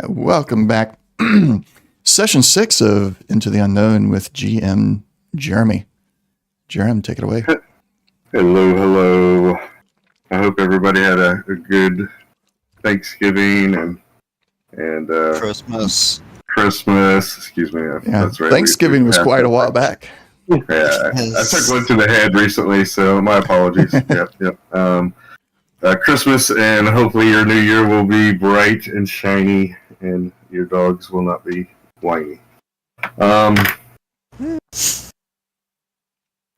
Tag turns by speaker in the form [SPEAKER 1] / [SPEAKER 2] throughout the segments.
[SPEAKER 1] Welcome back. Session 6 of Into the Unknown with GM Jeremy. Jeremy, take it away.
[SPEAKER 2] Hello. I hope everybody had a good Thanksgiving and
[SPEAKER 3] Christmas.
[SPEAKER 2] Excuse me.
[SPEAKER 1] Yeah,
[SPEAKER 2] That's right.
[SPEAKER 1] Thanksgiving was quite a while back.
[SPEAKER 2] Yeah, I took one to the head recently, so my apologies. Yep. Christmas and hopefully your new year will be bright and shiny, and your dogs will not be whiny.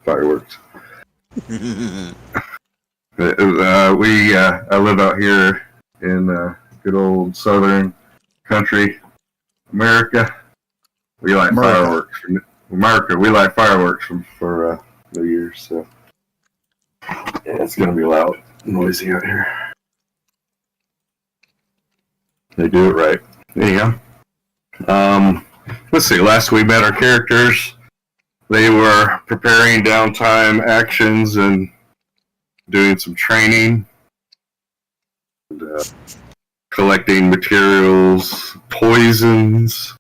[SPEAKER 2] Fireworks. I live out here in good old southern country, America. We like fireworks. America, we like fireworks for New Year's, so yeah, it's gonna be loud, noisy out here. They do it right. There you go. Let's see. Last we met our characters, they were preparing downtime actions and doing some training, and, collecting materials, poisons.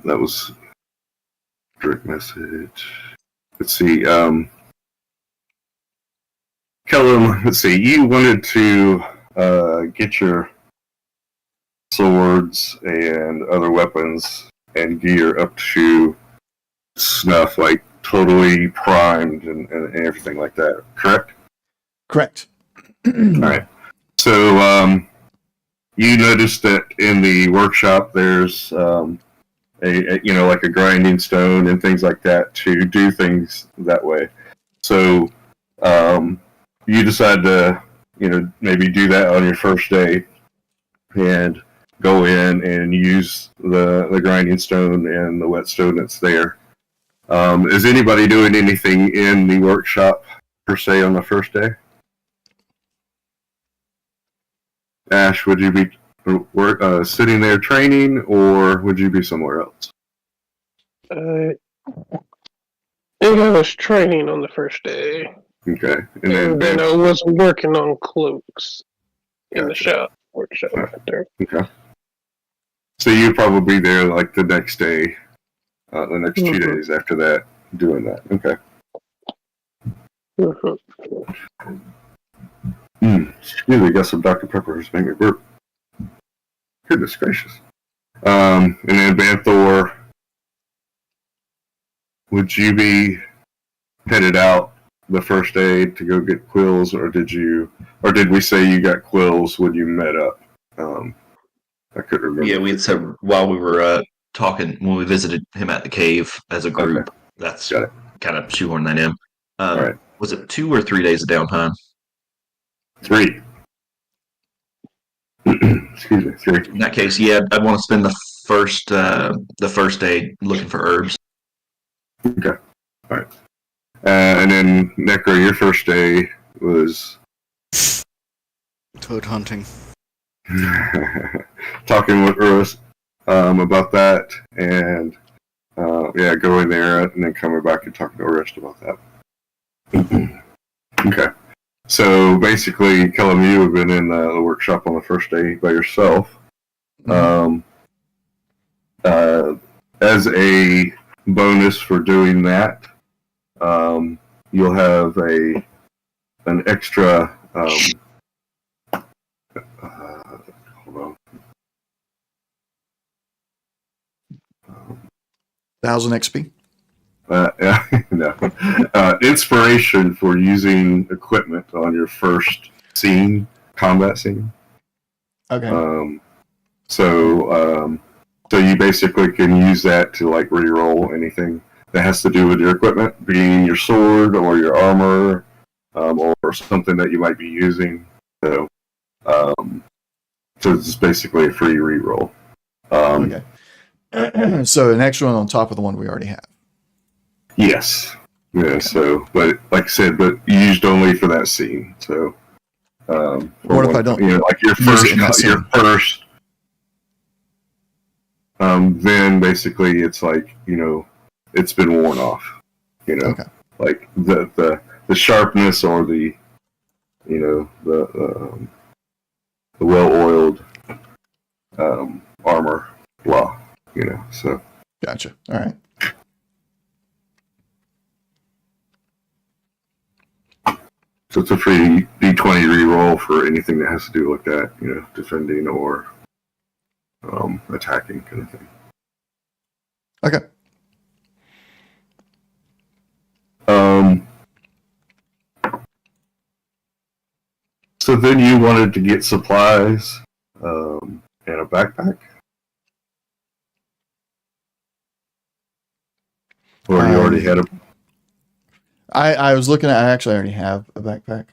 [SPEAKER 2] That was direct message. Let's see. Kellum, let's see. You wanted to get your swords and other weapons and gear up to snuff, like totally primed and everything like that. Correct?
[SPEAKER 1] Correct.
[SPEAKER 2] All right. So you noticed that in the workshop there's like a grinding stone and things like that to do things that way. So you decide to maybe do that on your first day and go in and use the grinding stone and the whetstone that's there. Is anybody doing anything in the workshop per se on the first day? Ash, would you be sitting there training, or would you be somewhere else?
[SPEAKER 4] I think I was training on the first day.
[SPEAKER 2] Okay.
[SPEAKER 4] And then I was working on cloaks in the workshop after.
[SPEAKER 2] Okay. So you'd probably be there like the next day, the next 2 days after that, doing that. Okay. Excuse me, got some Dr. Pepper's make me burp. Goodness gracious. And then Banthor, would you be headed out the first day to go get quills, or did we say you got quills when you met up? I couldn't remember.
[SPEAKER 3] Yeah, we had said while we were talking when we visited him at the cave as a group. Okay. That's kind of shoehorn that in. Right. Was it 2 or 3 days of downtime?
[SPEAKER 2] 3. Excuse me, 3.
[SPEAKER 3] In that case, yeah, I'd want to spend the first day looking for herbs.
[SPEAKER 2] Okay. All right. And then Necro, your first day was
[SPEAKER 5] toad hunting.
[SPEAKER 2] Talking with Urs about that, and going there and then coming back and talking to Urs about that. Okay. So basically, Kellum, you have been in the workshop on the first day by yourself. As a bonus for doing that, you'll have an extra. Hold on.
[SPEAKER 1] 1,000 XP.
[SPEAKER 2] No. Inspiration for using equipment on your first combat scene.
[SPEAKER 1] Okay.
[SPEAKER 2] So you basically can use that to like re-roll anything that has to do with your equipment, being your sword or your armor, or something that you might be using. So it's basically a free re-roll.
[SPEAKER 1] Okay. So an extra one on top of the one we already have.
[SPEAKER 2] Yes. Yeah. Okay. So, but like I said, but used only for that scene. So,
[SPEAKER 1] what if I don't?
[SPEAKER 2] Like your first. Then basically it's like it's been worn off.
[SPEAKER 1] Okay.
[SPEAKER 2] like the sharpness or the the well-oiled armor blah. So
[SPEAKER 1] Gotcha. All right.
[SPEAKER 2] so it's a free D20 reroll for anything that has to do with that, defending or attacking kind of thing.
[SPEAKER 1] Okay.
[SPEAKER 2] So then you wanted to get supplies and a backpack? Or you already had a...
[SPEAKER 1] I was looking at, I actually already have a backpack.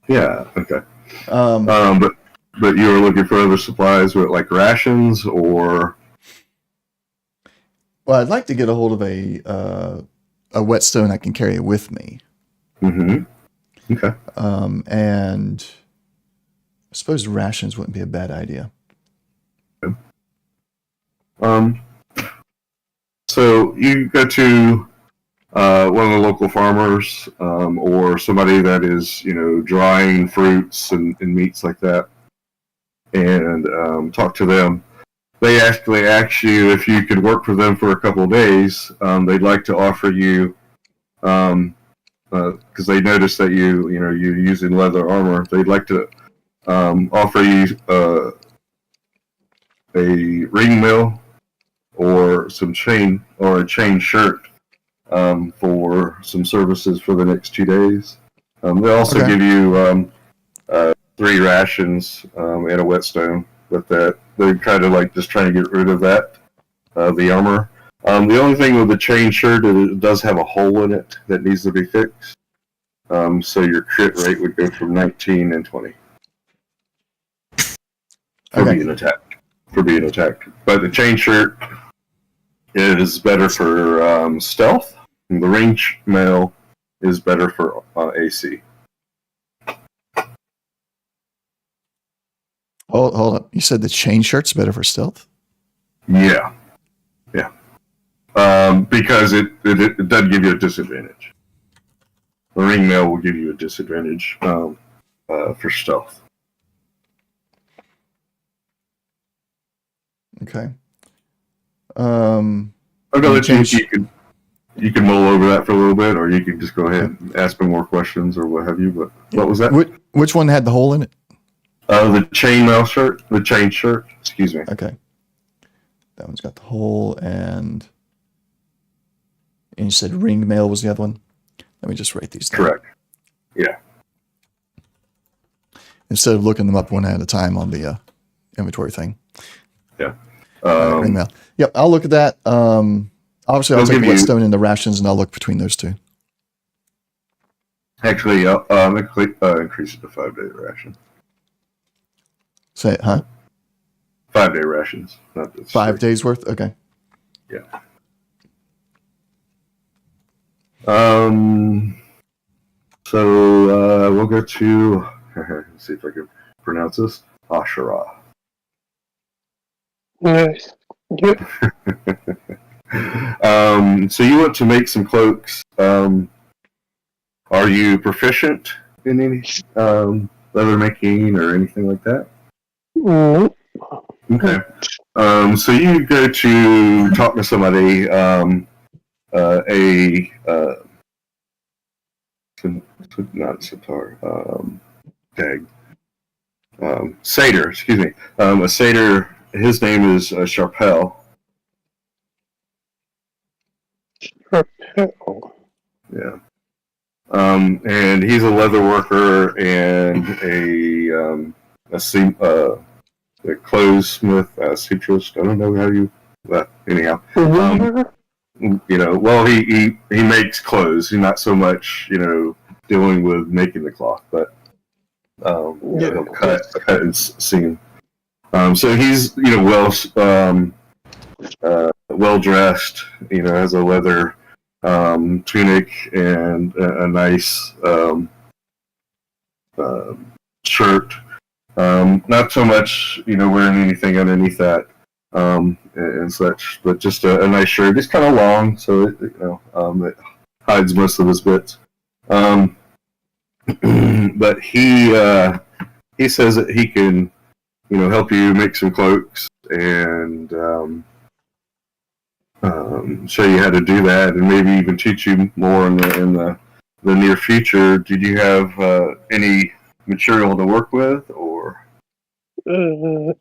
[SPEAKER 2] Yeah, okay.
[SPEAKER 1] But
[SPEAKER 2] you were looking for other supplies with like rations or...
[SPEAKER 1] Well, I'd like to get a hold of a whetstone I can carry with me.
[SPEAKER 2] Mm-hmm. Okay.
[SPEAKER 1] And I suppose rations wouldn't be a bad idea.
[SPEAKER 2] Okay. So you go to one of the local farmers or somebody that is, drying fruits and meats like that, and talk to them. They actually ask you if you could work for them for a couple of days. They'd like to offer you, because they notice that you're using leather armor. They'd like to offer you a ring mill or some chain or a chain shirt for some services for the next 2 days. They also give you 3 rations and a whetstone. But that they're kind of like just trying to get rid of that, the armor. The only thing with the chain shirt is it does have a hole in it that needs to be fixed. So your crit rate would go from 19 and 20 for being attacked. But the chain shirt is better for stealth, and the range mail is better for AC.
[SPEAKER 1] Hold up. You said the chain shirt's better for stealth?
[SPEAKER 2] Yeah. Because it does give you a disadvantage. The ring mail will give you a disadvantage for stealth.
[SPEAKER 1] Okay.
[SPEAKER 2] I'm gonna let you can mull over that for a little bit, or you can just go ahead and ask me more questions or what have you. But what was that?
[SPEAKER 1] Which one had the hole in it?
[SPEAKER 2] The chain shirt. Excuse me.
[SPEAKER 1] Okay. That one's got the hole, and you said ring mail was the other one? Let me just write these down.
[SPEAKER 2] Correct. Yeah.
[SPEAKER 1] Instead of looking them up one at a time on the inventory thing.
[SPEAKER 2] Yeah.
[SPEAKER 1] Ring mail. Yep, I'll look at that. Obviously, I'll take the whetstone and the rations, and I'll look between those two.
[SPEAKER 2] Actually, increase it to 5-day ration.
[SPEAKER 1] Say it, huh?
[SPEAKER 2] 5-day rations. Not
[SPEAKER 1] 5 days worth? Okay.
[SPEAKER 2] Yeah. So we'll go to, let's see if I can pronounce this, Ashura.
[SPEAKER 4] Nice. Yep.
[SPEAKER 2] So you want to make some cloaks. Are you proficient in any leather making or anything like that?
[SPEAKER 4] Nope.
[SPEAKER 2] Okay. So you go to talk to somebody, not Satar, Satyr, excuse me. A Satyr, his name is Sharpel. Yeah. And he's a leather worker and a clothesmith, seamstress. I don't know how you. Anyhow. Well, he makes clothes. He's not so much, dealing with making the cloth, but he'll cut and seam. So he's, well dressed. Has a leather tunic and a nice shirt. Not so much, wearing anything underneath that. And such, but just a nice shirt. It's kind of long, so it hides most of his bits. But he says that he can, help you make some cloaks and show you how to do that, and maybe even teach you more in the near future. Did you have any material to work with, or?
[SPEAKER 4] I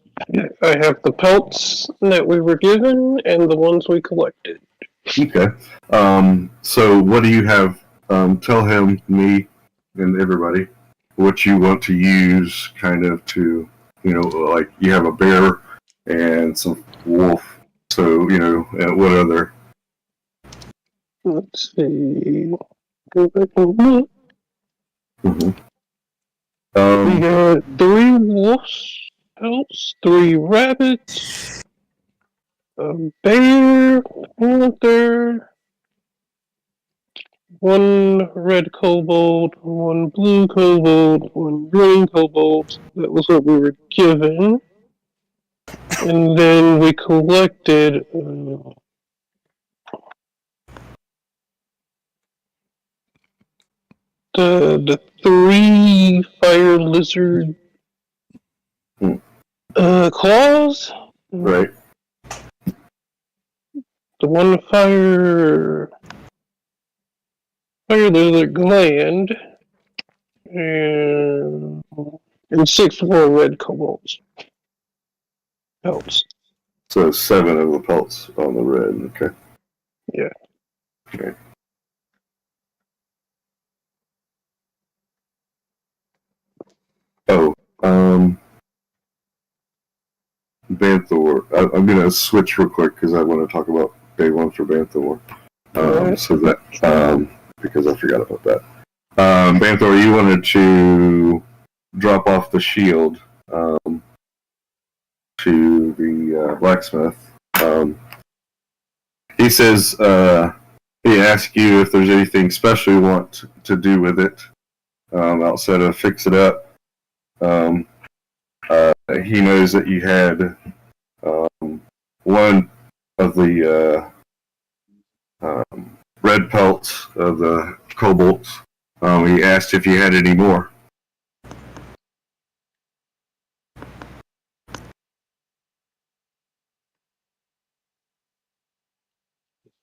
[SPEAKER 4] have the pelts that we were given and the ones we collected.
[SPEAKER 2] Okay. So what do you have? Tell him, me, and everybody what you want to use, kind of to, like you have a bear and some wolf. So what other?
[SPEAKER 4] Let's see. Go back and look.
[SPEAKER 2] Mm-hmm.
[SPEAKER 4] We got 3 wolves pelts, 3 rabbits, a bear, panther, 1 red kobold, 1 blue kobold, 1 green kobold. That was what we were given. And then we collected the 3 fire lizard claws.
[SPEAKER 2] Right.
[SPEAKER 4] The 1 fire lizard gland. And 6 more red kobolds. Pelts.
[SPEAKER 2] So 7 of the pelts on the red. Okay.
[SPEAKER 4] Yeah.
[SPEAKER 2] Okay. Oh, Banthor. I'm going to switch real quick because I want to talk about day 1 for Banthor. So that, because I forgot about that. Banthor, you wanted to drop off the shield to the blacksmith. He says he asks you if there's anything special you want to do with it outside of fix it up. He knows that you had one of the red pelts of the kobolds. He asked if you had any more.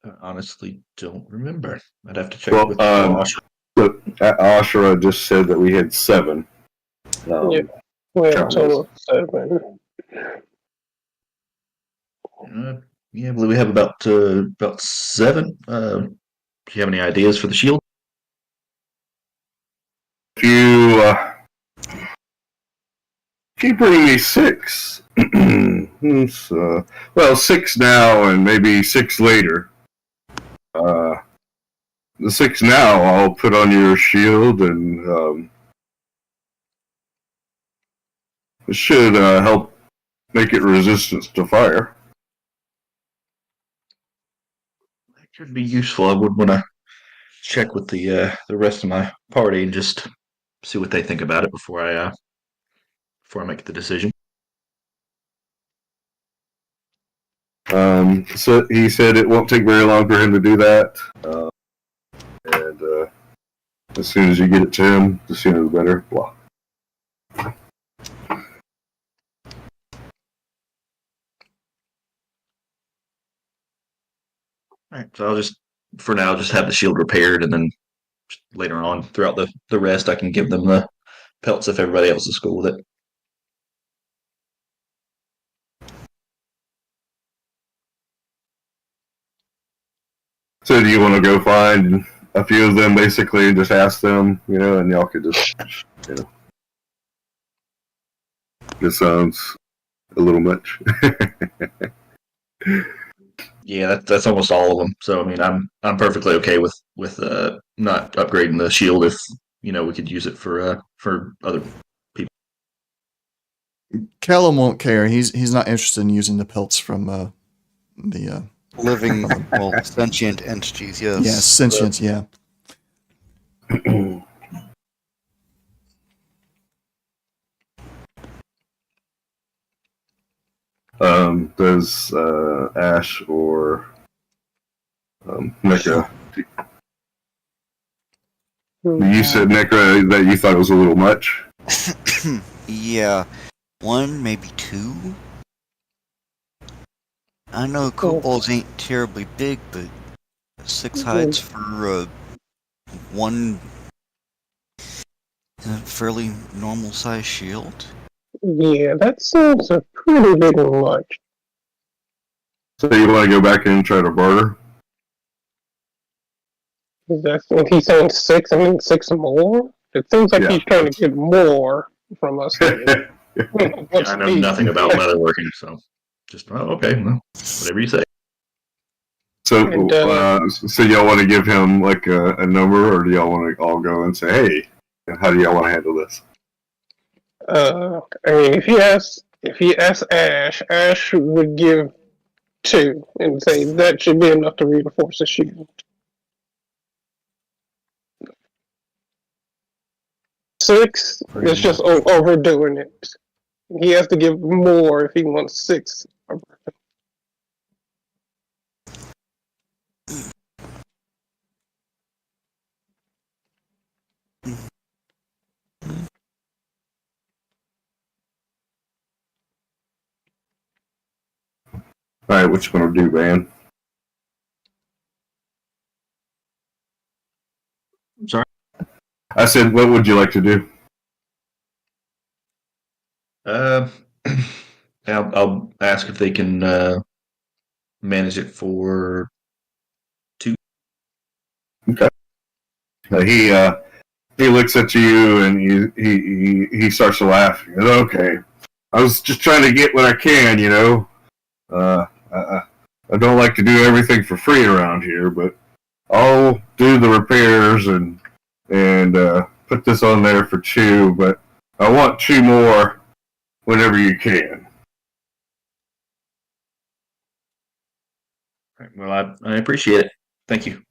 [SPEAKER 3] I honestly don't remember. I'd have to check
[SPEAKER 2] Well,
[SPEAKER 3] with Josh.
[SPEAKER 2] but Ashura just said that we had 7.
[SPEAKER 4] Yeah. We have a total of 7.
[SPEAKER 3] Yeah, I believe we have about 7. Do you have any ideas for the shield?
[SPEAKER 2] If you bring me 6, well, 6 now and maybe 6 later. The 6 now I'll put on your shield, and it should help make it resistant to fire.
[SPEAKER 3] That could be useful. I would want to check with the rest of my party and just see what they think about it before I make the decision.
[SPEAKER 2] So he said it won't take very long for him to do that, and as soon as you get it to him, the sooner the better. Blah.
[SPEAKER 3] All right, so I'll just for now just have the shield repaired, and then later on throughout the rest, I can give them the pelts if everybody else is cool with it.
[SPEAKER 2] So do you want to go find a few of them basically and just ask them, and y'all could just, This sounds a little much.
[SPEAKER 3] Yeah, that's almost all of them. So I mean, I'm perfectly okay with not upgrading the shield if we could use it for other people.
[SPEAKER 1] Callum won't care. He's not interested in using the pelts from the
[SPEAKER 5] living, sentient entities. Yes.
[SPEAKER 1] yeah, sentience. Yeah.
[SPEAKER 2] Does Ash or Mecca You said, Necra, that you thought it was a little much.
[SPEAKER 5] Yeah, one, maybe two. I know kobolds ain't terribly big, but 6 hides for one fairly normal size shield.
[SPEAKER 4] Yeah, that seems a pretty bit much.
[SPEAKER 2] So you want to go back and try to barter?
[SPEAKER 4] If he's saying 6, I mean 6 more? It seems like
[SPEAKER 2] Yeah.
[SPEAKER 4] he's trying to get more from us.
[SPEAKER 3] I know nothing about leatherworking, so just okay, well, whatever you say.
[SPEAKER 2] So,
[SPEAKER 4] And,
[SPEAKER 2] so y'all want to give him like a number, or do y'all want to all go and say, "Hey, how do y'all want to handle this?"
[SPEAKER 4] I mean, if he asks Ash, Ash would give 2 and say that should be enough to reinforce the shield. 6 is just overdoing it. He has to give more if he wants 6.
[SPEAKER 2] All right, what you gonna do, man?
[SPEAKER 3] I'm sorry.
[SPEAKER 2] I said, what would you like to do?
[SPEAKER 3] I'll ask if they can manage it for 2.
[SPEAKER 2] Okay. He looks at you and he starts to laugh. He goes, "Okay, I was just trying to get what I can, you know. I don't like to do everything for free around here, but I'll do the repairs and put this on there for 2. But I want 2 more whenever you can."
[SPEAKER 3] Well, I appreciate it. Thank you.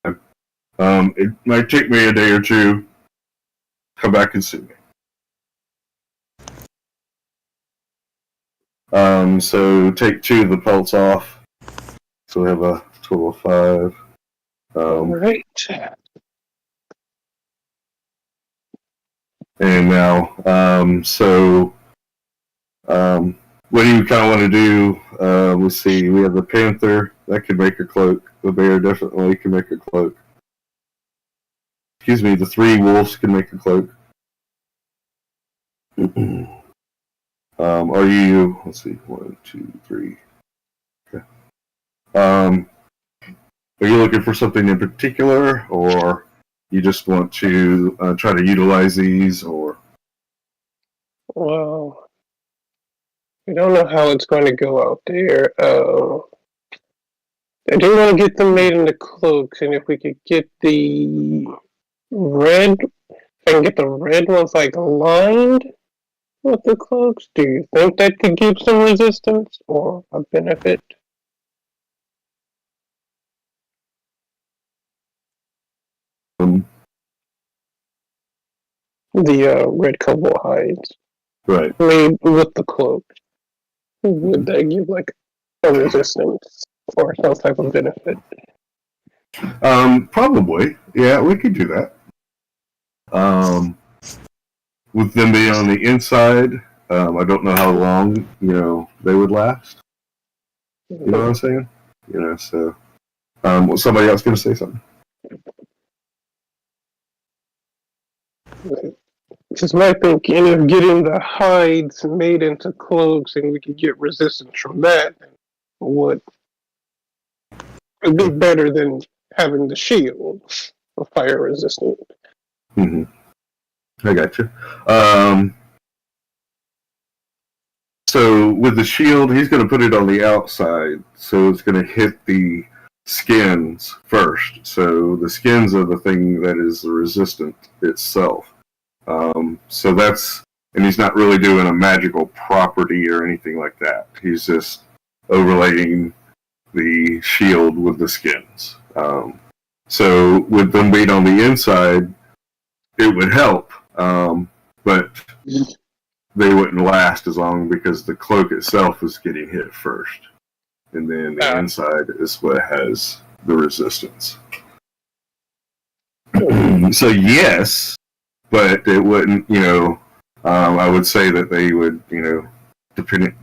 [SPEAKER 2] It might take me a day or 2. Come back and see me. So take 2 of the pelts off. So we have a total of 5.
[SPEAKER 4] Right.
[SPEAKER 2] And now, what do you kind of want to do? Let's see. We have the panther that could make a cloak. The bear definitely can make a cloak. Excuse me. The 3 wolves can make a cloak. Are you? Let's see. 1, 2, 3. Okay. Are you looking for something in particular, or you just want to try to utilize these, or?
[SPEAKER 4] Well, we don't know how it's going to go out there. I do want to get them made into cloaks, and if we could get the red, if I can get the red ones like lined with the cloaks, do you think that could give some resistance or a benefit? The red cobalt hides
[SPEAKER 2] Right.
[SPEAKER 4] made with the cloak, would that give like a resistance or some type of benefit?
[SPEAKER 2] Probably. Yeah, we could do that. With them being on the inside, I don't know how long, they would last. You know what I'm saying? So, was somebody else going to say something?
[SPEAKER 4] Just my thinking of getting the hides made into cloaks and we could get resistance from that would be better than having the shield of fire resistant.
[SPEAKER 2] Mm-hmm. I got you. So with the shield, he's going to put it on the outside, so it's going to hit the skins first. So the skins are the thing that is the resistant itself. So that's, and he's not really doing a magical property or anything like that. He's just overlaying the shield with the skins. So with them being on the inside, it would help, but they wouldn't last as long because the cloak itself is getting hit first, and then the inside is what has the resistance. So yes, but it wouldn't. I would say that they would,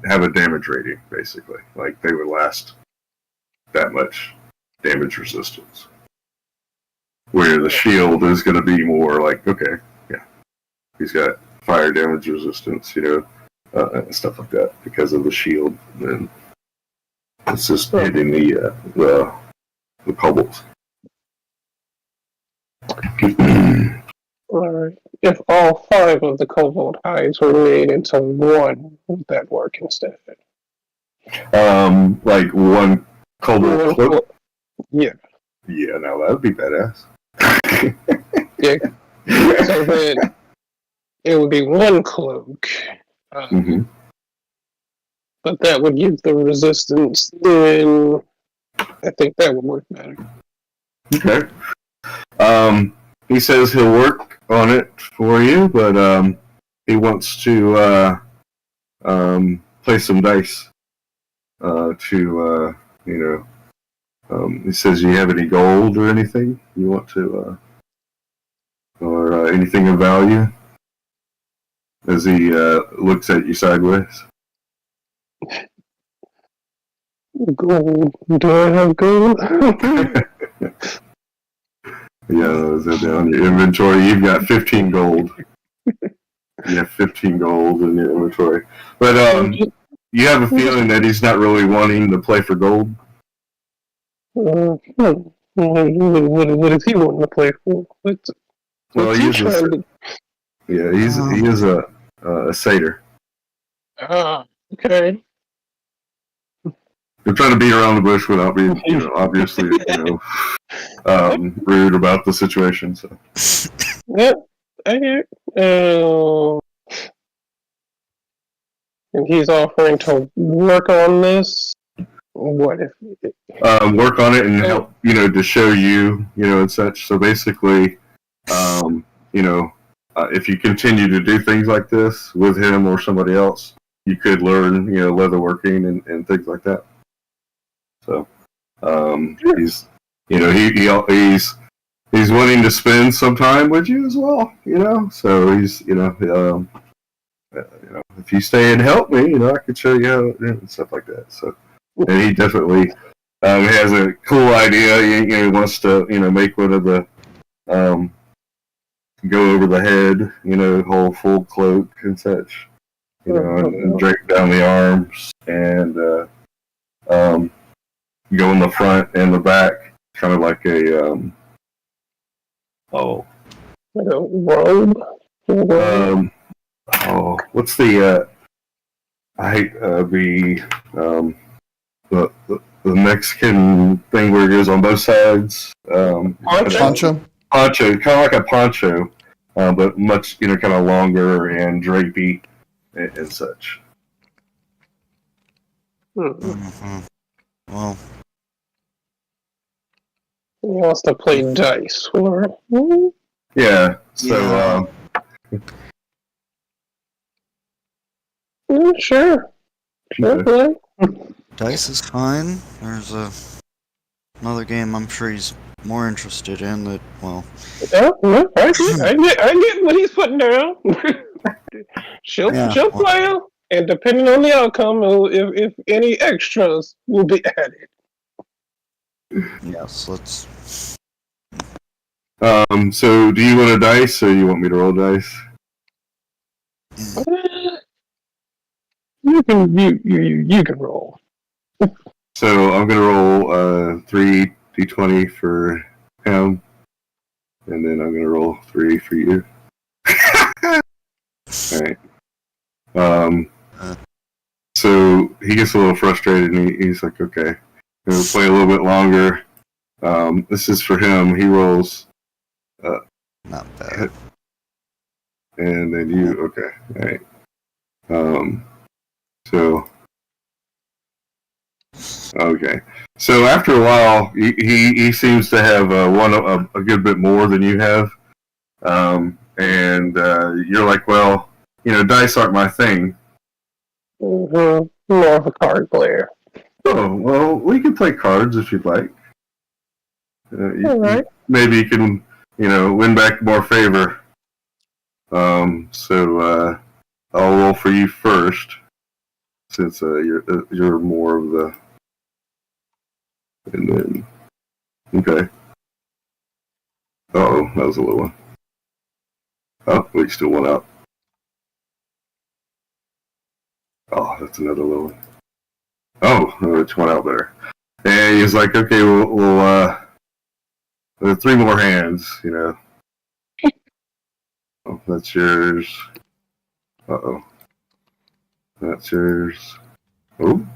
[SPEAKER 2] have a damage rating basically. Like they would last that much damage resistance. Where the shield is going to be more like, okay, yeah, he's got fire damage resistance, and stuff like that because of the shield. And it's just hitting the kobolds.
[SPEAKER 4] Alright. If all 5 of the kobold hides were made into one, would that work instead?
[SPEAKER 2] Like one kobold cloak.
[SPEAKER 4] Yeah.
[SPEAKER 2] Yeah, now that would be badass.
[SPEAKER 4] Yeah. So then it would be one cloak.
[SPEAKER 2] Mm-hmm.
[SPEAKER 4] But that would give the resistance, then I think that would work better.
[SPEAKER 2] Okay. He says he'll work on it for you, but he wants to play some dice. He says, "Do you have any gold or anything you want to, or anything of value?" As he looks at you sideways.
[SPEAKER 4] Gold. Do I have gold?
[SPEAKER 2] Yeah, is that down your inventory? You've got 15 gold. You have 15 gold in your inventory. But you have a feeling that he's not really wanting to play for gold?
[SPEAKER 4] What is he wanting to play for?
[SPEAKER 2] Well, he is a satyr.
[SPEAKER 4] Okay.
[SPEAKER 2] They're trying to beat around the bush without being, obviously, rude about the situation. So.
[SPEAKER 4] Yeah, I get it. And he's offering to work on this. What if?
[SPEAKER 2] Work on it and help, to show you, and such. So basically, if you continue to do things like this with him or somebody else, you could learn, leatherworking and things like that. So, he's, he's wanting to spend some time with you as well, So he's, if you stay and help me, I could show you how and stuff like that. So, and he definitely has a cool idea. He wants to, make one of the go over the head, whole full cloak and such, and drape down the arms and go in the front and the back, kind of like a
[SPEAKER 4] Like a robe?
[SPEAKER 2] what's the I hate the Mexican thing where it goes on both sides.
[SPEAKER 1] Poncho?
[SPEAKER 2] Poncho, kind of like a poncho, but much, kind of longer and drapey and such.
[SPEAKER 5] Mm-hmm. Well,
[SPEAKER 4] He wants to play dice.
[SPEAKER 2] Yeah, so,
[SPEAKER 4] Sure. Sure, play.
[SPEAKER 5] dice is fine. There's another game I'm sure he's more interested in that, well...
[SPEAKER 4] Yeah, I get what he's putting down. She'll play him, and depending on the outcome, if any extras will be added.
[SPEAKER 5] Yes, let's...
[SPEAKER 2] So do you want a dice, or you want me to roll dice?
[SPEAKER 4] You can roll.
[SPEAKER 2] So I'm gonna roll 3 d20 for him, and then I'm gonna roll 3 for you. Alright. So he gets a little frustrated, and he's like, okay, we'll play a little bit longer. This is for him. He rolls.
[SPEAKER 5] Not bad.
[SPEAKER 2] And then you, okay, alright. Okay. So after a while, he seems to have a good bit more than you have. And you're like, well, dice aren't my thing.
[SPEAKER 4] Mm-hmm. More of a card player.
[SPEAKER 2] Oh, well, we can play cards if you'd like.
[SPEAKER 4] All right.
[SPEAKER 2] Maybe you can, win back more favor. So I'll roll for you first, since you're more of the. And then, okay. Oh, that was a little one. Oh, we still went up. Oh, that's another little one. Oh, which one out there? And he's like, okay, we'll there are 3 more hands, Oh, that's yours. Uh-oh. That's yours. Oh,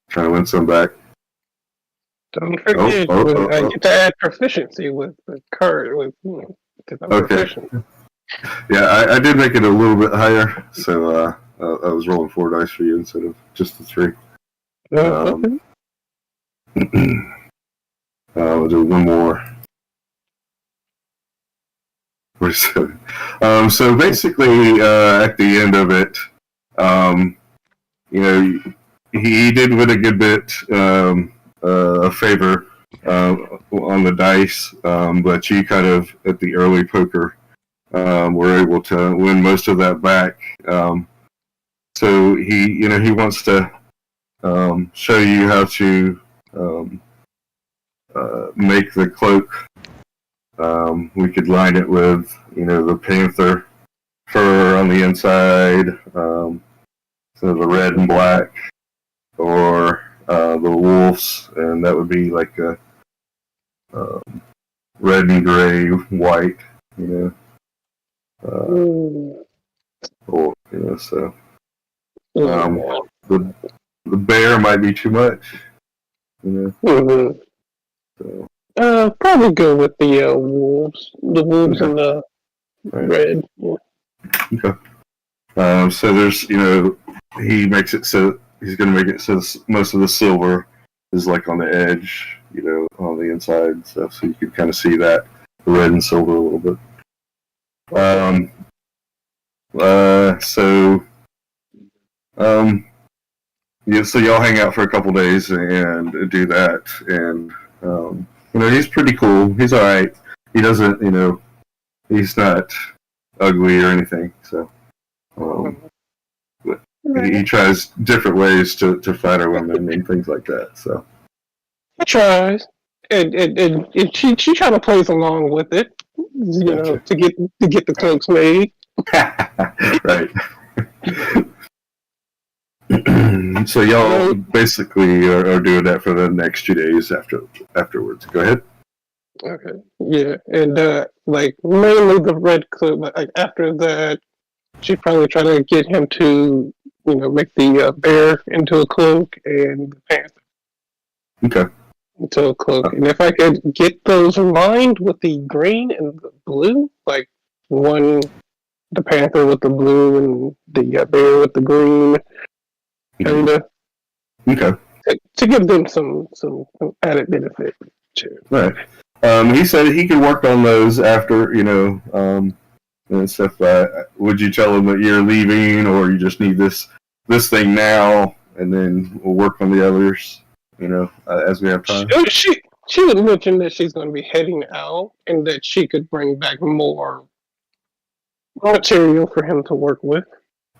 [SPEAKER 2] trying to win some back.
[SPEAKER 4] Don't forget, I get to add proficiency with the card because I'm proficient.
[SPEAKER 2] Yeah, I did make it a little bit higher, so I was rolling 4 dice for you instead of just the 3.
[SPEAKER 4] Okay.
[SPEAKER 2] We'll do one more. 47. So basically, at the end of it, he did win a good bit of favor on the dice, but you kind of, at the early poker, were able to win most of that back. So he wants to show you how to make the cloak. We could line it with, the panther fur on the inside, so the red and black, or the wolves, and that would be like a red and gray, white, or so. The bear might be too much,
[SPEAKER 4] Mm-hmm.
[SPEAKER 2] So.
[SPEAKER 4] Probably go with the wolves. The wolves and the red. Yeah.
[SPEAKER 2] Okay. So there's, he makes it so he's going to make it so most of the silver is like on the edge, on the inside and stuff, so you can kind of see that the red and silver a little bit. So y'all hang out for a couple days and do that, and he's pretty cool. He's all right. He doesn't, he's not ugly or anything. So he tries different ways to flatter women and things like that. So
[SPEAKER 4] he tries, and she kind of plays along with it, to get the cloaks made.
[SPEAKER 2] Right. So y'all basically are doing that for the next 2 days afterwards. Go ahead.
[SPEAKER 4] Okay. Yeah, and mainly the red cloak. But after that, she'd probably try to get him to make the bear into a cloak and the panther.
[SPEAKER 2] Okay.
[SPEAKER 4] Into a cloak, and if I could get those aligned with the green and the blue, like the panther with the blue and the bear with the green. And
[SPEAKER 2] okay.
[SPEAKER 4] To give them some added benefit too.
[SPEAKER 2] Right. He said he could work on those after, and stuff. Would you tell him that you're leaving, or you just need this thing now, and then we'll work on the others, as we have time?
[SPEAKER 4] She would mention that she's going to be heading out, and that she could bring back more material for him to work with.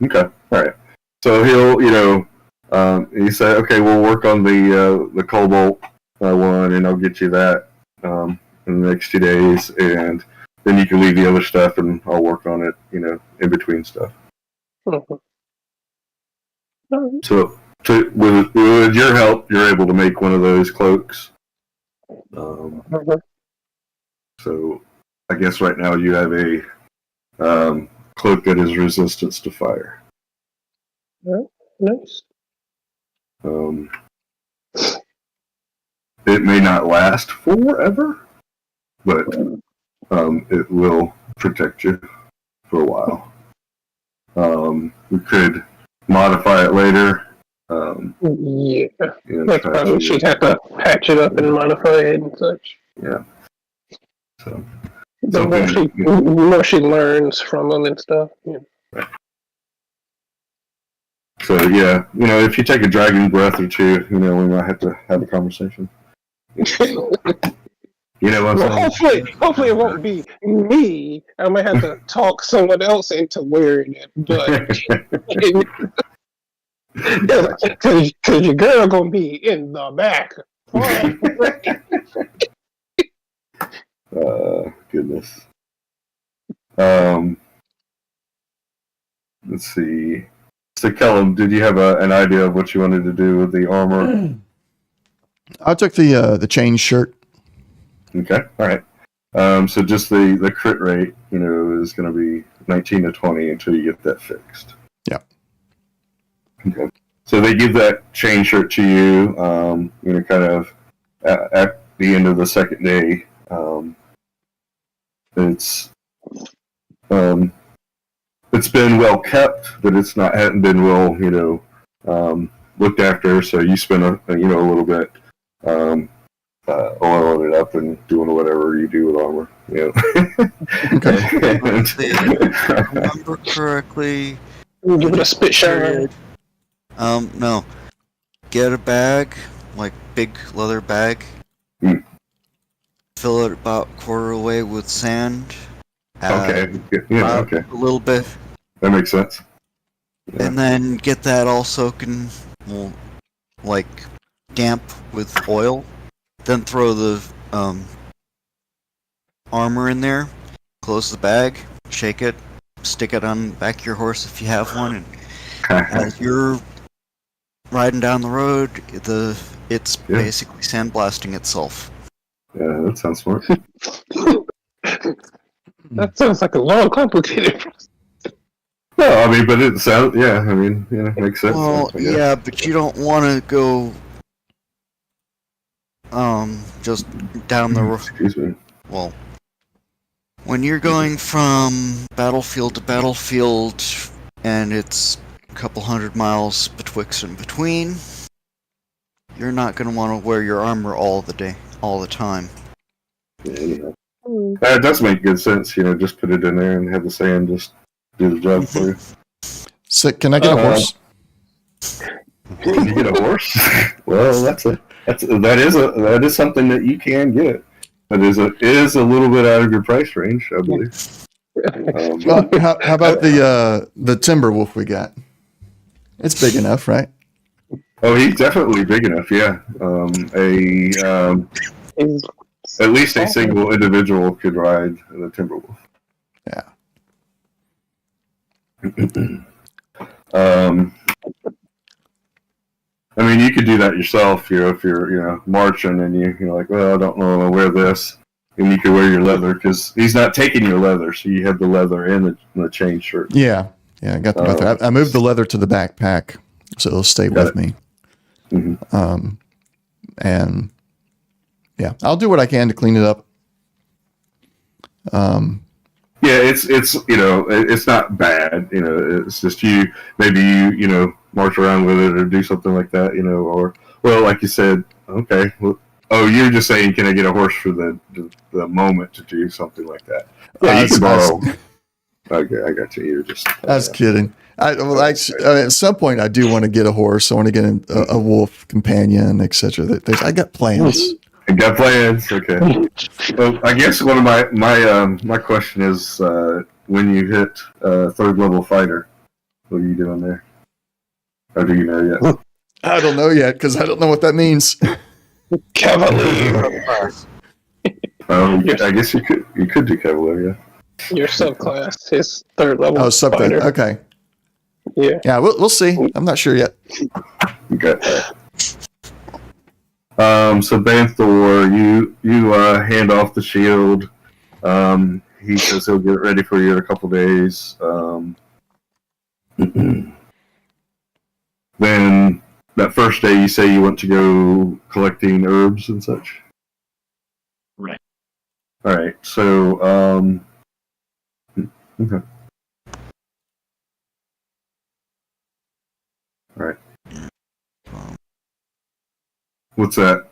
[SPEAKER 2] Okay. All right. So he'll, he said, okay, we'll work on the cobalt one, and I'll get you that in the next 2 days, and then you can leave the other stuff, and I'll work on it, in between stuff.
[SPEAKER 4] Mm-hmm.
[SPEAKER 2] So with your help, you're able to make one of those cloaks. So I guess right now you have a cloak that is resistance to fire.
[SPEAKER 4] Nice.
[SPEAKER 2] It may not last forever, but it will protect you for a while. We could modify it later.
[SPEAKER 4] Yeah. That's probably she'd have to patch it up and modify it and such.
[SPEAKER 2] Yeah. So
[SPEAKER 4] the more she learns from them and stuff. Yeah.
[SPEAKER 2] Right. So yeah, if you take a dragon breath or two, we might have to have a conversation. You know what
[SPEAKER 4] Well,
[SPEAKER 2] I'm saying?
[SPEAKER 4] hopefully it won't be me. I might have to talk someone else into wearing it, but because your girl gonna be in the back.
[SPEAKER 2] Goodness. Let's see. So, Kellum, did you have an idea of what you wanted to do with the armor?
[SPEAKER 1] I took the chain shirt.
[SPEAKER 2] Okay, all right. So just the crit rate, is going to be 19 to 20 until you get that fixed.
[SPEAKER 1] Yeah.
[SPEAKER 2] Okay. So they give that chain shirt to you, kind of at the end of the second day. It's been well kept, but hadn't been well, looked after. So you spend a little bit oiling it up and doing whatever you do with armor.
[SPEAKER 1] Okay.
[SPEAKER 5] If I remember correctly,
[SPEAKER 4] Give it a spit shine.
[SPEAKER 5] no. Get a bag, like big leather bag.
[SPEAKER 2] Hmm.
[SPEAKER 5] Fill it about quarter away with sand.
[SPEAKER 2] Okay. Yeah. Okay.
[SPEAKER 5] A little bit,
[SPEAKER 2] That makes sense. Yeah.
[SPEAKER 5] and then get that all soaking, like damp with oil. Then throw the armor in there. Close the bag. Shake it. Stick it on the back of your horse if you have one. And as you're riding down the road, it's basically sandblasting itself.
[SPEAKER 2] Yeah, that sounds smart.
[SPEAKER 4] That sounds like a long, complicated process.
[SPEAKER 2] No, I mean, but it sounds. Yeah, I mean, makes sense.
[SPEAKER 5] Well,
[SPEAKER 2] I guess.
[SPEAKER 5] yeah, but you don't want to go just down the road.
[SPEAKER 2] Excuse me.
[SPEAKER 5] Well, when you're going from battlefield to battlefield, and it's a couple 100 miles betwixt and between, you're not going to want to wear your armor all the time.
[SPEAKER 2] Yeah, that does make good sense. Just put it in there and have the sand just do the job for you.
[SPEAKER 1] So can I get a horse?
[SPEAKER 2] Can you get a horse? Well, that is something that you can get. But is a little bit out of your price range, I believe.
[SPEAKER 1] Well, how about the timber wolf we got? It's big enough, right?
[SPEAKER 2] Oh, he's definitely big enough. Yeah, at least a single individual could ride the Timberwolf.
[SPEAKER 1] Yeah.
[SPEAKER 2] I mean, you could do that yourself. If you're marching and you're like, well, I don't know, I'll wear this, and you could wear your leather because he's not taking your leather, so you have the leather and the chain shirt.
[SPEAKER 1] Yeah, I got the leather. I moved the leather to the backpack, so it'll stay with me.
[SPEAKER 2] Mm-hmm.
[SPEAKER 1] And yeah, I'll do what I can to clean it up.
[SPEAKER 2] Yeah, it's not bad. It's just maybe you march around with it or do something like that. Or like you said, okay. Well, you're just saying, can I get a horse for the moment to do something like that? Yeah, you can borrow. Okay, I got you. You're just.
[SPEAKER 1] I was kidding. Actually, at some point, I do want to get a horse. I want to get a wolf companion, etc. I got plans.
[SPEAKER 2] I got plans. Okay. Well, I guess one of my question is, when you hit third level fighter, what are you doing there? Or do you know yet?
[SPEAKER 1] I don't know yet because I don't know what that means.
[SPEAKER 4] Cavalier.
[SPEAKER 2] I guess you could do Cavalier. Yeah.
[SPEAKER 4] Your subclass is third level.
[SPEAKER 1] Oh, subclass.
[SPEAKER 4] fighter.
[SPEAKER 1] Okay.
[SPEAKER 4] Yeah.
[SPEAKER 1] Yeah, we'll see. I'm not sure yet.
[SPEAKER 2] Okay. So Banthor, you hand off the shield. He says he'll get it ready for you in a couple days. Then that first day, you say you want to go collecting herbs and such.
[SPEAKER 3] Right.
[SPEAKER 2] All right. So okay. All right. What's that?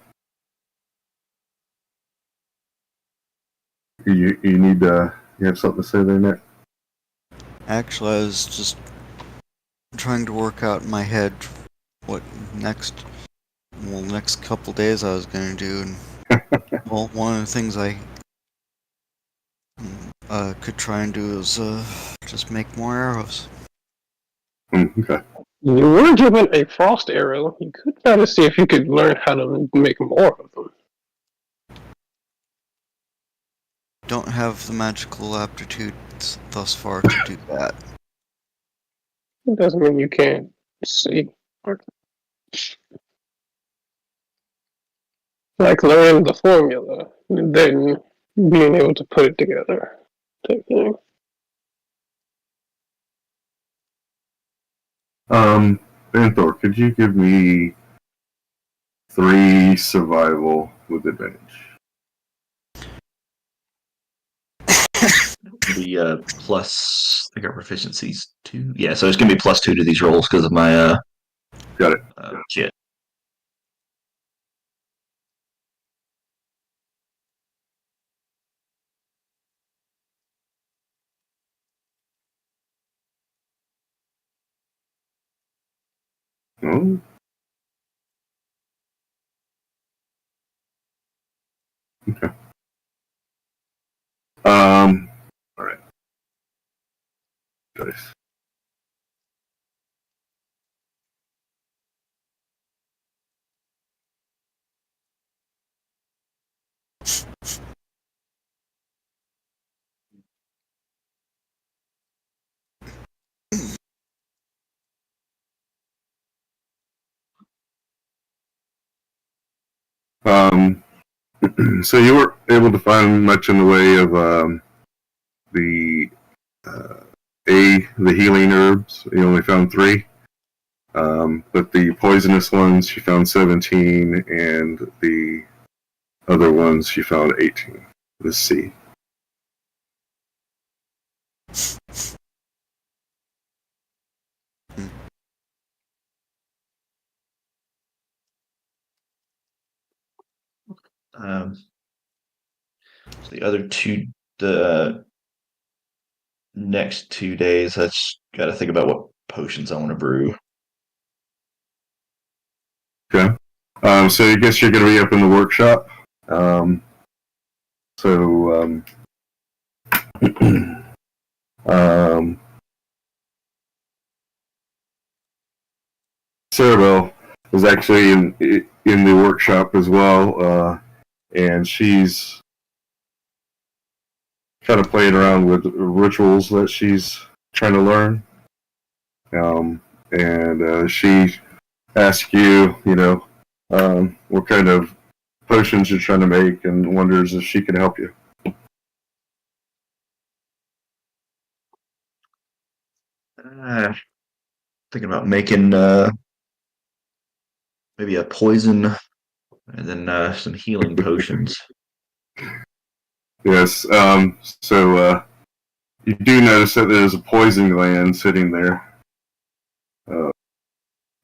[SPEAKER 2] You need you have something to say there, Nick?
[SPEAKER 5] Actually, I was just trying to work out in my head what next couple days I was going to do, and Well, one of the things I could try and do is just make more arrows.
[SPEAKER 2] Okay.
[SPEAKER 4] You were given a frost arrow. You could try to see if you could learn how to make more of them.
[SPEAKER 5] Don't have the magical aptitudes thus far to do that.
[SPEAKER 4] It doesn't mean you can't see. Like learning the formula, and then being able to put it together, type thing.
[SPEAKER 2] Banthor, could you give me 3 survival with advantage?
[SPEAKER 3] The plus, I got proficiencies 2. Yeah, so it's gonna be +2 to these rolls because of my
[SPEAKER 2] Got it.
[SPEAKER 3] shit.
[SPEAKER 2] Oh. Okay. All right. Nice. So you weren't able to find much in the way of the the healing herbs. You only found 3. But the poisonous ones you found 17, and the other ones you found 18. The C.
[SPEAKER 3] So the other 2, the next 2 days, I just got to think about what potions I want to brew.
[SPEAKER 2] Okay. So I guess you're going to be up in the workshop. Cerebel is actually in the workshop as well, and she's kind of playing around with rituals that she's trying to learn. And she asks you, what kind of potions you're trying to make, and wonders if she can help you.
[SPEAKER 3] Thinking about making maybe a poison and then some healing potions.
[SPEAKER 2] Yes. So you do notice that there's a poison gland sitting there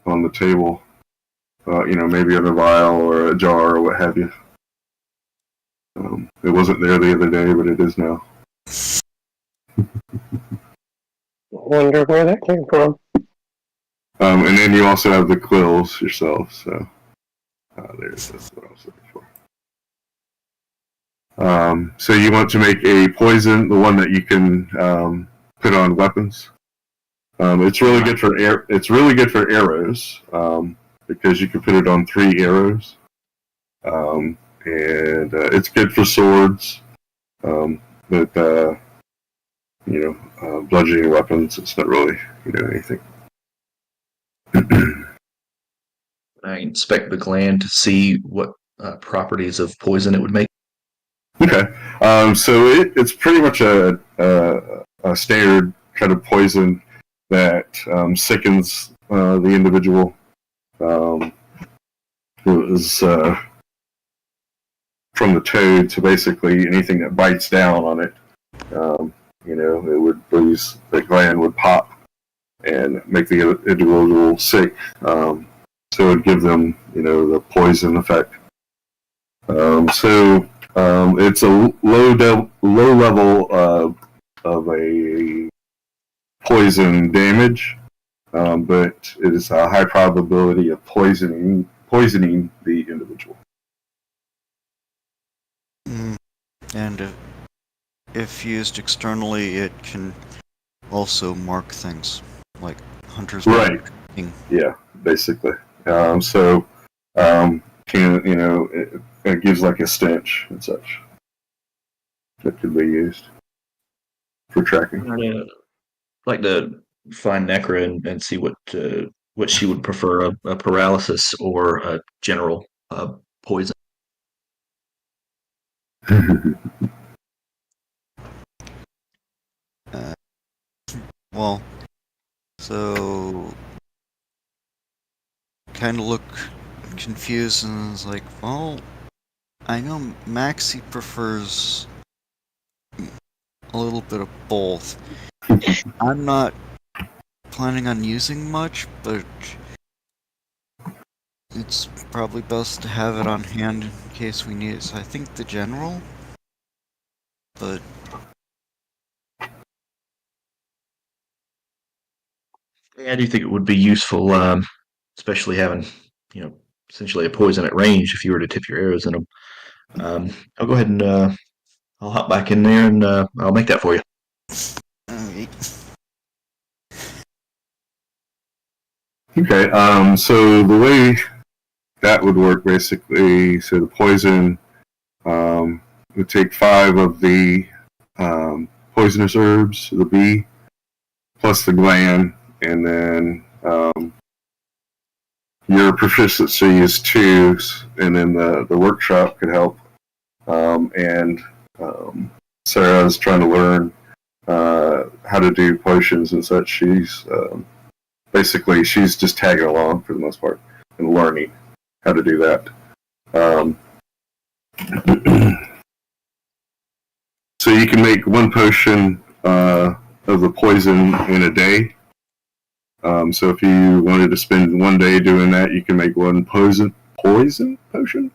[SPEAKER 2] on the table. Maybe in a vial or a jar or what have you. It wasn't there the other day, but it is now.
[SPEAKER 4] Wonder where that came from.
[SPEAKER 2] And then you also have the quills yourself. So that's what I was looking for. So you want to make a poison, the one that you can put on weapons. It's really good for It's really good for arrows because you can put it on 3 arrows, and it's good for swords. But bludgeoning weapons, it's not really anything.
[SPEAKER 3] I inspect the gland to see what properties of poison it would make.
[SPEAKER 2] Okay, so it's pretty much a standard kind of poison that sickens the individual. It was from the toad to basically anything that bites down on it. It would the gland would pop and make the individual sick. So it would give them, the poison effect. It's a low level of a poison damage, but it is a high probability of poisoning the individual.
[SPEAKER 5] And if used externally, it can also mark things like hunters mark.
[SPEAKER 2] Right. Yeah, basically. It gives like a stench and such that could be used for tracking.
[SPEAKER 3] I'd like to find Necra and see what she would prefer, a paralysis or a general poison.
[SPEAKER 5] Well, so kind of look confused and is like, well, I know Maxie prefers a little bit of both. I'm not planning on using much, but it's probably best to have it on hand in case we need it. So I think the general, but
[SPEAKER 3] Yeah, I do think it would be useful, especially having, essentially a poison at range if you were to tip your arrows in them. I'll go ahead and I'll hop back in there and I'll make that for you.
[SPEAKER 5] alright.
[SPEAKER 2] Okay, so the way that would work basically, so the poison would take 5 of the poisonous herbs, the bee, plus the gland, and then your proficiency is 2, and then the workshop could help. And Sarah's trying to learn how to do potions and such. She's basically she's just tagging along for the most part and learning how to do that. So you can make 1 potion of the poison in a day. So if you wanted to spend 1 day doing that, you can make 1 poison potion.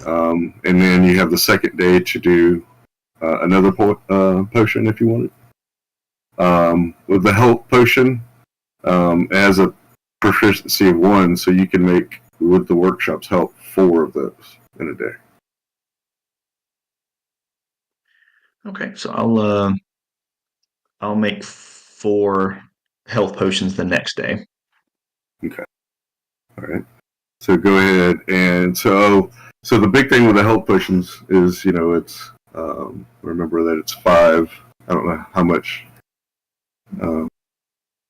[SPEAKER 2] And then you have the second day to do another potion if you wanted. With the health potion, it has a proficiency of 1, so you can make, with the workshop's help, 4 of those in a day.
[SPEAKER 3] Okay, so I'll make 4 health potions the next day.
[SPEAKER 2] Okay. All right. So go ahead and so the big thing with the health potions is it's remember that it's 5. I don't know how much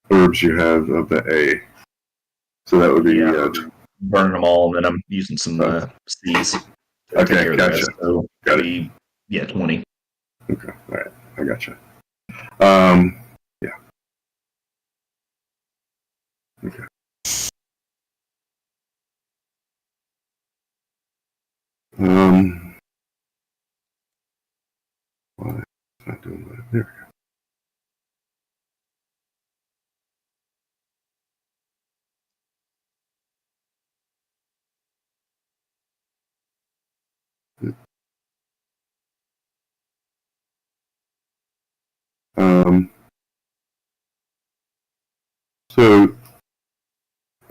[SPEAKER 2] herbs you have of the A. So that would be
[SPEAKER 3] burning them all, and then I'm using some C's.
[SPEAKER 2] Okay, gotcha.
[SPEAKER 3] So
[SPEAKER 2] Got it.
[SPEAKER 3] 20.
[SPEAKER 2] Okay, all right, I gotcha. Yeah. Okay. Why it's not doing that? There we go. So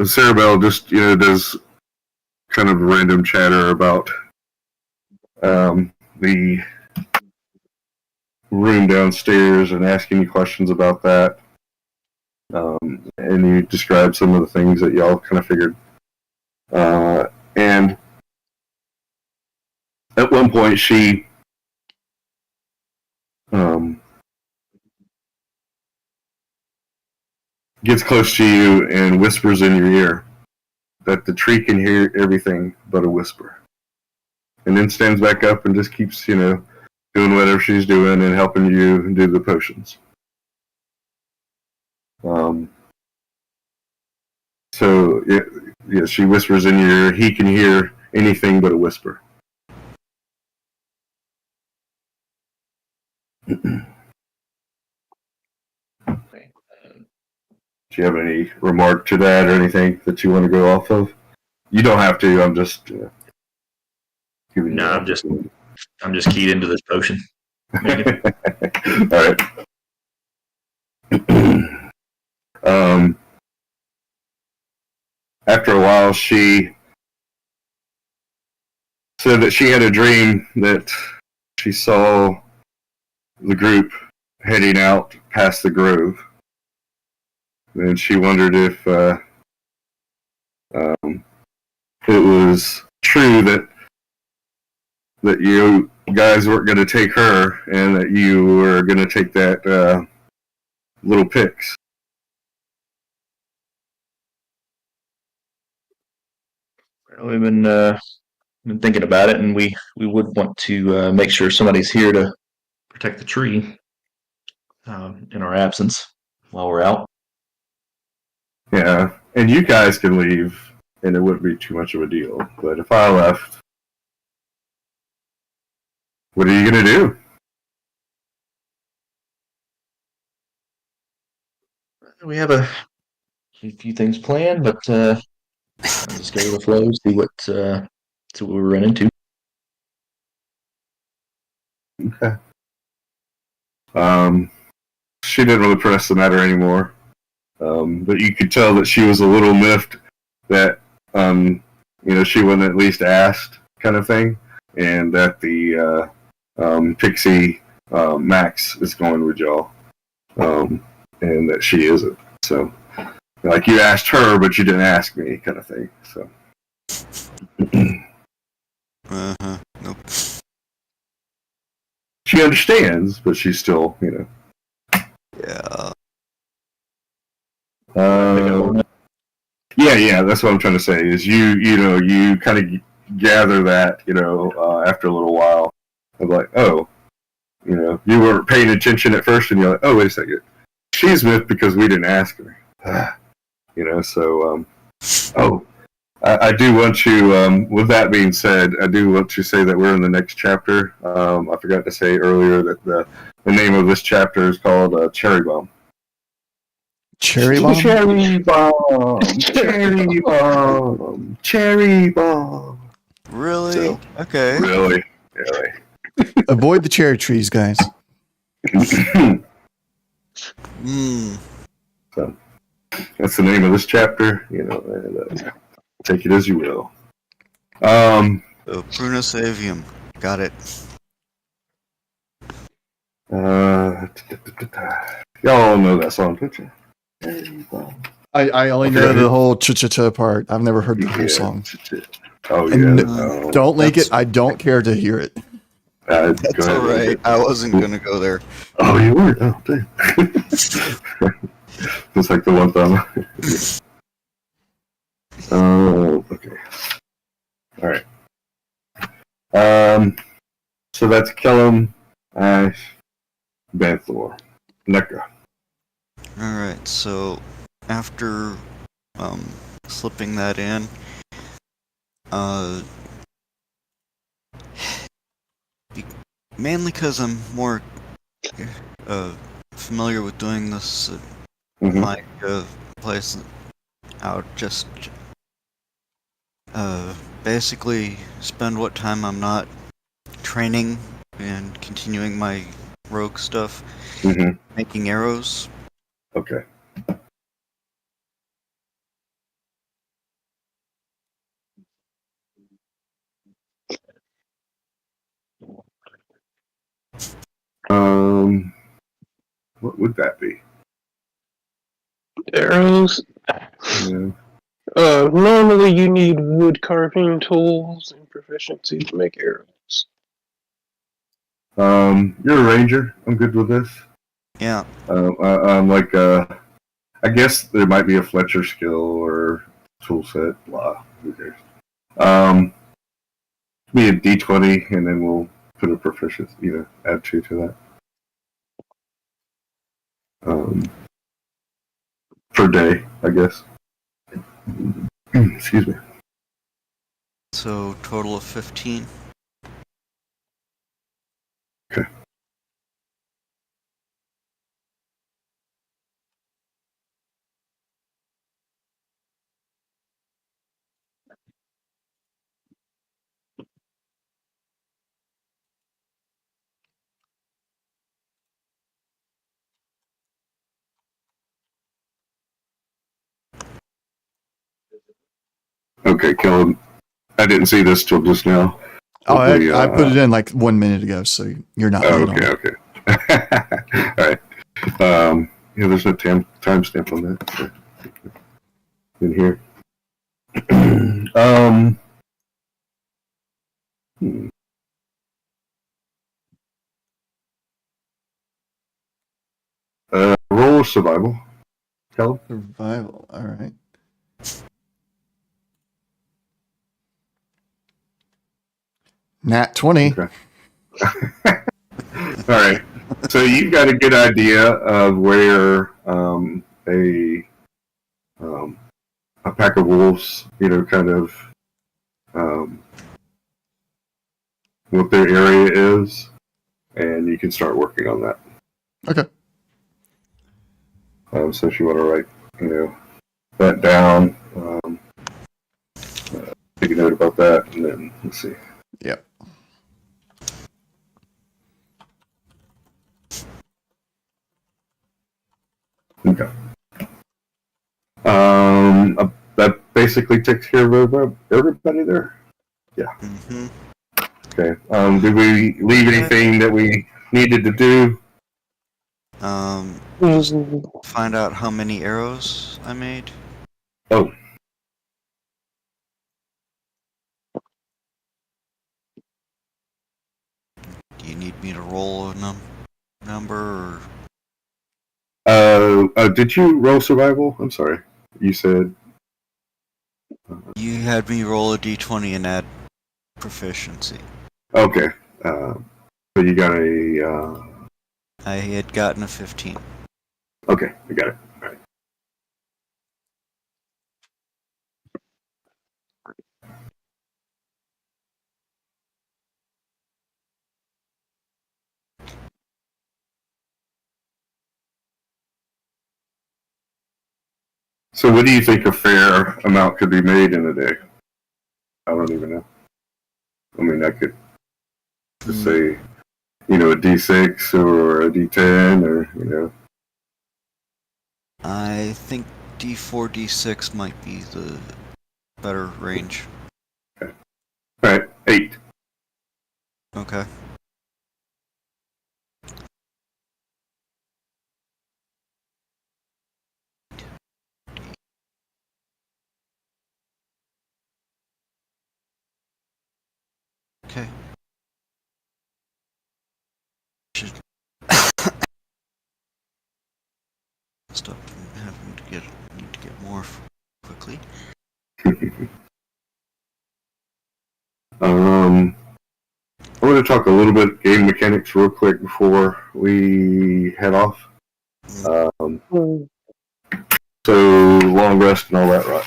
[SPEAKER 2] Sarah Bell just does kind of random chatter about the room downstairs and asking you questions about that. And you describe some of the things that y'all kind of figured. And at one point, she gets close to you and whispers in your ear that the tree can hear everything but a whisper. And then stands back up and just keeps, doing whatever she's doing and helping you do the potions. So, yeah, she whispers in your ear, he can hear anything but a whisper.
[SPEAKER 3] Okay.
[SPEAKER 2] Do you have any remark to that or anything that you want to go off of? You don't have to. I'm just giving
[SPEAKER 3] No,
[SPEAKER 2] you.
[SPEAKER 3] I'm just keyed into this potion.
[SPEAKER 2] All right. After a while, she said that she had a dream that she saw the group heading out past the grove. And she wondered if it was true that you guys weren't going to take her, and that you were going to take that little Pix.
[SPEAKER 3] We've been thinking about it, and we would want to make sure somebody's here to protect the tree in our absence while we're out.
[SPEAKER 2] Yeah, and you guys can leave, and it wouldn't be too much of a deal. But if I left, what are you going to do?
[SPEAKER 3] We have a few things planned, but I'll just go with the flow, see what we run into.
[SPEAKER 2] Okay. She didn't really press the matter anymore. But you could tell that she was a little miffed that she wasn't at least asked, kind of thing, and that the Pixie Max is going with y'all, and that she isn't. So, like, you asked her, but you didn't ask me, kind of thing. So.
[SPEAKER 5] Nope.
[SPEAKER 2] She understands, but she's still,
[SPEAKER 5] Yeah.
[SPEAKER 2] Yeah, that's what I'm trying to say. Is you kind of gather that, after a little while, of like, oh, you weren't paying attention at first, and you're like, oh, wait a second, she's miffed because we didn't ask her, So, I do want to, with that being said, I do want to say that we're in the next chapter. I forgot to say earlier that the name of this chapter is called Cherry Bomb.
[SPEAKER 1] Cherry bomb?
[SPEAKER 2] Cherry bomb. Cherry bomb. Cherry bomb.
[SPEAKER 5] Really?
[SPEAKER 2] So,
[SPEAKER 5] Okay.
[SPEAKER 2] Really.
[SPEAKER 1] Avoid the cherry trees, guys.
[SPEAKER 2] So, that's the name of this chapter, and take it as you will.
[SPEAKER 5] So, Prunus Avium. Got it.
[SPEAKER 2] Y'all know that song, don't you?
[SPEAKER 1] I only know the whole cha-cha-cha part. I've never heard the whole song.
[SPEAKER 2] Oh,
[SPEAKER 1] And
[SPEAKER 2] yeah.
[SPEAKER 1] don't link it. I don't care to hear it.
[SPEAKER 5] That's all right. I wasn't gonna go there.
[SPEAKER 2] Oh, you were? Oh, damn. It's like the one time. Oh, okay. All right. So that's Kellum, Ash, Banthor, Nekka.
[SPEAKER 5] Alright, so after slipping that in, mainly because I'm more familiar with doing this at my place, I would just basically spend what time I'm not training and continuing my rogue stuff, making arrows.
[SPEAKER 2] Okay. What would that be?
[SPEAKER 4] Arrows.
[SPEAKER 2] Yeah.
[SPEAKER 4] Normally you need wood carving tools and proficiency to make arrows.
[SPEAKER 2] You're a ranger. I'm good with this.
[SPEAKER 5] Yeah.
[SPEAKER 2] I'm like, I guess there might be a Fletcher skill or tool set. Blah. Who cares? Be a D20, and then we'll put a proficiency, add 2 to that. Per day, I guess. Excuse me.
[SPEAKER 5] So total of 15.
[SPEAKER 2] Okay. Okay, Kellum. I didn't see this till just now.
[SPEAKER 1] Oh,
[SPEAKER 2] hopefully,
[SPEAKER 1] I put it in like 1 minute ago, so you're not late on
[SPEAKER 2] okay,
[SPEAKER 1] it.
[SPEAKER 2] okay. All right. There's no timestamp on that so, in here. Hmm. Roll survival. Kelly?
[SPEAKER 1] Survival. All right. Nat 20.
[SPEAKER 2] Okay. All right. So you've got a good idea of where a pack of wolves, kind of what their area is, and you can start working on that.
[SPEAKER 1] Okay.
[SPEAKER 2] So if you want to write, that down, take a note about that, and then let's see.
[SPEAKER 1] Yep.
[SPEAKER 2] Okay. That basically takes care of everybody there. Yeah.
[SPEAKER 5] Mm-hmm.
[SPEAKER 2] Okay. Did we leave anything that we needed to do?
[SPEAKER 5] Find out how many arrows I made.
[SPEAKER 2] Oh.
[SPEAKER 5] Do you need me to roll a number? Or...
[SPEAKER 2] Did you roll survival? I'm sorry. You said.
[SPEAKER 5] You had me roll a d20 and add proficiency.
[SPEAKER 2] Okay. So you got a.
[SPEAKER 5] I had gotten a 15.
[SPEAKER 2] Okay, I got it. All right. So what do you think a fair amount could be made in a day? I don't even know. I mean, I could just say, a D6 or a D10 or,
[SPEAKER 5] I think d4, d6 might be the better range.
[SPEAKER 2] Okay. All right, 8.
[SPEAKER 5] Okay. Okay. Should stop having to need to get more quickly.
[SPEAKER 2] I want to talk a little bit game mechanics real quick before we head off. So long rest and all that, right?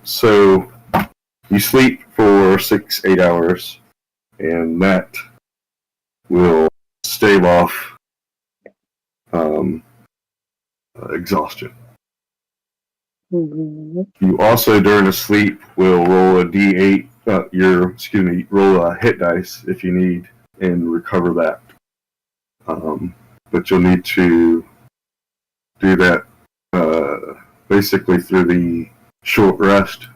[SPEAKER 2] So you sleep for 6-8 hours, and that will stave off exhaustion. You also, during a sleep, will roll a d8. Roll a hit dice if you need, and recover that. But you'll need to do that basically through the short rest.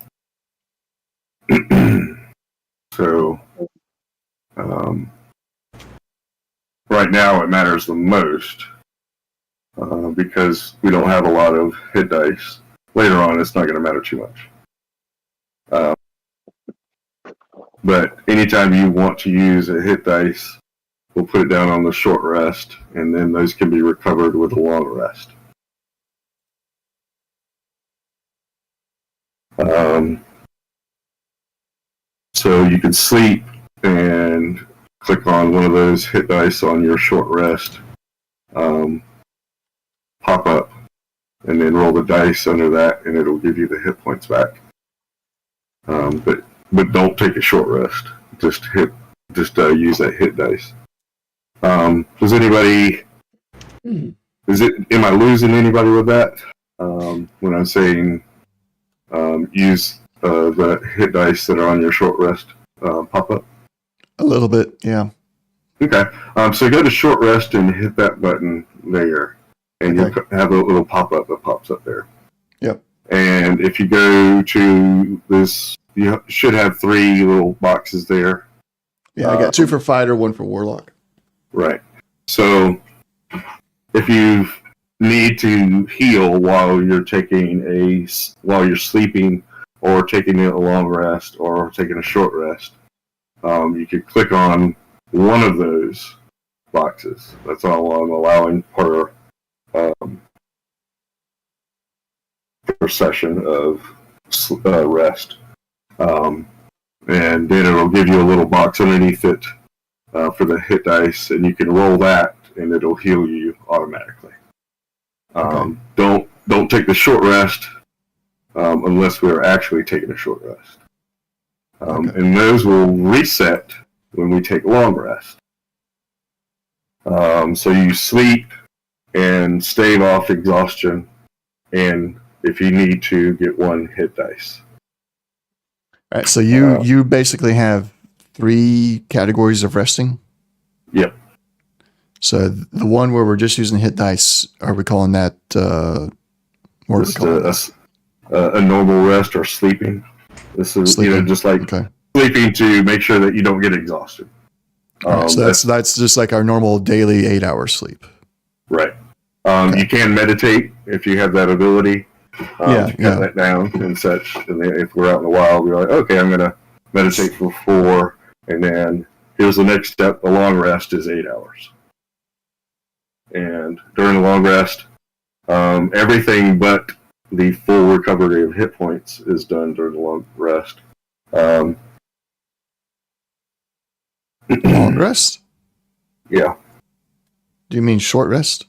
[SPEAKER 2] So right now it matters the most because we don't have a lot of hit dice. Later on, it's not going to matter too much. But anytime you want to use a hit dice, we'll put it down on the short rest, and then those can be recovered with a long rest. So you can sleep and click on one of those hit dice on your short rest, pop up, and then roll the dice under that, and it'll give you the hit points back. But don't take a short rest. Just use that hit dice. Does anybody? Am I losing anybody with that? When I'm saying use the hit dice that are on your short rest pop up.
[SPEAKER 1] A little bit, yeah.
[SPEAKER 2] Okay. So go to short rest and hit that button there, and you'll have a little pop up that pops up there.
[SPEAKER 1] Yep.
[SPEAKER 2] And if you go to this, you should have 3 little boxes there.
[SPEAKER 1] Yeah, I got 2 for fighter, 1 for warlock.
[SPEAKER 2] Right. So if you need to heal while you're sleeping, or taking a long rest, or taking a short rest, you could click on one of those boxes. That's all I'm allowing per session of rest. And then it'll give you a little box underneath it for the hit dice, and you can roll that, and it'll heal you automatically.
[SPEAKER 1] Okay.
[SPEAKER 2] Don't take the short rest unless we're actually taking a short rest.
[SPEAKER 1] Okay.
[SPEAKER 2] And those will reset when we take long rest. So you sleep and stave off exhaustion, and if you need to, get 1 hit dice.
[SPEAKER 1] All right, so you basically have 3 categories of resting?
[SPEAKER 2] Yep.
[SPEAKER 1] So the one where we're just using hit dice, are we calling that, what are we
[SPEAKER 2] Just
[SPEAKER 1] calling that?
[SPEAKER 2] a normal rest or sleeping. This is
[SPEAKER 1] Sleeping.
[SPEAKER 2] just like
[SPEAKER 1] Okay.
[SPEAKER 2] sleeping to make sure that you don't get exhausted.
[SPEAKER 1] All right, so that's just like our normal daily 8-hour sleep.
[SPEAKER 2] Right.
[SPEAKER 1] Okay.
[SPEAKER 2] You can meditate if you have that ability. To cut that down and such. And then if we're out in the wild, we're like, okay, I'm going to meditate for 4, and then here's the next step. The long rest is 8 hours. And during the long rest, everything but the full recovery of hit points is done during the long rest.
[SPEAKER 1] Long rest?
[SPEAKER 2] Yeah.
[SPEAKER 1] Do you mean short rest?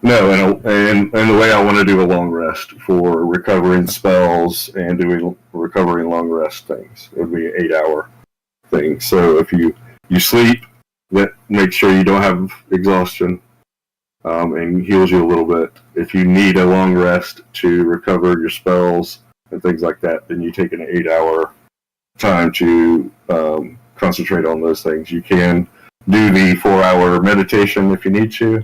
[SPEAKER 2] No, and the way I want to do a long rest for recovering spells and doing recovering long rest things, it would be an 8-hour thing. So if you sleep, that makes sure you don't have exhaustion, and heals you a little bit. If you need a long rest to recover your spells and things like that, then you take an 8-hour time to concentrate on those things. You can do the 4-hour meditation if you need to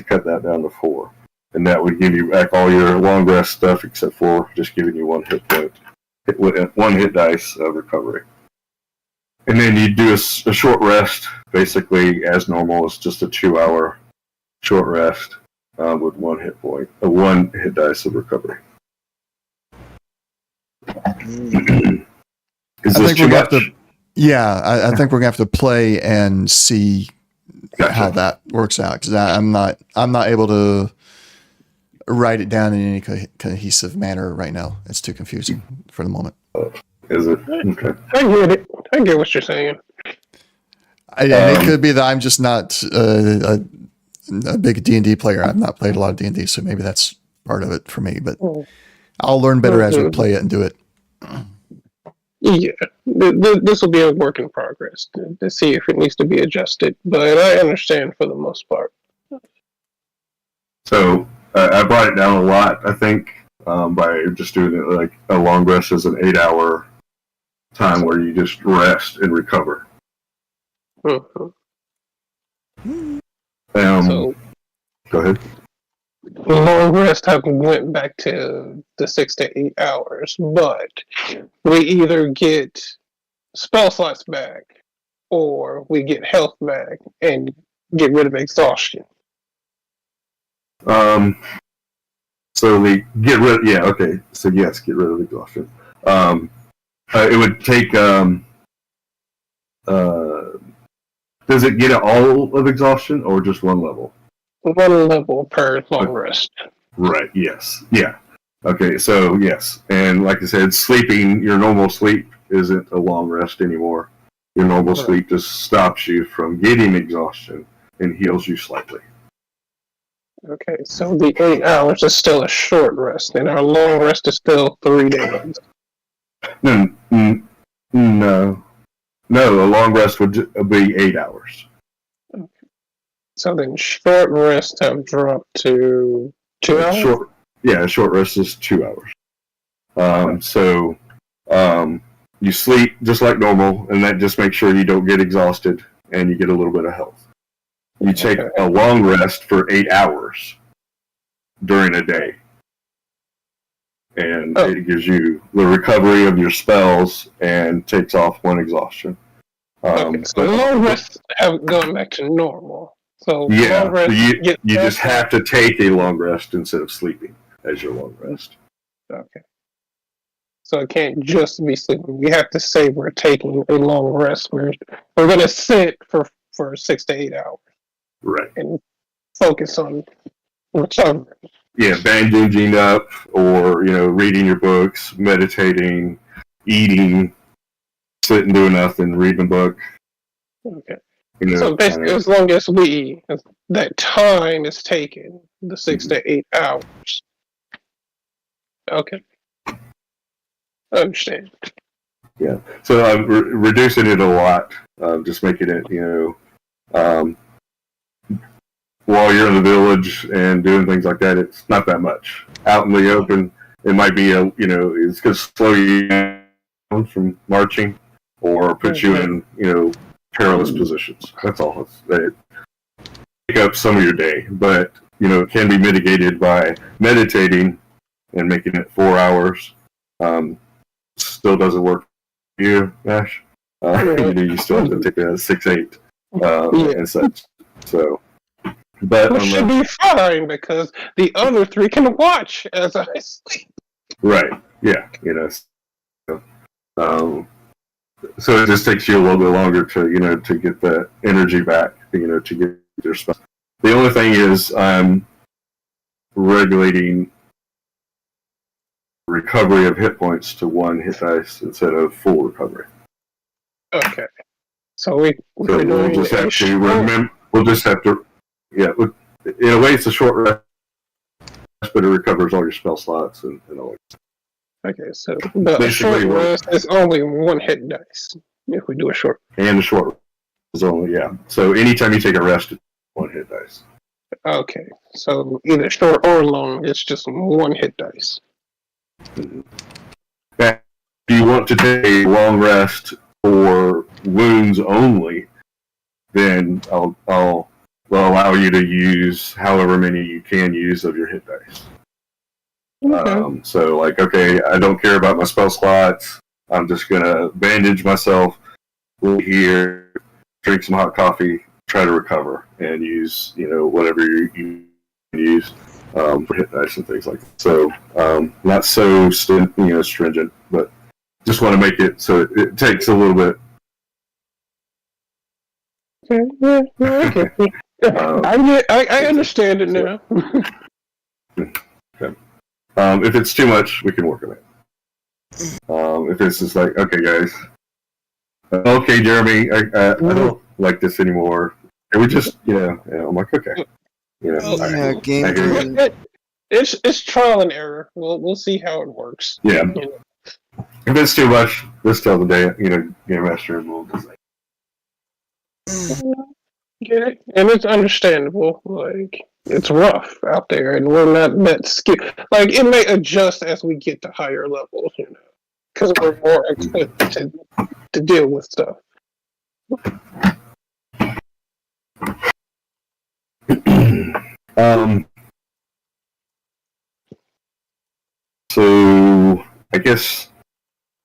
[SPEAKER 2] cut that down to 4. And that would give you back all your long rest stuff except for just giving you 1 hit point, 1 hit dice of recovery. And then you do a short rest, basically as normal. It's just a 2-hour short rest with 1 hit point, 1 hit dice of recovery. Is this too much?
[SPEAKER 1] I think we're gonna have to play and see
[SPEAKER 2] Gotcha.
[SPEAKER 1] how that works out, because I'm not able to write it down in any cohesive manner right now. It's too confusing for the moment.
[SPEAKER 2] Is it? Okay.
[SPEAKER 4] I get it. I get what you're saying.
[SPEAKER 1] And it could be that I'm just not a big D&D player. I've not played a lot of D&D, so maybe that's part of it for me. But I'll learn better as we play it and do it.
[SPEAKER 4] Yeah, this will be a work in progress to see if it needs to be adjusted, but I understand for the most part.
[SPEAKER 2] So I brought it down a lot, I think, by just doing it like a long rest is an 8-hour time where you just rest and recover.
[SPEAKER 4] Mhm.
[SPEAKER 2] Go ahead.
[SPEAKER 4] Long rest haven't went back to the 6 to 8 hours, but we either get spell slots back or we get health back and get rid of exhaustion.
[SPEAKER 2] So we get rid. Yeah. Okay. So yes, get rid of exhaustion. It would take. Does it get all of exhaustion or just 1 level?
[SPEAKER 4] 1 level per long rest.
[SPEAKER 2] Right. Yes. Yeah. Okay. So yes, and like I said, sleeping, your normal sleep isn't a long rest anymore. Your normal sleep just stops you from getting exhaustion and heals you slightly.
[SPEAKER 4] Okay, so the 8 hours is still a short rest, and our long rest is still 3 days.
[SPEAKER 2] No. A long rest would be 8 hours.
[SPEAKER 4] Okay. So then short rest have dropped to 2 hours?
[SPEAKER 2] A short rest is 2 hours. So you sleep just like normal, and that just makes sure you don't get exhausted and you get a little bit of health. You take a long rest for 8 hours during a day. and it gives you the recovery of your spells and takes off one exhaustion.
[SPEAKER 4] Okay, so long rests have gone back to normal. So
[SPEAKER 2] Yeah,
[SPEAKER 4] long rest,
[SPEAKER 2] you just have to take a long rest instead of sleeping as your long rest.
[SPEAKER 4] Okay. So it can't just be sleeping. We have to say we're taking a long rest. We're going to sit for 6 to 8 hours
[SPEAKER 2] Right.
[SPEAKER 4] and focus on recovery.
[SPEAKER 2] Yeah, bandaging up, or reading your books, meditating, eating, sitting doing nothing, reading a book.
[SPEAKER 4] Okay. So basically, as long as that time is taken, the 6 to 8 hours. Okay. I understand.
[SPEAKER 2] Yeah. So I'm reducing it a lot, just making it, while you're in the village and doing things like that, it's not that much. Out in the open, it might be it's going to slow you down from marching or put you in, perilous positions. That's all. It take up some of your day, but it can be mitigated by meditating and making it 4 hours. Still doesn't work for you, Ash. You still have to take a 6-8 and such. So, but
[SPEAKER 4] which should be fine because the other 3 can watch as I sleep.
[SPEAKER 2] Right. Yeah. So it just takes you a little bit longer to to get the energy back. To get your spell. The only thing is I'm regulating recovery of hit points to 1 hit dice instead of full recovery.
[SPEAKER 4] Okay. So we'll
[SPEAKER 2] just have to remember. We'll just have to. Yeah. In a way, it's a short rest, but it recovers all your spell slots and all that.
[SPEAKER 4] Okay, so the short rest is only 1 hit dice if we do a short.
[SPEAKER 2] And the short rest is only, yeah. So anytime you take a rest, it's 1 hit dice.
[SPEAKER 4] Okay, so either short or long, it's just 1 hit dice.
[SPEAKER 2] Mm-hmm. If you want to take a long rest for wounds only, then I'll allow you to use however many you can use of your hit dice.
[SPEAKER 4] Okay.
[SPEAKER 2] So, okay, I don't care about my spell slots. I'm just going to bandage myself, lay here, drink some hot coffee, try to recover, and use, whatever you use for hit dice and things like that. So, not so stringent, but just want to make it so it takes a little bit.
[SPEAKER 4] Okay, yeah, okay. I understand it now.
[SPEAKER 2] Okay. If it's too much, we can work on it. If it's just like, okay, guys, okay, Jeremy, I don't like this anymore. Can we just, I'm like, okay,
[SPEAKER 5] game.
[SPEAKER 4] It's trial and error. We'll see how it works.
[SPEAKER 2] Yeah. If it's too much, just tell the game master, and we'll just
[SPEAKER 4] get it, and it's understandable. Like it's rough out there, and we're not that skilled. Like it may adjust as we get to higher levels, because we're more equipped to deal with stuff.
[SPEAKER 2] So I guess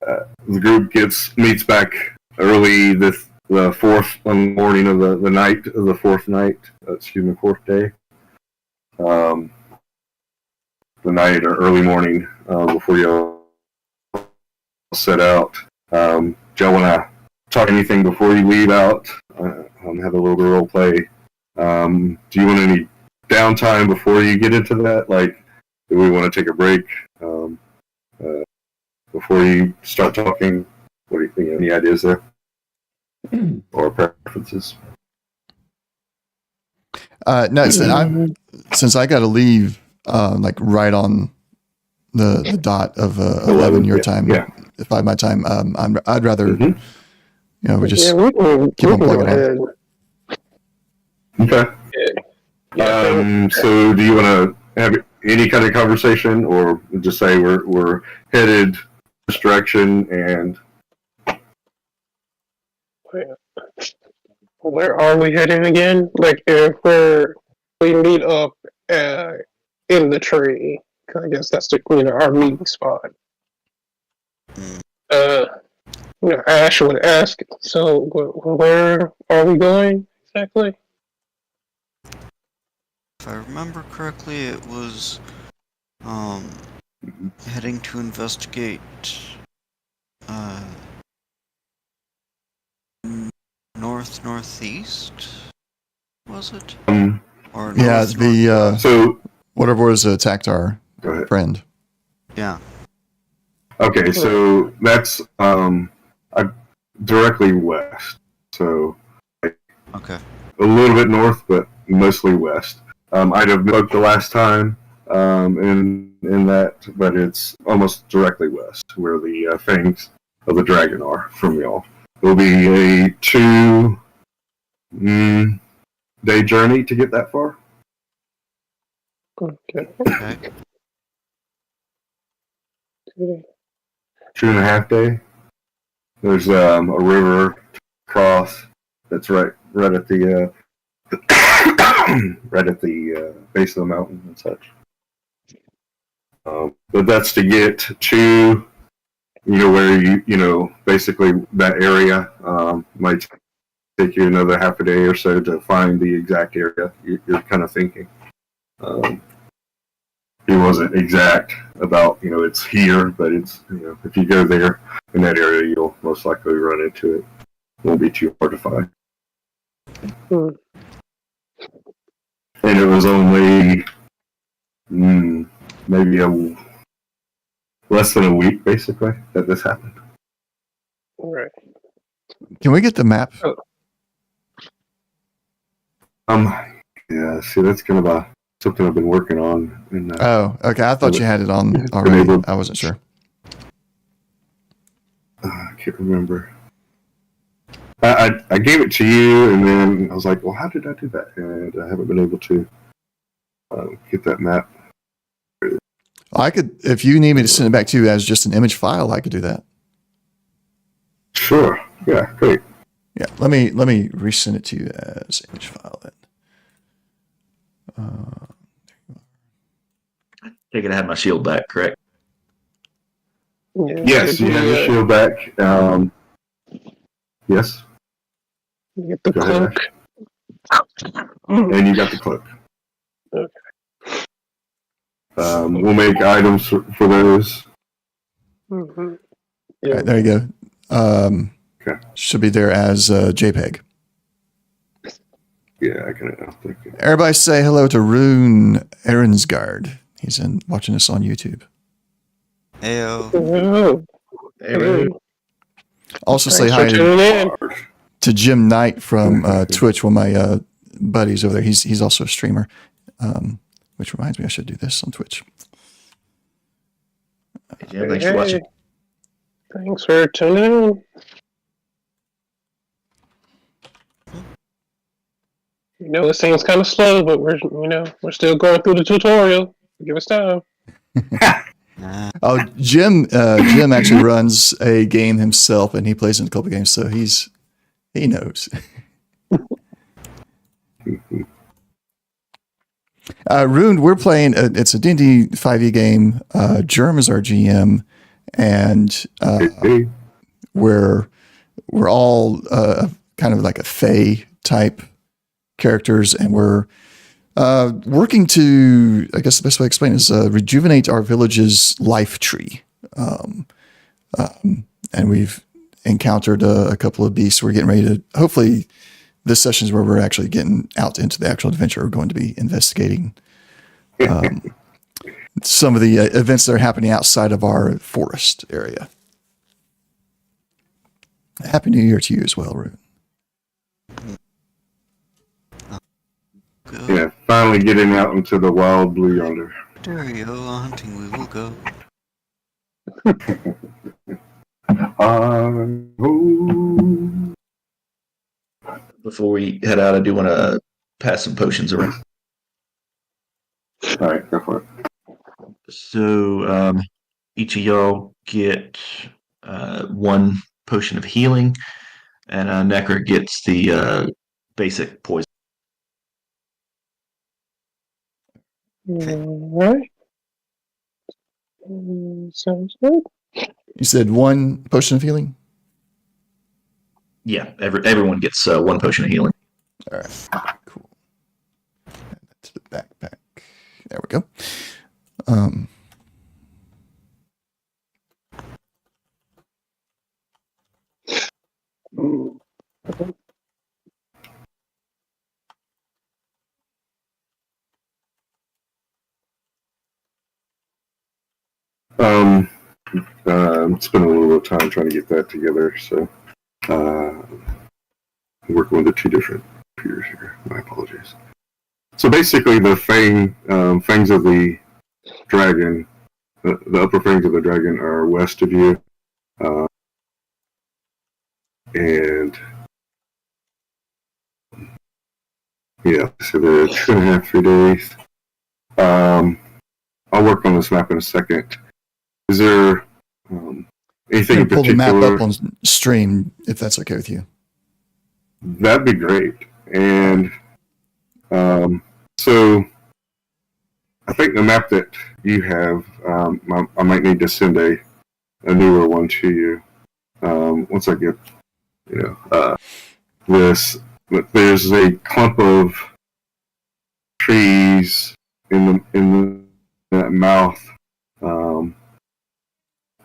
[SPEAKER 2] the group meets back early the 4th morning of the night of the 4th night. Fourth day. The night or early morning before you all set out. Do y'all want to talk anything before you leave out? Have a little bit of role play. Do you want any downtime before you get into that? Like, do we want to take a break before you start talking? What do you think? Any ideas there? Or preferences?
[SPEAKER 1] No, since I got to leave right on the dot of 11 your time.
[SPEAKER 2] Yeah.
[SPEAKER 1] 5 my time. I'd rather we just
[SPEAKER 4] we
[SPEAKER 1] keep on plugging
[SPEAKER 4] ahead.
[SPEAKER 2] Okay. So do you want to have any kind of conversation, or just say we're headed this direction and
[SPEAKER 4] where are we heading again? Like if we meet up in the tree, I guess that's the our meeting spot.
[SPEAKER 5] Mm.
[SPEAKER 4] Ash would ask. So where are we going exactly?
[SPEAKER 5] If I remember correctly, it was heading to investigate northeast, was it? Or
[SPEAKER 1] Yeah,
[SPEAKER 5] north
[SPEAKER 1] the
[SPEAKER 5] northwest?
[SPEAKER 2] So
[SPEAKER 1] whatever was attacked our
[SPEAKER 2] go ahead.
[SPEAKER 1] friend.
[SPEAKER 5] Yeah.
[SPEAKER 2] Okay, so that's directly west. So
[SPEAKER 5] Okay.
[SPEAKER 2] a little bit north, but mostly west. I'd have looked the last time in that, but it's almost directly west where the fangs of the dragon are from y'all. It'll be a 2-day journey to get that far.
[SPEAKER 4] Okay.
[SPEAKER 5] Okay.
[SPEAKER 2] 2.5 day. There's a river cross that's right at the right at the base of the mountain and such. But that's to get to where basically that area might take you another half a day or so to find the exact area you're kind of thinking. It wasn't exact about it's here, but it's if you go there in that area, you'll most likely run into it. It won't be too hard to find. And it was only maybe less than a week, basically, that this happened.
[SPEAKER 4] Right.
[SPEAKER 1] Can we get the map?
[SPEAKER 2] Yeah. See, that's kind of something I've been working on.
[SPEAKER 1] Oh, okay. I thought you had it on already. I wasn't sure.
[SPEAKER 2] I can't remember. I gave it to you, and then I was like, well, how did I do that? And I haven't been able to get that map.
[SPEAKER 1] I could, if you need me to send it back to you as just an image file, I could do that.
[SPEAKER 2] Sure. Yeah, great.
[SPEAKER 1] Yeah, let me resend it to you as image file then.
[SPEAKER 3] Take it, I have my shield back, correct?
[SPEAKER 4] Yeah,
[SPEAKER 2] Yes, you have your shield back. Yes.
[SPEAKER 4] You get the
[SPEAKER 2] Go ahead,
[SPEAKER 4] cloak.
[SPEAKER 2] And you got the cloak.
[SPEAKER 4] Okay.
[SPEAKER 2] We'll make items for those.
[SPEAKER 4] Mm-hmm.
[SPEAKER 1] All right, there you go.
[SPEAKER 2] Okay.
[SPEAKER 1] Should be there as JPEG.
[SPEAKER 2] Yeah, I can. Thank you.
[SPEAKER 1] Everybody say hello to Rune Arensgaard. He's watching us on YouTube.
[SPEAKER 5] Ayo.
[SPEAKER 4] Oh, hey.
[SPEAKER 1] Also
[SPEAKER 4] Thanks
[SPEAKER 1] say hi
[SPEAKER 4] for tuning in.
[SPEAKER 1] to Jim Knight from Twitch, one of my buddies over there. He's also a streamer, which reminds me I should do this on Twitch.
[SPEAKER 3] Yeah, thanks for watching.
[SPEAKER 4] Thanks for tuning in. This thing's kind of slow, but we're still going through the tutorial. Give us time.
[SPEAKER 1] Oh, Jim actually runs a game himself, and he plays in a couple games, so he knows. Rune, we're playing. It's a D&D 5e game. Germ is our GM, and we're all kind of like a Fae type characters, and we're working to, I guess the best way to explain it is rejuvenate our village's life tree. And we've encountered a couple of beasts. We're getting ready to, hopefully this session is where we're actually getting out into the actual adventure. We're going to be investigating some of the events that are happening outside of our forest area. Happy New Year to you as well, Rune.
[SPEAKER 2] Yeah, finally getting out into the wild blue yonder.
[SPEAKER 5] Dario, hunting we will go.
[SPEAKER 3] Before we head out, I do want to pass some potions around.
[SPEAKER 2] All right, go for it.
[SPEAKER 3] So each of y'all get one potion of healing, and Necker gets the basic poison.
[SPEAKER 4] Alright. Sounds good.
[SPEAKER 1] You said 1 potion of healing?
[SPEAKER 3] Yeah, everyone gets 1 potion of healing.
[SPEAKER 1] All right, cool. Add that to the backpack. There we go.
[SPEAKER 4] Mm.
[SPEAKER 2] Spending a little bit of time trying to get that together, so I'm working with the 2 different computers here. My apologies. So basically, the fangs of the dragon, the upper fangs of the dragon are west of you, and yeah, so they're 2.5, 3 days. I'll work on this map in a second. Is there anything in
[SPEAKER 1] pull the
[SPEAKER 2] particular?
[SPEAKER 1] map up on stream if that's okay with you.
[SPEAKER 2] That'd be great. And so I think the map that you have, I might need to send a newer one to you once I get, this. But there's a clump of trees in that mouth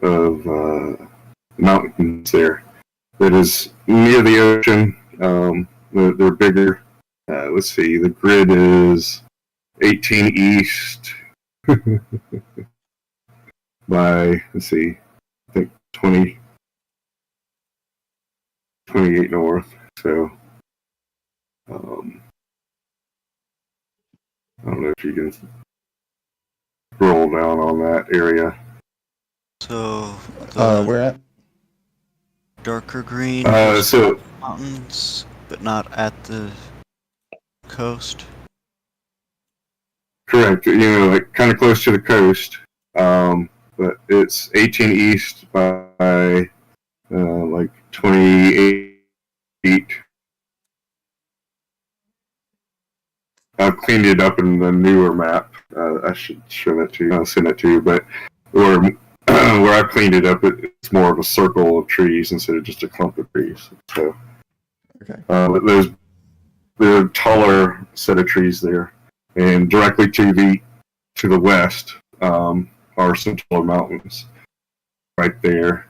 [SPEAKER 2] of mountains there that is near the ocean. They're bigger. Let's see, the grid is 18 east by, let's see, I think 28 north. So, I don't know if you can scroll down on that area.
[SPEAKER 5] So
[SPEAKER 1] Where at?
[SPEAKER 5] darker green
[SPEAKER 2] So
[SPEAKER 5] mountains, but not at the coast.
[SPEAKER 2] correct, like kind of close to the coast, but it's 18 east by like 28. I've cleaned it up in the newer map. I should show that to you. I'll send it to you. But where I cleaned it up, it's more of a circle of trees instead of just a clump of trees. So
[SPEAKER 1] Okay.
[SPEAKER 2] there's a taller set of trees there, and directly to the west are some taller mountains right there,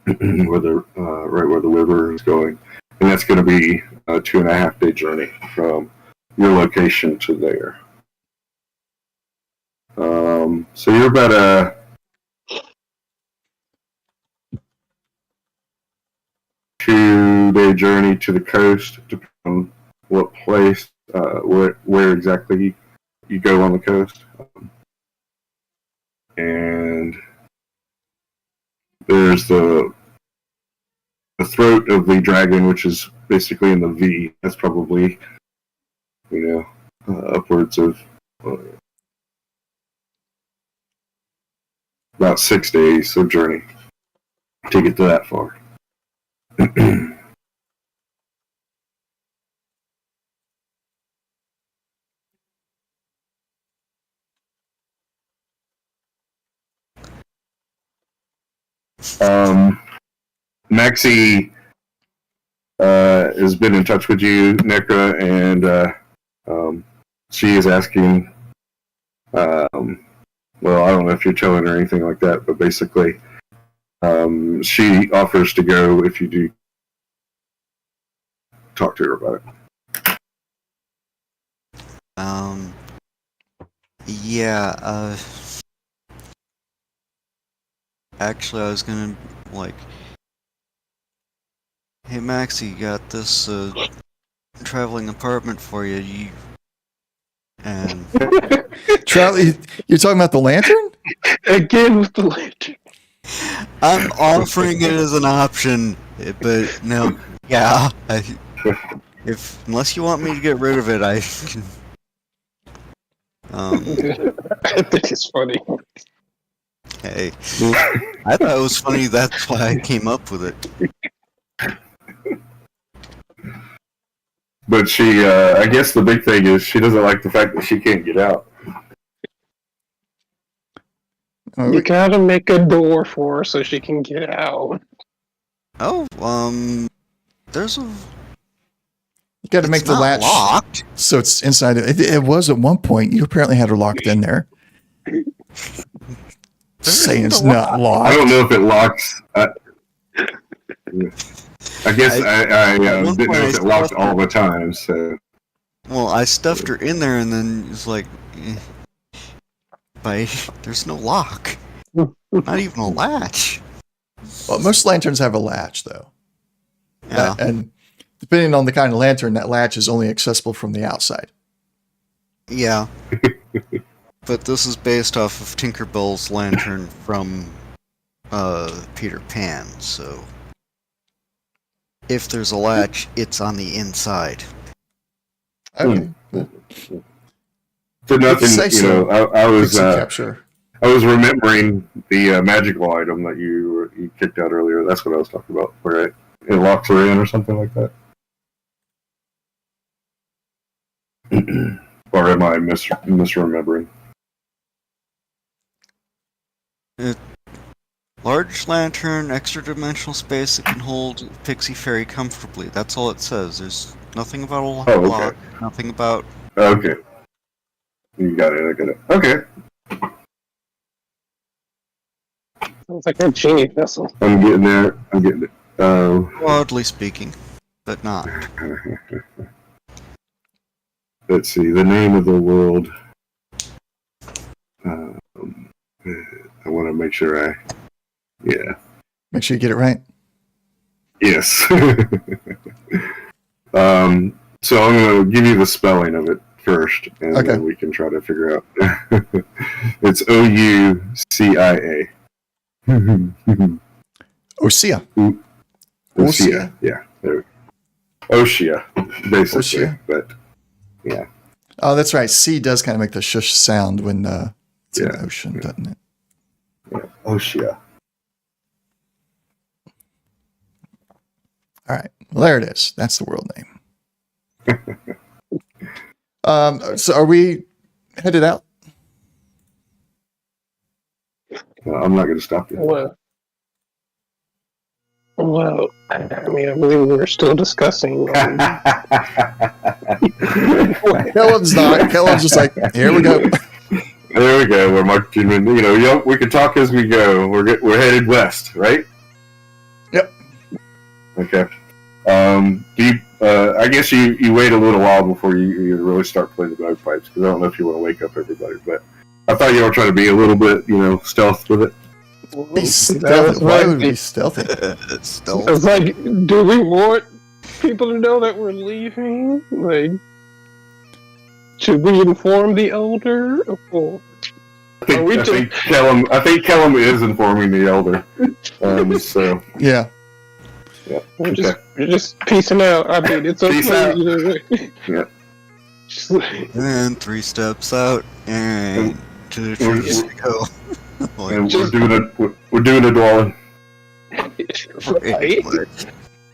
[SPEAKER 2] where the right where the river is going, and that's going to be a 2.5 day journey from your location to there. So you're about a 2 day journey to the coast, depending on what place, where exactly you go on the coast. And there's the throat of the dragon, which is basically in the V. That's probably, upwards of about 6 days of journey to get to that far. Maxie has been in touch with you, Nekra, and she is asking. Well, I don't know if you're telling her anything like that, but basically, she offers to go if you do talk to her about it.
[SPEAKER 5] Yeah, actually, I was gonna, hey Maxie, got this, traveling apartment for you, and...
[SPEAKER 1] Charlie, you're talking about the lantern?
[SPEAKER 4] Again with the lantern.
[SPEAKER 5] I'm offering it as an option, but no, yeah, unless you want me to get rid of it, I can...
[SPEAKER 4] I think it's funny.
[SPEAKER 5] Hey, I thought it was funny, that's why I came up with it.
[SPEAKER 2] But she, I guess the big thing is she doesn't like the fact that she can't get out.
[SPEAKER 1] Oh,
[SPEAKER 4] You gotta make a door for her so she can get out.
[SPEAKER 5] Oh, there's a.
[SPEAKER 1] you got to make
[SPEAKER 5] It's
[SPEAKER 1] the
[SPEAKER 5] not
[SPEAKER 1] latch
[SPEAKER 5] locked.
[SPEAKER 1] so it's inside. It was at one point. You apparently had her locked in there. Saying it's not
[SPEAKER 2] I
[SPEAKER 1] locked.
[SPEAKER 2] don't know if it locks. I guess I
[SPEAKER 5] at one
[SPEAKER 2] didn't
[SPEAKER 5] point
[SPEAKER 2] know
[SPEAKER 5] I
[SPEAKER 2] if it locked
[SPEAKER 5] stuffed
[SPEAKER 2] all the time. So
[SPEAKER 5] Well, I stuffed her in there, and then it's like, there's no lock, not even a latch.
[SPEAKER 1] Well, most lanterns have a latch, though.
[SPEAKER 5] Yeah.
[SPEAKER 1] And depending on the kind of lantern, that latch is only accessible from the outside.
[SPEAKER 5] Yeah. But this is based off of Tinkerbell's lantern from Peter Pan, so if there's a latch, it's on the inside.
[SPEAKER 1] Okay.
[SPEAKER 2] for nothing,
[SPEAKER 1] say
[SPEAKER 2] you
[SPEAKER 1] so.
[SPEAKER 2] know, I was
[SPEAKER 1] Pixie capture.
[SPEAKER 2] I was remembering the magical item that you kicked out earlier. That's what I was talking about. Where it locks her in or something like that. Or am I misremembering?
[SPEAKER 5] Large lantern, extra dimensional space that can hold Pixie Fairy comfortably. That's all it says. There's nothing about a lock,
[SPEAKER 2] Oh, okay.
[SPEAKER 5] nothing about.
[SPEAKER 2] Okay. You got it. I got it. Okay.
[SPEAKER 4] Sounds like a genie vessel.
[SPEAKER 2] I'm getting there. I'm getting it.
[SPEAKER 5] Broadly speaking, but not.
[SPEAKER 2] Let's see. The name of the world. I want to make sure yeah.
[SPEAKER 1] Make sure you get it right.
[SPEAKER 2] Yes. So I'm going to give you the spelling of it first, and
[SPEAKER 1] Okay.
[SPEAKER 2] then we can try to figure out. It's Oucia.
[SPEAKER 1] Osea.
[SPEAKER 2] Osea. Yeah. There. Oshia, basically.
[SPEAKER 1] Oshia.
[SPEAKER 2] But yeah.
[SPEAKER 1] Oh, that's right. C does kind of make the shush sound when it's in the
[SPEAKER 2] Yeah.
[SPEAKER 1] ocean, doesn't it?
[SPEAKER 2] Yeah. Oshia.
[SPEAKER 1] All right. Well, there it is. That's the world name. So are we headed out?
[SPEAKER 2] I'm not going to stop you.
[SPEAKER 4] Well, I mean, I believe we're still discussing.
[SPEAKER 1] Kellen's not. Kellen's just like, here we go.
[SPEAKER 2] There we go. We're marching. You know, we can talk as we go. We're headed west, right?
[SPEAKER 1] Yep.
[SPEAKER 2] Okay. Do you, I guess you wait a little while before you really start playing the bagpipes, because I don't know if you want to wake up everybody, but I thought you were trying to be a little bit, stealth with it.
[SPEAKER 1] Be stealthy. Why would we be stealthy?
[SPEAKER 5] Stealth.
[SPEAKER 4] It's like, do we want people to know that we're leaving? Like, should we inform the elder? Or
[SPEAKER 2] I think Kellum is informing the elder. So
[SPEAKER 1] Yeah.
[SPEAKER 2] yeah.
[SPEAKER 4] we're
[SPEAKER 2] Okay.
[SPEAKER 4] just peacing out. I mean, it's
[SPEAKER 2] Peace
[SPEAKER 4] okay
[SPEAKER 2] out.
[SPEAKER 4] either way.
[SPEAKER 2] Yeah.
[SPEAKER 4] Just like,
[SPEAKER 5] And 3 steps out, and to the trees we go. Like,
[SPEAKER 2] And we're doing a dwelling.
[SPEAKER 4] right?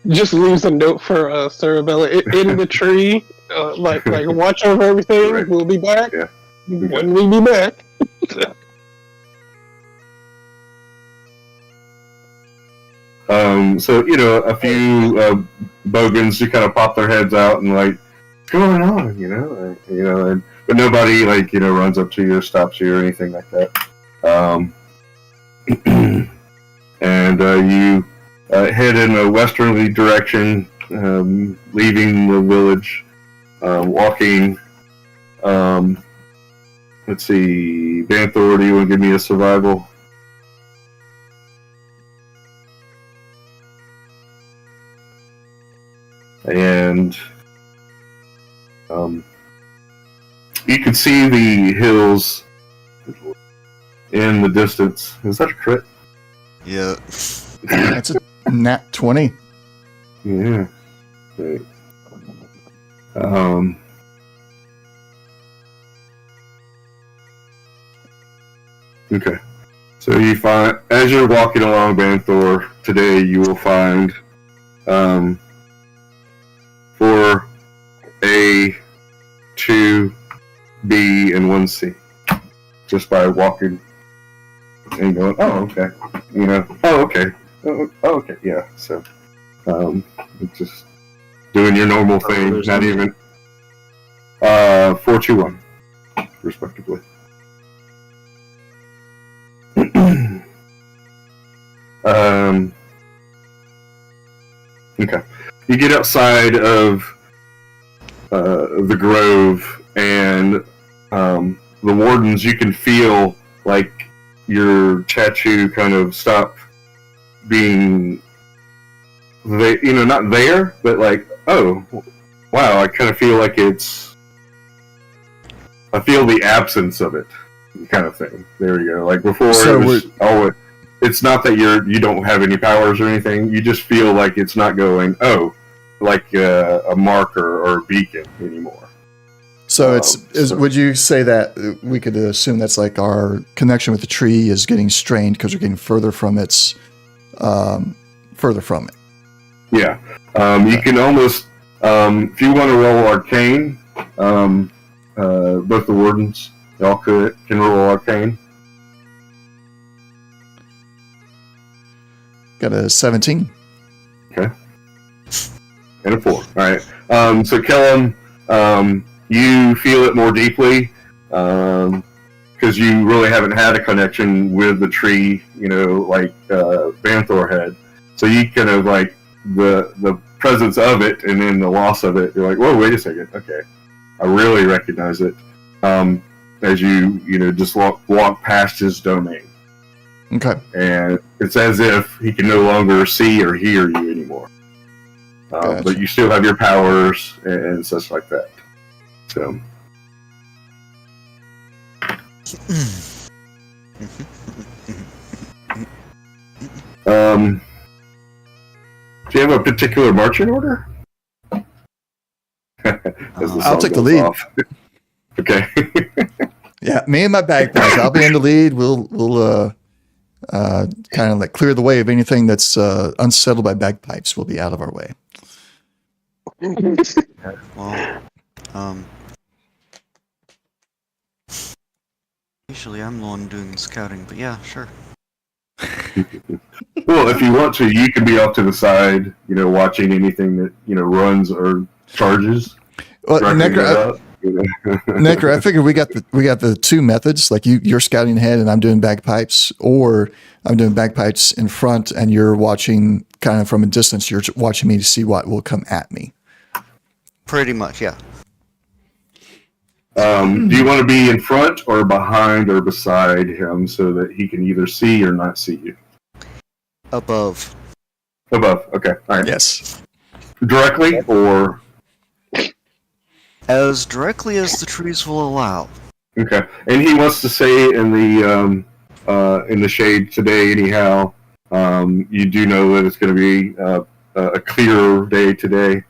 [SPEAKER 4] Just leaves a note for Cerebella in the tree. Like watch over everything.
[SPEAKER 2] Right.
[SPEAKER 4] We'll be back.
[SPEAKER 2] Yeah.
[SPEAKER 4] When we be back.
[SPEAKER 2] So a few bogans just kind of pop their heads out and like, what's going on? But nobody runs up to you or stops you or anything like that. And you head in a westerly direction, leaving the village, walking. Let's see, Banthor, do you want to give me a survival? And you can see the hills in the distance. Is that a crit?
[SPEAKER 5] yeah.
[SPEAKER 1] That's a nat 20.
[SPEAKER 2] Yeah. Right. Okay. So you find, as you're walking along Banthor today, you will find 4A, 2B, and 1C. Just by walking and going, oh, okay, oh, okay, okay, yeah. So, it's just doing your normal thing, not even 421, respectively. Okay. You get outside of the grove, and the wardens, you can feel like your tattoo kind of stop being, not there, but like, oh, wow, I kind of feel like I feel the absence of it, kind of thing. There you go. Like before,
[SPEAKER 1] So
[SPEAKER 2] it's not that you don't have any powers or anything. You just feel like it's not going, like a marker or a beacon anymore.
[SPEAKER 1] So would you say that we could assume that's like our connection with the tree is getting strained because we're getting further from it?
[SPEAKER 2] Yeah. You can almost, if you want to roll arcane, both the wardens, y'all can roll arcane.
[SPEAKER 1] Got a 17.
[SPEAKER 2] Okay. And a 4. All right. So Kellum, you feel it more deeply because you really haven't had a connection with the tree, like Banthor had. So you kind of like the presence of it and then the loss of it. You're like, whoa, wait a second. Okay, I really recognize it as you just walk past his domain.
[SPEAKER 1] Okay.
[SPEAKER 2] And it's as if he can no longer see or hear you anymore.
[SPEAKER 1] Gotcha.
[SPEAKER 2] But you still have your powers and such like that. So. Do you have a particular marching order?
[SPEAKER 1] I'll take the lead.
[SPEAKER 2] Okay.
[SPEAKER 1] Yeah, me and my bagpipes. I'll be in the lead. We'll kind of like clear the way of anything that's unsettled by bagpipes. Will be out of our way.
[SPEAKER 5] Well, usually I'm the one doing the scouting, but yeah, sure.
[SPEAKER 2] Well, if you want to, you can be off to the side, watching anything that runs or charges.
[SPEAKER 1] Well, Necker, I figured we got the two methods. Like you're scouting ahead, and I'm doing bagpipes, or I'm doing bagpipes in front, and you're watching kind of from a distance. You're watching me to see what will come at me.
[SPEAKER 5] Pretty much, yeah.
[SPEAKER 2] Do you want to be in front or behind or beside him so that he can either see or not see you?
[SPEAKER 5] Above.
[SPEAKER 2] Above. Okay. All right.
[SPEAKER 1] Yes.
[SPEAKER 2] Directly or?
[SPEAKER 5] As directly as the trees will allow.
[SPEAKER 2] Okay. And he wants to stay in the shade today. Anyhow, you do know that it's going to be a clear day today.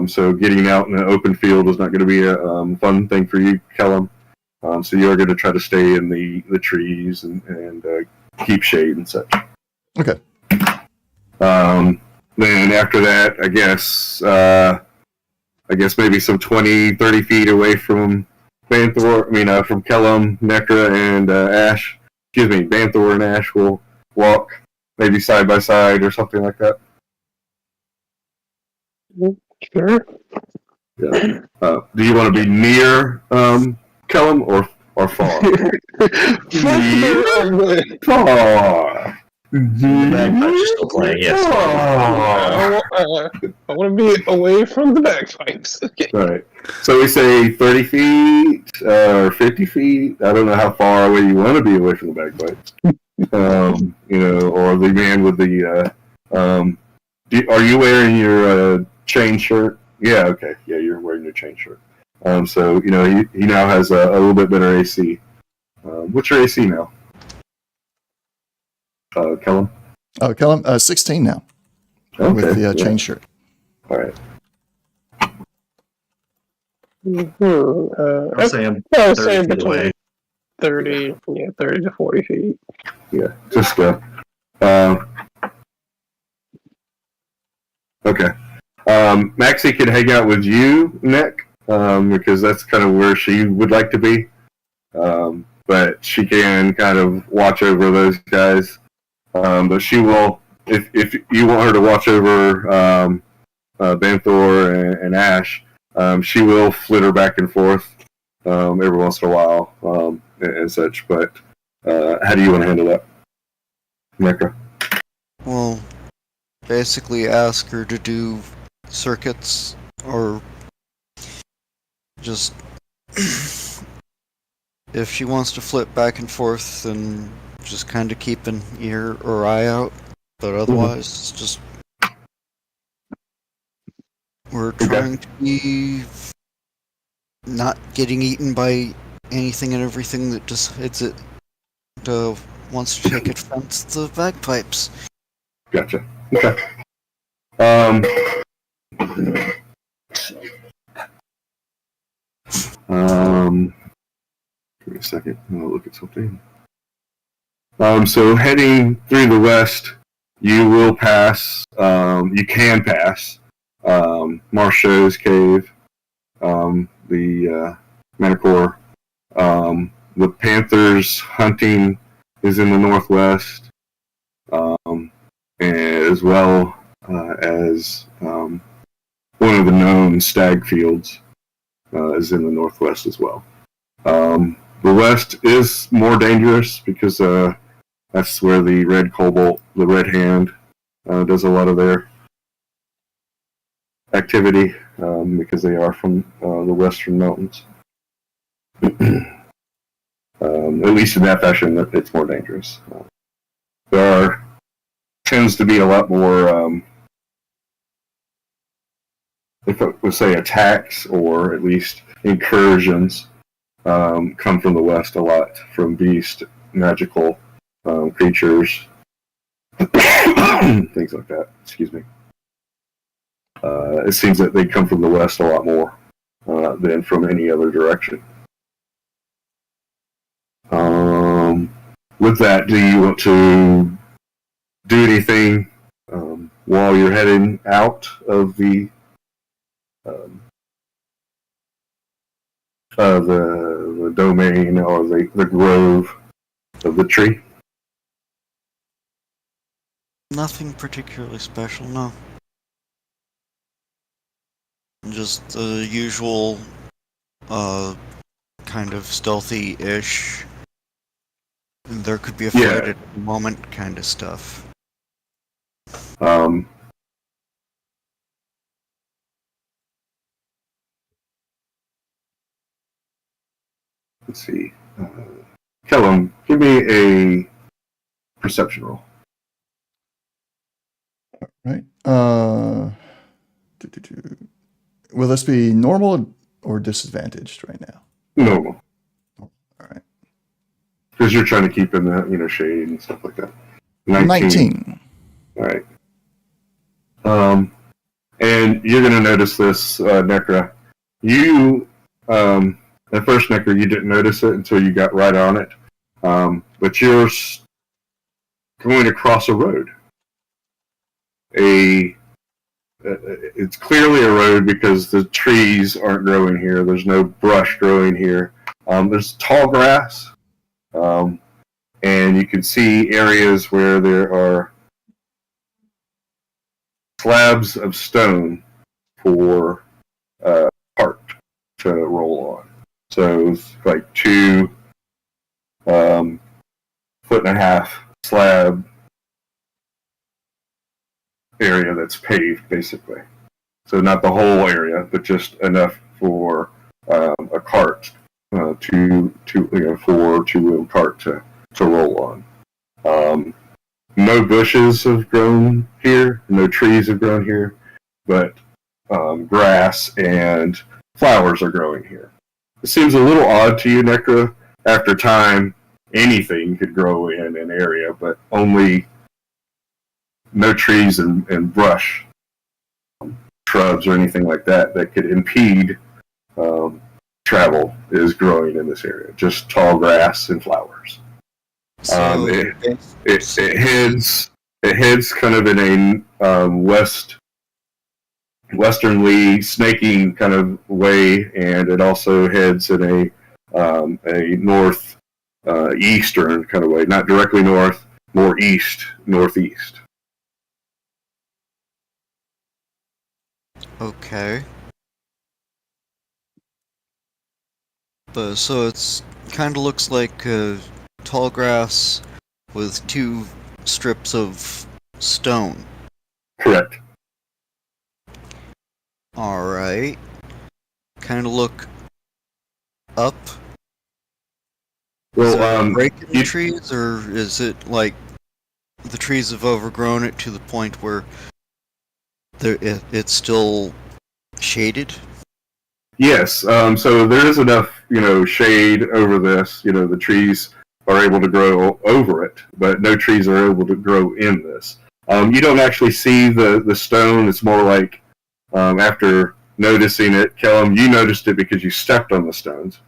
[SPEAKER 2] So getting out in an open field is not going to be a fun thing for you, Kellum. So you are going to try to stay in the trees and keep shade and such.
[SPEAKER 1] Okay.
[SPEAKER 2] Then after that, I guess maybe some 20, 30 feet away from Banthor, from Kellum, Nekra, and Ash. Excuse me, Banthor and Ash will walk maybe side by side or something like that.
[SPEAKER 4] Sure.
[SPEAKER 2] Yeah. Do you want to be near Kellum or far? Far.
[SPEAKER 3] The bagpipes are still playing, yes.
[SPEAKER 4] I want to be away from the bagpipes. Okay.
[SPEAKER 2] Right. So we say 30 feet or 50 feet. I don't know how far away you want to be away from the bagpipes. Or the man with the. Are you wearing your chain shirt? Yeah. Okay. Yeah, you're wearing your chain shirt. So he now has a little bit better AC. What's your AC now? Kellum?
[SPEAKER 1] Oh, Kellum, 16 now.
[SPEAKER 2] Okay,
[SPEAKER 1] with the chain shirt.
[SPEAKER 2] All right.
[SPEAKER 3] I'll say I'm
[SPEAKER 4] I'll
[SPEAKER 3] 30
[SPEAKER 4] say
[SPEAKER 3] feet
[SPEAKER 4] between
[SPEAKER 3] away.
[SPEAKER 4] 30 to 40 feet.
[SPEAKER 2] Yeah, just okay. Maxie can hang out with you, Nick, because that's kind of where she would like to be. but she can kind of watch over those guys. But she will, if you want her to watch over Banthor and Ash, she will flitter back and forth every once in a while and such. But how do you want to handle that, Mecca?
[SPEAKER 5] Well, basically ask her to do circuits or just if she wants to flip back and forth, then just kind of keep an ear or eye out. But otherwise, just we're trying to be not getting eaten by anything and everything that decides it wants to take offense to the bagpipes.
[SPEAKER 2] Gotcha. Okay. Give me a second. I'll look at something. So heading through the west, you will pass. You can pass Marshall's cave, the Manticore. The Panthers hunting is in the northwest, as well as one of the known stag fields is in the northwest as well. The west is more dangerous because that's where the red cobalt, the red hand, does a lot of their activity because they are from the western mountains. At least in that fashion, it's more dangerous. There tends to be a lot more, if I would say, attacks or at least incursions come from the west a lot, from beast, magical creatures, things like that. Excuse me. It seems that they come from the west a lot more than from any other direction. With that, do you want to do anything while you're heading out of the domain or the grove of the tree?
[SPEAKER 5] Nothing particularly special, no. Just the usual, kind of stealthy-ish. There could be a fight at the moment kind of stuff.
[SPEAKER 2] Let's see. Kellum, give me a perception roll.
[SPEAKER 1] Right. Will this be normal or disadvantaged right now?
[SPEAKER 2] Normal.
[SPEAKER 1] All right.
[SPEAKER 2] Because you're trying to keep in the shade and stuff like that.
[SPEAKER 1] 19.
[SPEAKER 2] All right. And you're going to notice this, Necra. You, at first, Necra, you didn't notice it until you got right on it. But you're going across a road. It's clearly a road because the trees aren't growing here. There's no brush growing here. There's tall grass. And you can see areas where there are slabs of stone for cart to roll on. So it's like 2 foot-and-a-half slab area that's paved, basically. So not the whole area, but just enough for a cart for a two-wheel cart to roll on. No bushes have grown here, no trees have grown here, but grass and flowers are growing here. It seems a little odd to you, Necra. After time, anything could grow in an area, but only no trees and brush, shrubs, or anything like that could impede travel is growing in this area. Just tall grass and flowers.
[SPEAKER 5] So
[SPEAKER 2] It heads kind of in a westernly snaking kind of way, and it also heads in a north eastern kind of way, not directly north, more east, northeast.
[SPEAKER 5] Okay. But so it's kind of looks like tall grass with two strips of stone.
[SPEAKER 2] Correct.
[SPEAKER 5] All right. Kind of look up. Is there a
[SPEAKER 2] Well,
[SPEAKER 5] break in the
[SPEAKER 2] you-
[SPEAKER 5] trees, or is it like the trees have overgrown it to the point where it's still shaded?
[SPEAKER 2] yes. So there is enough, shade over this. The trees are able to grow over it, but no trees are able to grow in this. You don't actually see the stone. It's more like after noticing it, Kellum, you noticed it because you stepped on the stones.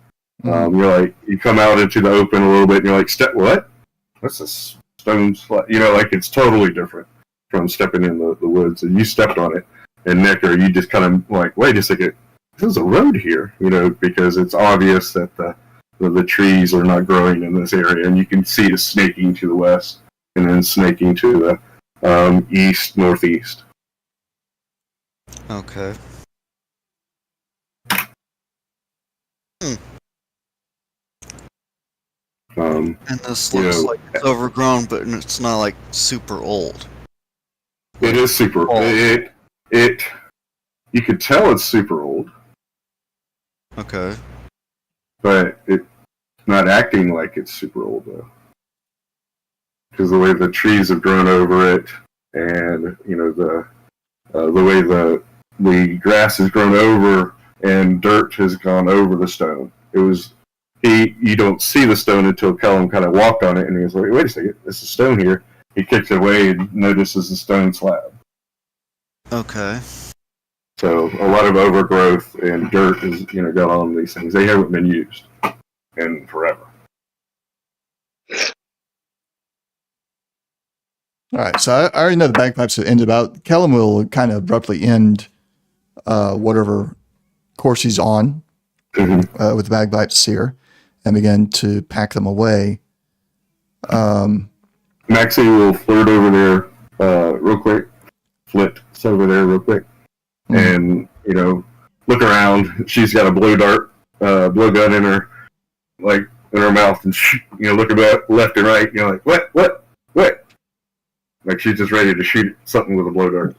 [SPEAKER 2] You're like, you come out into the open a little bit, and you're like, what? What's this stone? Like it's totally different from stepping in the woods. And you stepped on it, and Necker, you just kind of like, wait a second, there's a road here, because it's obvious that the trees are not growing in this area, and you can see it snaking to the west, and then snaking to the east, northeast.
[SPEAKER 5] Okay. And this looks like it's overgrown, but it's not like super old.
[SPEAKER 2] It is super old. You could tell it's super old,
[SPEAKER 5] Okay.
[SPEAKER 2] but it's not acting like it's super old though, because the way the trees have grown over it, and the way the grass has grown over and dirt has gone over the stone. You don't see the stone until Kellum kind of walked on it, and he was like, wait a second, there's a stone here. He kicks it away and notices the stone slab.
[SPEAKER 5] Okay.
[SPEAKER 2] So a lot of overgrowth and dirt has got on these things. They haven't been used in forever.
[SPEAKER 1] All right, so I already know the bagpipes have ended about. Kellum will kind of abruptly end whatever course he's on
[SPEAKER 2] Mm-hmm.
[SPEAKER 1] with the bagpipes here and begin to pack them away.
[SPEAKER 2] Maxie will flirt over there real quick. Flits over there real quick. And, look around. She's got a blue gun in her mouth, and look about left and right. Like, what? Like she's just ready to shoot something with a blow dart.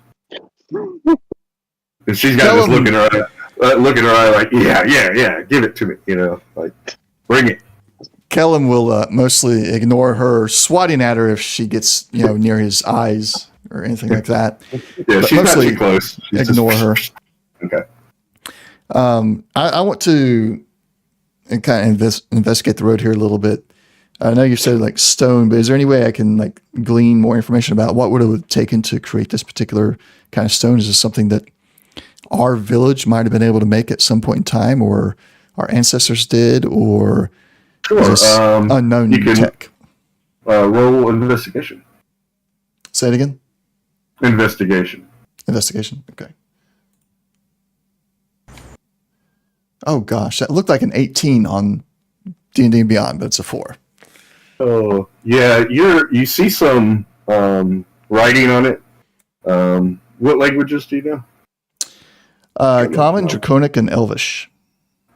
[SPEAKER 2] And she's got this look in her eye, like, yeah, give it to me, like, bring it.
[SPEAKER 1] Kellum will mostly ignore her, swatting at her if she gets near his eyes or anything like that.
[SPEAKER 2] Yeah,
[SPEAKER 1] but
[SPEAKER 2] she's not
[SPEAKER 1] mostly
[SPEAKER 2] too close. She's
[SPEAKER 1] ignore her.
[SPEAKER 2] Okay.
[SPEAKER 1] I want to kind of investigate the road here a little bit. I know you said like stone, but is there any way I can like glean more information about what would it have taken to create this particular kind of stone? Is this something that our village might have been able to make at some point in time, or our ancestors did, or is this unknown
[SPEAKER 2] you can,
[SPEAKER 1] tech?
[SPEAKER 2] Roll investigation.
[SPEAKER 1] Say it again.
[SPEAKER 2] Investigation.
[SPEAKER 1] Okay. Oh gosh, that looked like an 18 on D&D and Beyond, but it's a 4.
[SPEAKER 2] Oh yeah, you see some writing on it. What languages do you know?
[SPEAKER 1] Common, Draconic, and Elvish.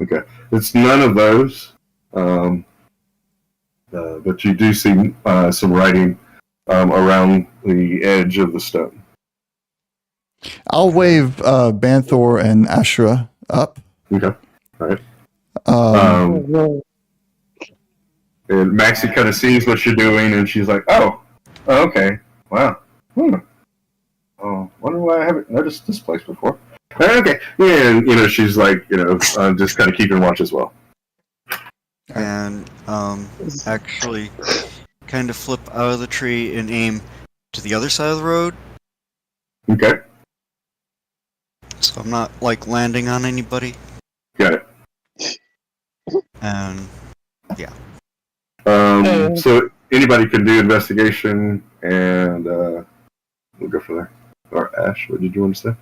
[SPEAKER 2] Okay, it's none of those. But you do see some writing around the edge of the stone.
[SPEAKER 1] I'll wave Banthor and Ashra up.
[SPEAKER 2] Okay, all right. And Maxie kind of sees what you're doing, and she's like, "Oh, okay, wow. Oh, wonder why I haven't noticed this place before." Okay, yeah, and she's like, just kind of keeping watch as well.
[SPEAKER 5] And actually kind of flip out of the tree and aim to the other side of the road.
[SPEAKER 2] Okay,
[SPEAKER 5] So I'm not like landing on anybody.
[SPEAKER 2] got it.
[SPEAKER 5] And yeah.
[SPEAKER 2] So anybody can do investigation, and we'll go from there. Or Ash, what did you want to say?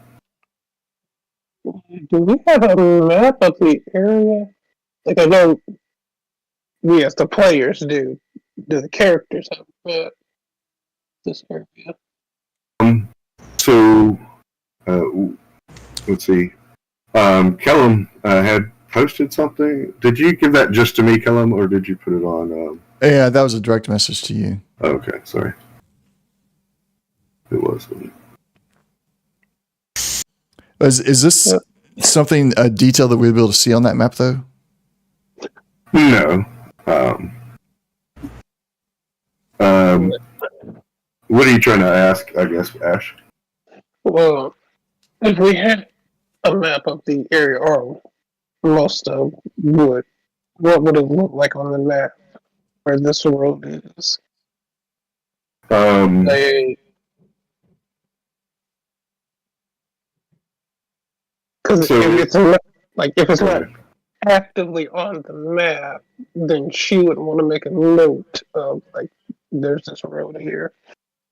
[SPEAKER 4] Do we have a map of the area? Like, I know we as the players do. Do the characters have this area?
[SPEAKER 2] So, let's see. Kellum had posted something. Did you give that just to me, Kellum, or did you put it on?
[SPEAKER 1] Yeah, that was a direct message to you.
[SPEAKER 2] Okay, sorry. It was.
[SPEAKER 1] Is this something, a detail that we'll be able to see on that map, though?
[SPEAKER 2] No. What are you trying to ask, I guess, Ash?
[SPEAKER 4] Well, if we had a map of the area, or most of what would it look like on the map where this road is? Because
[SPEAKER 2] So-
[SPEAKER 4] if it's not, if it's not actively on the map, then she would want to make a note of there's this road here.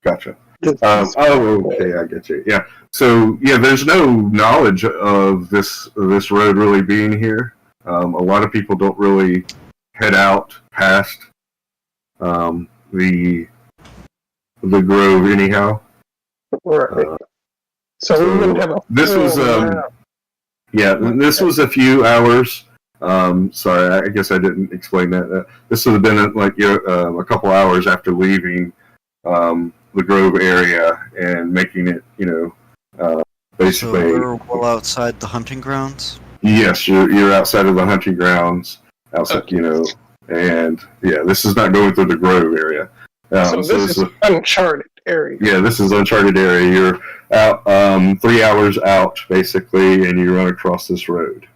[SPEAKER 2] Gotcha. Okay, I get you. Yeah. So yeah, there's no knowledge of this road really being here. A lot of people don't really head out past the grove anyhow.
[SPEAKER 4] Right. So we wouldn't have a.
[SPEAKER 2] This was
[SPEAKER 4] full map.
[SPEAKER 2] yeah, this was a few hours. Sorry, I guess I didn't explain that. This would have been a couple hours after leaving the Grove area and making it, basically.
[SPEAKER 5] So we're well outside the hunting grounds?
[SPEAKER 2] Yes, you're outside of the hunting grounds, outside, and yeah, this is not going through the Grove area.
[SPEAKER 4] So this is uncharted area.
[SPEAKER 2] Yeah, this is uncharted area. You're out 3 hours out, basically, and you run across this road.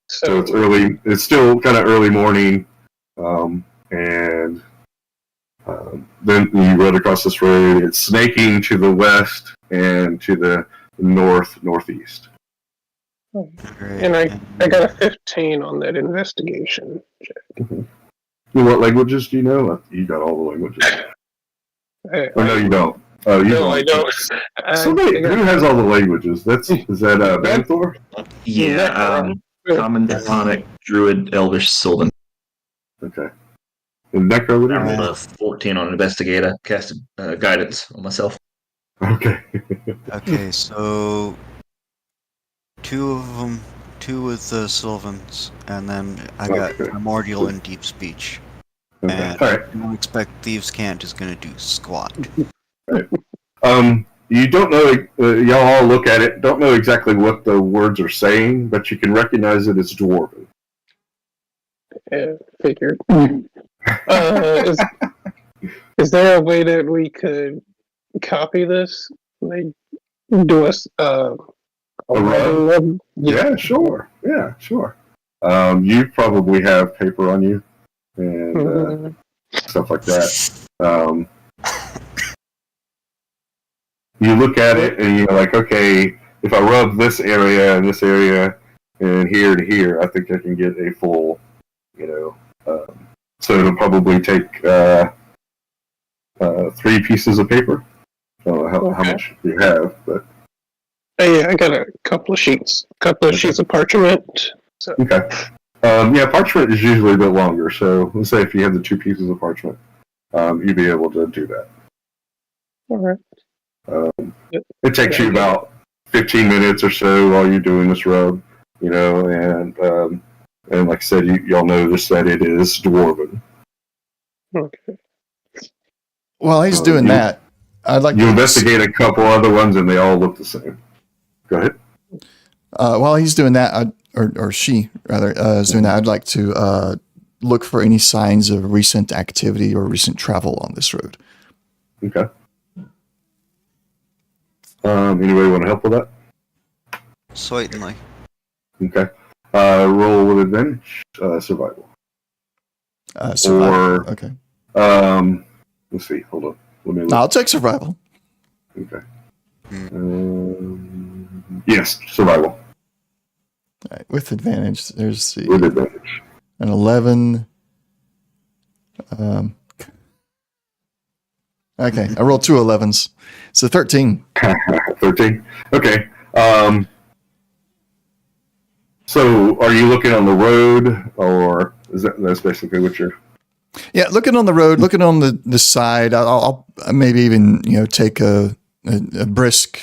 [SPEAKER 2] So it's early. It's still kind of early morning, and then you run across this road. It's snaking to the west and to the northeast.
[SPEAKER 5] Great.
[SPEAKER 4] And I got a 15 on that investigation check.
[SPEAKER 2] Mm-hmm. What languages do you know? You got all the languages. Or no, you don't. Oh, you
[SPEAKER 4] No,
[SPEAKER 2] don't.
[SPEAKER 4] I don't.
[SPEAKER 2] Somebody who has all the languages? Is that Banthor?
[SPEAKER 3] Yeah, Common, Demonic, Druid, Elvish, Sylvan.
[SPEAKER 2] Okay. And Necro, what do you
[SPEAKER 3] I
[SPEAKER 2] have?
[SPEAKER 3] rolled a 14 on Investigate. I casted Guidance on myself.
[SPEAKER 2] Okay.
[SPEAKER 5] Okay, so two with the Sylvans, and then I got
[SPEAKER 2] Okay.
[SPEAKER 5] Primordial and Deep Speech.
[SPEAKER 2] Okay.
[SPEAKER 5] And
[SPEAKER 2] All right.
[SPEAKER 5] don't expect Thieves' Cant is going to do squat.
[SPEAKER 2] You don't know. Y'all all look at it. Don't know exactly what the words are saying, but you can recognize it as Dwarven.
[SPEAKER 4] Yeah, figured. Is there a way that we could copy this? They do us
[SPEAKER 2] A run? Yeah, sure. Yeah, sure. You probably have paper on you and stuff like that. You look at it and you're like, okay, if I rub this area and this area and here to here, I think I can get a full, so it'll probably take 3 pieces of paper. I don't know how much you have, but
[SPEAKER 4] Yeah, I got a couple of sheets. Sheets of parchment. So.
[SPEAKER 2] okay. Yeah, parchment is usually a bit longer, so let's say if you have the 2 pieces of parchment, you'd be able to do that.
[SPEAKER 4] All right.
[SPEAKER 2] It takes you about 15 minutes or so while you're doing this rub, and like I said, y'all notice that it is Dwarven.
[SPEAKER 4] Okay.
[SPEAKER 1] While he's doing that, I'd like
[SPEAKER 2] You
[SPEAKER 1] to
[SPEAKER 2] investigate a couple other ones, and they all look the same. Go ahead.
[SPEAKER 1] While he's doing that, or she rather is doing that, I'd like to look for any signs of recent activity or recent travel on this road.
[SPEAKER 2] Okay. Anybody want to help with that?
[SPEAKER 5] Certainly.
[SPEAKER 2] Okay. Roll with advantage. Survival.
[SPEAKER 1] Survival. Okay.
[SPEAKER 2] Let's see. Hold on. Let me look.
[SPEAKER 1] No, I'll take survival.
[SPEAKER 2] Okay. Yes, survival
[SPEAKER 1] All right, with advantage. There's
[SPEAKER 2] with advantage.
[SPEAKER 1] an 11. Okay, I rolled 2 11s. So 13.
[SPEAKER 2] 13. Okay. So, are you looking on the road, or That's basically what you're.
[SPEAKER 1] Yeah, looking on the road, looking on the side, I'll maybe even take a brisk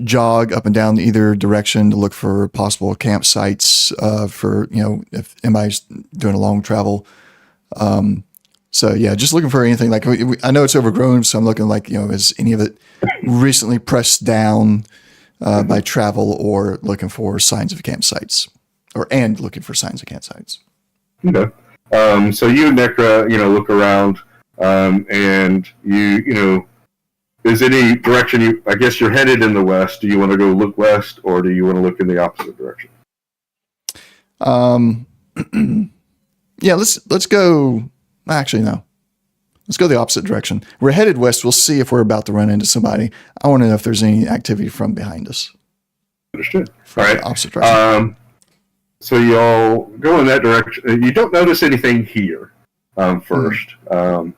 [SPEAKER 1] jog up and down either direction to look for possible campsites for if anybody's doing a long travel. So yeah, just looking for anything like I know it's overgrown, so I'm looking like is any of it recently pressed down by travel, or looking for signs of campsites, and looking for signs of campsites.
[SPEAKER 2] Okay. So you and Necra, look around, and is any direction I guess you're headed in the west. Do you want to go look west, or do you want to look in the opposite direction?
[SPEAKER 1] Yeah, let's go. Actually, no. Let's go the opposite direction. We're headed west. We'll see if we're about to run into somebody. I want to know if there's any activity from behind us.
[SPEAKER 2] Understood. All right.
[SPEAKER 1] Opposite direction.
[SPEAKER 2] So y'all go in that direction. You don't notice anything here first. You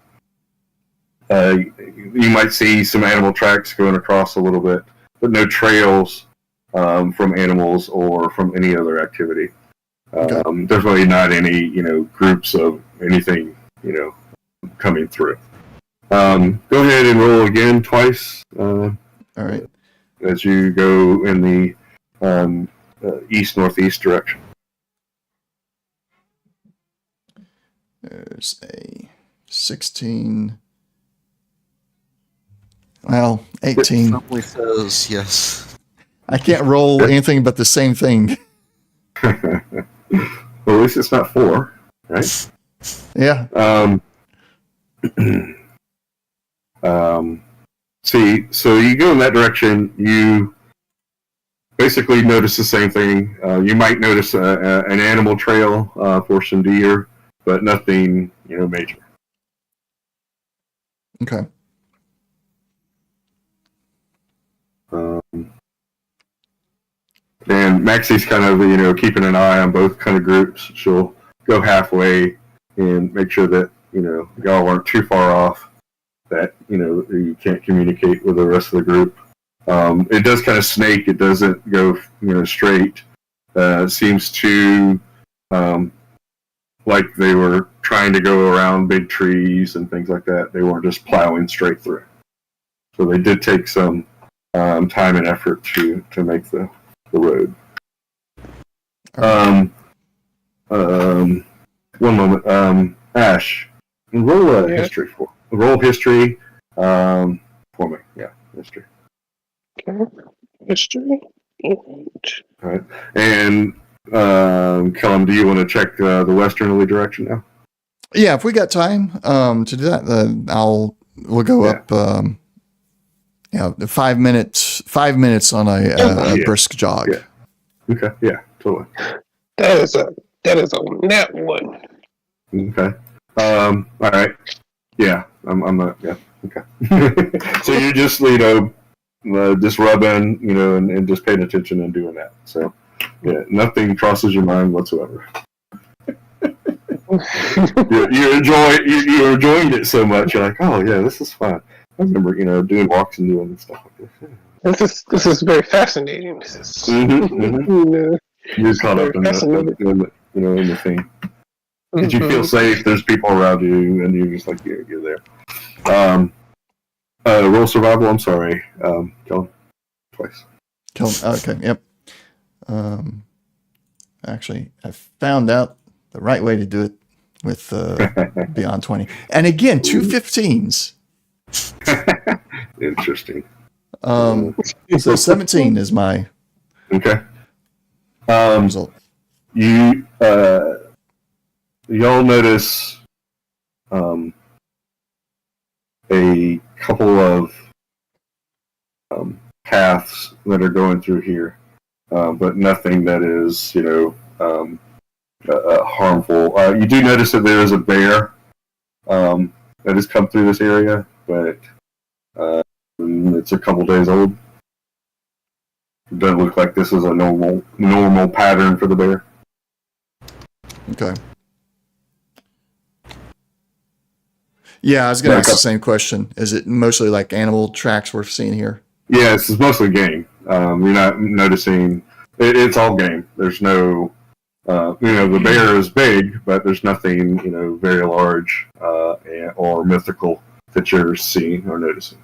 [SPEAKER 2] might see some animal tracks going across a little bit, but no trails from animals or from any other activity.
[SPEAKER 1] Okay.
[SPEAKER 2] Definitely not any, groups of anything, coming through. Go ahead and roll again twice.
[SPEAKER 1] All right.
[SPEAKER 2] As you go in the east-northeast direction.
[SPEAKER 1] There's a 16. Well, 18.
[SPEAKER 5] It probably says yes.
[SPEAKER 1] I can't roll anything but the same thing.
[SPEAKER 2] Well, at least it's not 4, right?
[SPEAKER 1] Yeah.
[SPEAKER 2] See, so you go in that direction, you basically notice the same thing. You might notice an animal trail for some deer, but nothing, major.
[SPEAKER 1] Okay.
[SPEAKER 2] And Maxie's kind of, keeping an eye on both kind of groups. She'll go halfway and make sure that, y'all aren't too far off, that, you can't communicate with the rest of the group. It does kind of snake. It doesn't go, straight. Seems to, like they were trying to go around big trees and things like that. They weren't just plowing straight through. So they did take some time and effort to make the road. One moment. Ash, roll history for me. Yeah, history.
[SPEAKER 4] Okay. History.
[SPEAKER 2] All right. And Kellum, do you want to check the westerly direction now?
[SPEAKER 1] Yeah, if we got time to do that, we'll go up. 5 minutes. 5 minutes on a brisk jog.
[SPEAKER 2] Yeah. Okay. Yeah. Totally.
[SPEAKER 4] That is a net one.
[SPEAKER 2] Okay. All right. Yeah. I'm not. Yeah. Okay. So you're just just rubbing, and just paying attention and doing that. So yeah, nothing crosses your mind whatsoever. you're enjoying it so much. You're like, oh yeah, this is fun. I remember, doing walks and doing stuff like this.
[SPEAKER 4] This is very fascinating. This is
[SPEAKER 2] You're caught up in the thing. Did you feel safe? There's people around you, and you're just like, you're there. Roll survival. I'm sorry, Kellum. Twice.
[SPEAKER 1] Kellum. Okay. Yep. Actually, I found out the right way to do it with Beyond 20, and again 2 15s.
[SPEAKER 2] Interesting.
[SPEAKER 1] So 17 is my result.
[SPEAKER 2] Y'all notice a couple of paths that are going through here, but nothing that is harmful. You do notice that there is a bear that has come through this area, but it's a couple days old. It doesn't look like this is a normal pattern for the bear.
[SPEAKER 1] Okay. Yeah, I was going to ask the same question. Is it mostly like animal tracks we're seeing here?
[SPEAKER 2] Yeah, it's mostly game. You're not noticing. It's all game. There's no The bear is big, but there's nothing, very large or mythical that you're seeing or noticing.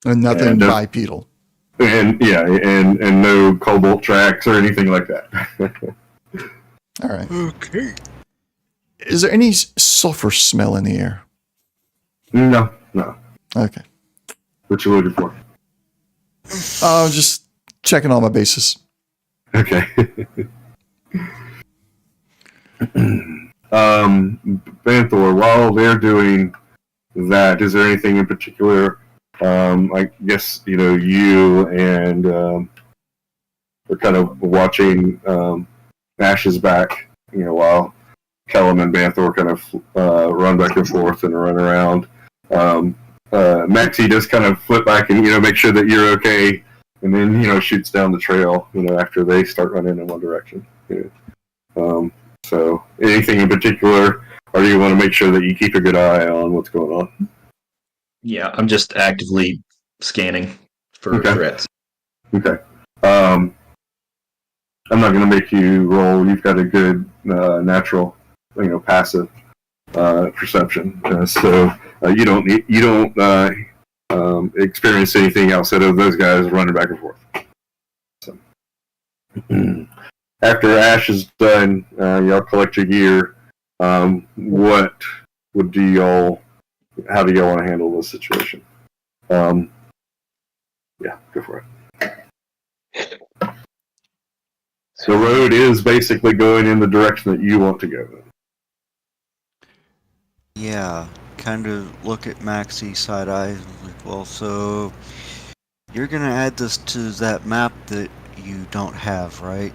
[SPEAKER 1] And nothing
[SPEAKER 2] And,
[SPEAKER 1] bipedal.
[SPEAKER 2] And no cobalt tracks or anything like that.
[SPEAKER 1] All right.
[SPEAKER 5] Okay.
[SPEAKER 1] Is there any sulfur smell in the air?
[SPEAKER 2] No.
[SPEAKER 1] Okay.
[SPEAKER 2] What you looking for?
[SPEAKER 1] Just checking all my bases.
[SPEAKER 2] Okay. Banthor, while they're doing that, is there anything in particular? I guess you and are kind of watching Ash's back. While Kellum and Banthor kind of run back and forth and run around. Maxie does kind of flip back and make sure that you're okay, and then shoots down the trail. After they start running in one direction. So anything in particular, or do you want to make sure that you keep a good eye on what's going on?
[SPEAKER 3] Yeah, I'm just actively scanning for
[SPEAKER 2] Okay.
[SPEAKER 3] threats.
[SPEAKER 2] Okay. I'm not going to make you roll. You've got a good natural, passive perception, so you don't experience anything outside of those guys running back and forth. So. After Ash is done, y'all collect your gear. What would do y'all? How do y'all want to handle this situation? Yeah, go for it. The road is basically going in the direction that you want to go.
[SPEAKER 5] Yeah, kind of look at Maxie side-eye. Like, well, so you're gonna add this to that map that you don't have, right?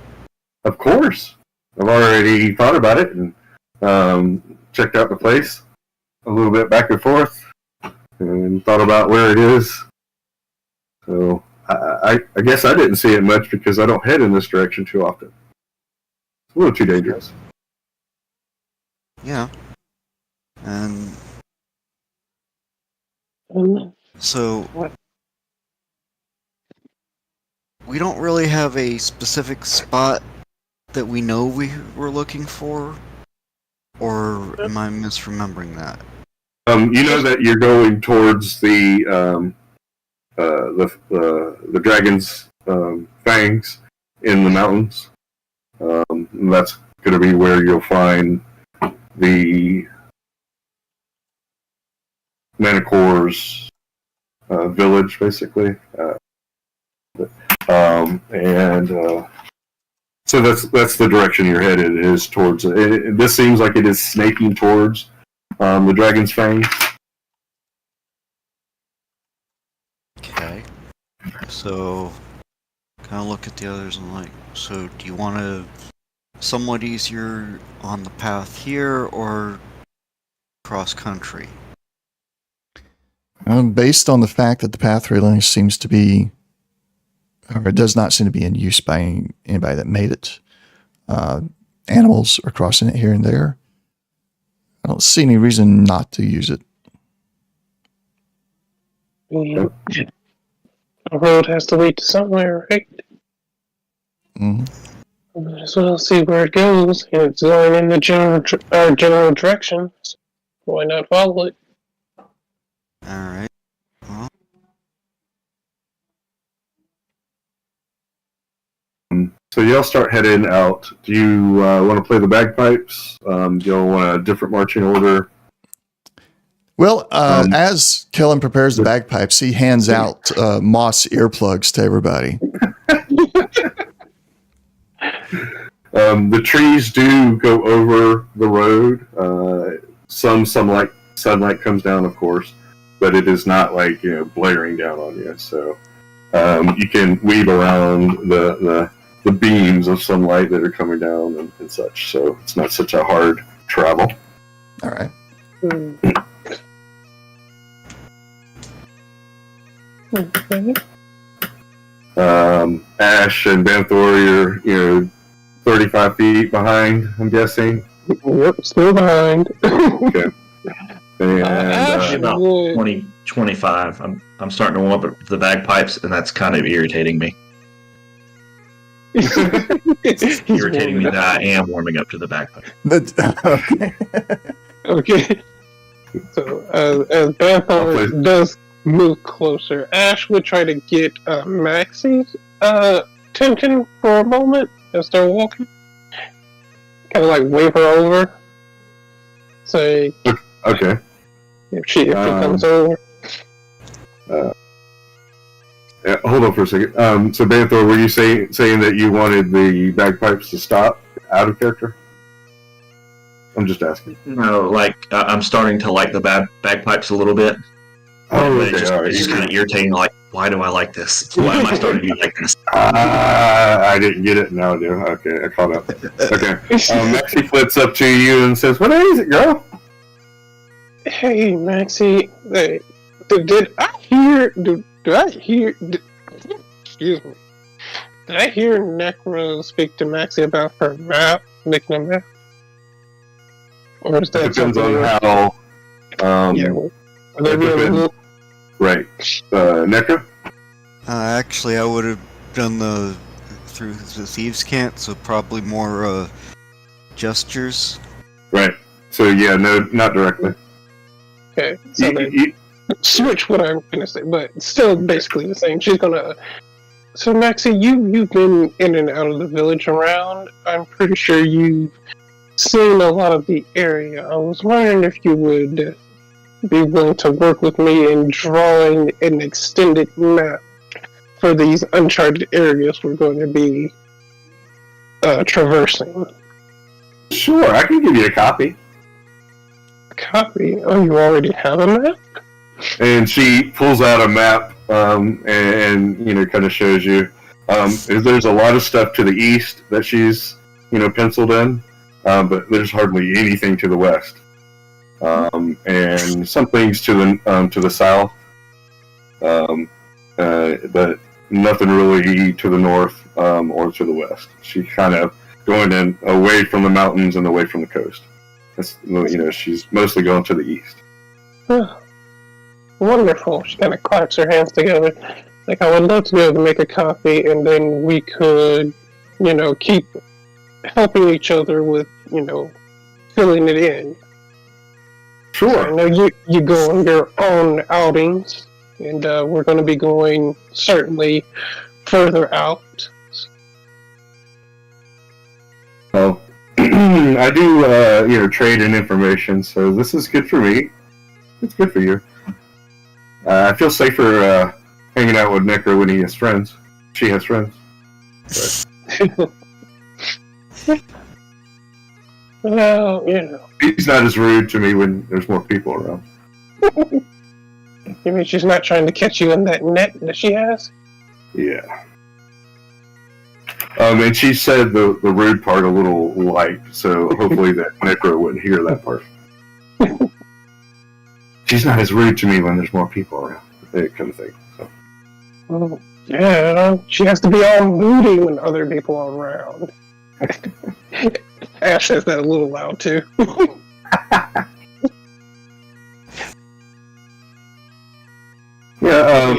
[SPEAKER 2] Of course, I've already thought about it and checked out the place a little bit back and forth, and thought about where it is. So I guess I didn't see it much because I don't head in this direction too often. It's a little too dangerous.
[SPEAKER 5] Yeah. And
[SPEAKER 4] Um,
[SPEAKER 5] so
[SPEAKER 4] What?
[SPEAKER 5] we don't really have a specific spot that we know we were looking for, or am I misremembering that?
[SPEAKER 2] You know that you're going towards the dragon's fangs in the mountains. And that's going to be where you'll find the Manicor's village, basically. So that's the direction you're headed, is towards it. This seems like it is snaking towards the dragon's fangs.
[SPEAKER 5] Okay. So, kind of look at the others and like, so do you want to somewhat easier on the path here or cross country?
[SPEAKER 1] Based on the fact that the path railing seems to be, or it does not seem to be in use by anybody that made it. Animals are crossing it here and there. I don't see any reason not to use it.
[SPEAKER 4] yeah. A road has to lead to somewhere, right?
[SPEAKER 1] hmm
[SPEAKER 4] Might as well see where it goes. And it's going in the general direction. So why not follow it?
[SPEAKER 5] Alright. Well,
[SPEAKER 2] So y'all start heading out. Do you want to play the bagpipes? Do y'all want a different marching order?
[SPEAKER 1] Well, as Kellen prepares the bagpipes, he hands out moss earplugs to everybody.
[SPEAKER 2] The trees do go over the road. Some sunlight comes down, of course, but it is not like blaring down on you. So you can weave around the beams of sunlight that are coming down and such. So it's not such a hard travel.
[SPEAKER 1] All right.
[SPEAKER 4] Okay.
[SPEAKER 2] Ash and Banthor, you're 35 feet behind, I'm guessing.
[SPEAKER 4] Yep, still behind.
[SPEAKER 2] Okay. And
[SPEAKER 4] Ash
[SPEAKER 3] about
[SPEAKER 4] would-
[SPEAKER 3] 20, 25. I'm starting to warm up the bagpipes, and that's kind of irritating me.
[SPEAKER 4] He's
[SPEAKER 3] irritating me
[SPEAKER 4] warming
[SPEAKER 3] that
[SPEAKER 4] up.
[SPEAKER 3] I am warming up to the bagpipe.
[SPEAKER 1] Okay.
[SPEAKER 4] Okay. So as Banthor does move closer, Ash would try to get Maxie's attention for a moment as they're walking. Kind of like wave her over. Say
[SPEAKER 2] Okay.
[SPEAKER 4] if she comes over.
[SPEAKER 2] Yeah, hold on for a second. So Banthor, were you saying that you wanted the bagpipes to stop out of character? I'm just asking.
[SPEAKER 3] No, like I'm starting to like the bagpipes a little bit.
[SPEAKER 2] Oh,
[SPEAKER 3] But
[SPEAKER 2] okay, all right.
[SPEAKER 3] it's just kind of irritating. Like, why do I like this? Why am I starting to like this?
[SPEAKER 2] I didn't get it. Now I do. Okay, I caught up. Okay. Maxie flits up to you and says, "What is it, girl?"
[SPEAKER 4] Hey, Maxie. Hey, did I hear? Did I hear? Excuse me. Did I hear Necro speak to Maxie about her map, making a map? Or is that
[SPEAKER 2] It depends
[SPEAKER 4] something
[SPEAKER 2] on
[SPEAKER 4] else?
[SPEAKER 2] how.
[SPEAKER 4] Yeah. Well, are they
[SPEAKER 2] it
[SPEAKER 4] being a
[SPEAKER 2] depends.
[SPEAKER 4] little-
[SPEAKER 2] Right. Necro?
[SPEAKER 5] Actually, I would have done the through the thieves' cant, so probably more gestures.
[SPEAKER 2] Right. So yeah, no, not directly.
[SPEAKER 4] Okay. So then switch what I'm gonna say, but still basically the same. She's gonna. So Maxie, you've been in and out of the village around. I'm pretty sure you've seen a lot of the area. I was wondering if you would be willing to work with me in drawing an extended map for these uncharted areas we're going to be traversing.
[SPEAKER 2] Sure, I can give you a copy.
[SPEAKER 4] Copy? Oh, you already have a map?
[SPEAKER 2] And she pulls out a map and you know, kind of shows you. There's a lot of stuff to the east that she's, you know, penciled in, but there's hardly anything to the west. And some things to the south, but nothing really to the north or to the west. She kind of going in away from the mountains and away from the coast. That's, you know, she's mostly going to the east.
[SPEAKER 4] Wonderful. She kind of claps her hands together. Like, I would love to be able to make a copy, and then we could, you know, keep helping each other with, you know, filling it in. I
[SPEAKER 2] Sure.
[SPEAKER 4] know you go on your own outings, and we're going to be going certainly further out.
[SPEAKER 2] Well, I do, you know, trade in information, so this is good for me. It's good for you. I feel safer hanging out with Necro when he has friends. She has friends.
[SPEAKER 4] Well, you know.
[SPEAKER 2] He's not as rude to me when there's more people around.
[SPEAKER 4] You mean she's not trying to catch you in that net that she has?
[SPEAKER 2] Yeah. And she said the rude part a little light, so hopefully that Necro wouldn't hear that part. She's not as rude to me when there's more people around, that kind of thing. So.
[SPEAKER 4] Well, yeah, she has to be all moody when other people are around. Ash says that a little loud too.
[SPEAKER 2] Yeah.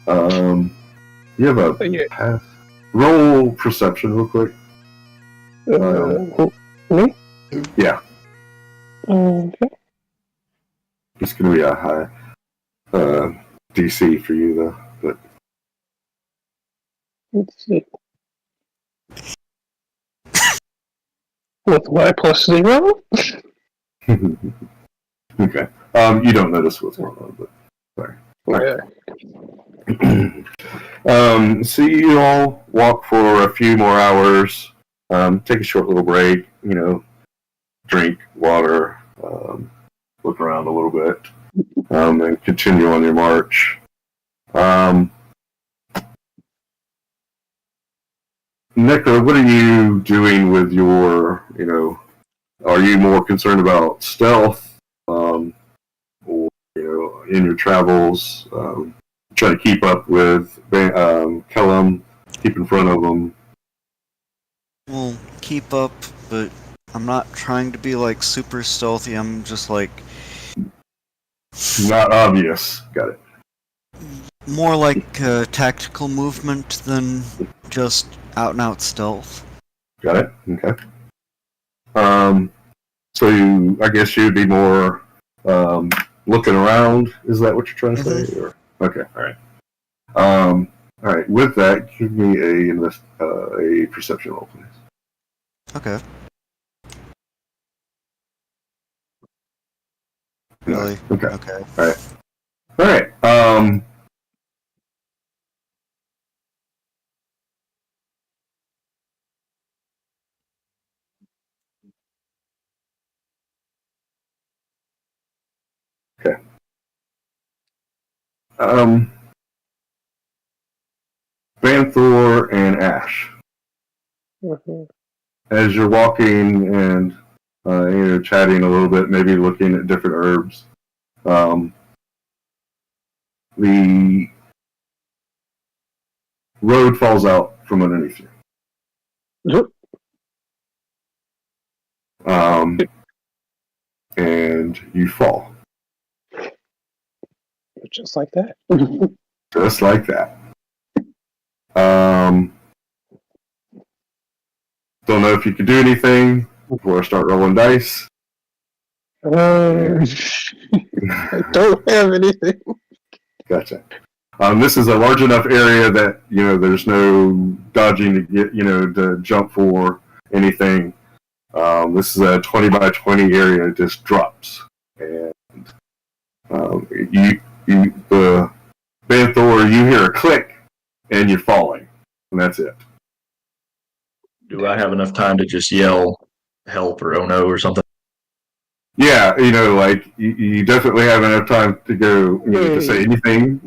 [SPEAKER 4] Yeah.
[SPEAKER 2] You have a
[SPEAKER 4] Yeah.
[SPEAKER 2] pass. Roll perception real quick.
[SPEAKER 4] Me?
[SPEAKER 2] Yeah,
[SPEAKER 4] Okay.
[SPEAKER 2] it's gonna be a high DC for you though. But
[SPEAKER 4] Let's see. With my plus 0?
[SPEAKER 2] okay. You don't notice what's going on, but sorry.
[SPEAKER 4] Yeah.
[SPEAKER 2] So you all walk for a few more hours, take a short little break, you know, drink water, look around a little bit, and continue on your march. Necro, what are you doing with your, you know, are you more concerned about stealth, or, you know, in your travels, try to keep up with Kellum, keep in front of them?
[SPEAKER 5] Well, keep up, but I'm not trying to be like super stealthy. I'm just like,
[SPEAKER 2] Not obvious. Got it.
[SPEAKER 5] more like tactical movement than just out and out stealth.
[SPEAKER 2] Got it. Okay. So I guess you'd be more looking around. Is that what you're trying to say? Or okay, all right. All right. With that, give me a perception roll, please.
[SPEAKER 5] Okay. Really?
[SPEAKER 2] Okay.
[SPEAKER 5] Okay.
[SPEAKER 2] All right. Okay. Banthor and Ash.
[SPEAKER 4] Mm-hmm.
[SPEAKER 2] As you're walking and you're chatting a little bit, maybe looking at different herbs, the road falls out from underneath you. And you fall.
[SPEAKER 4] Just like that.
[SPEAKER 2] Just like that. Don't know if you could do anything before I start rolling dice.
[SPEAKER 4] I don't have anything.
[SPEAKER 2] Gotcha. This is a large enough area that there's no dodging to get to jump for anything. This is a 20 by 20 area. It just drops, and the Banthor, you hear a click, and you're falling, and that's it.
[SPEAKER 3] Do I have enough time to just yell help or oh no or something?
[SPEAKER 2] Yeah, you definitely have enough time to go, to say anything,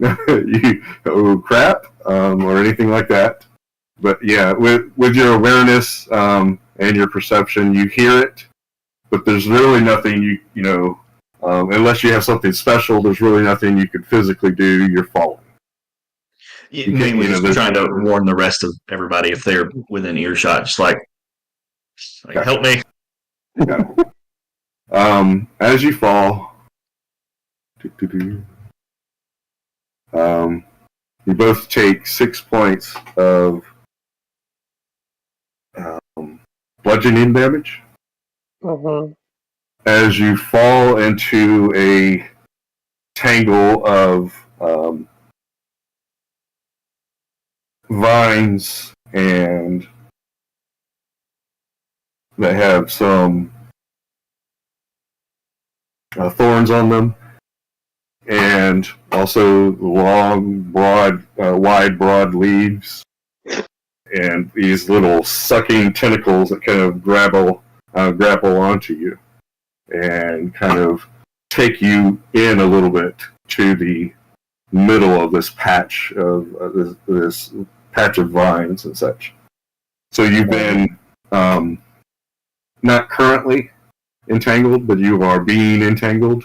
[SPEAKER 2] oh crap, or anything like that. But yeah, with your awareness and your perception, you hear it, but there's really nothing unless you have something special. There's really nothing you could physically do. You're falling.
[SPEAKER 3] Mainly just trying to warn the rest of everybody if they're within earshot, just like help me.
[SPEAKER 2] Yeah. As you fall, you both take 6 points of bludgeoning damage. As you fall into a tangle of vines and that have some thorns on them, and also long, wide, broad leaves, and these little sucking tentacles that kind of grapple onto you, and kind of take you in a little bit to the middle of this patch of this patch of vines and such. So you've been not currently entangled, but you are being entangled.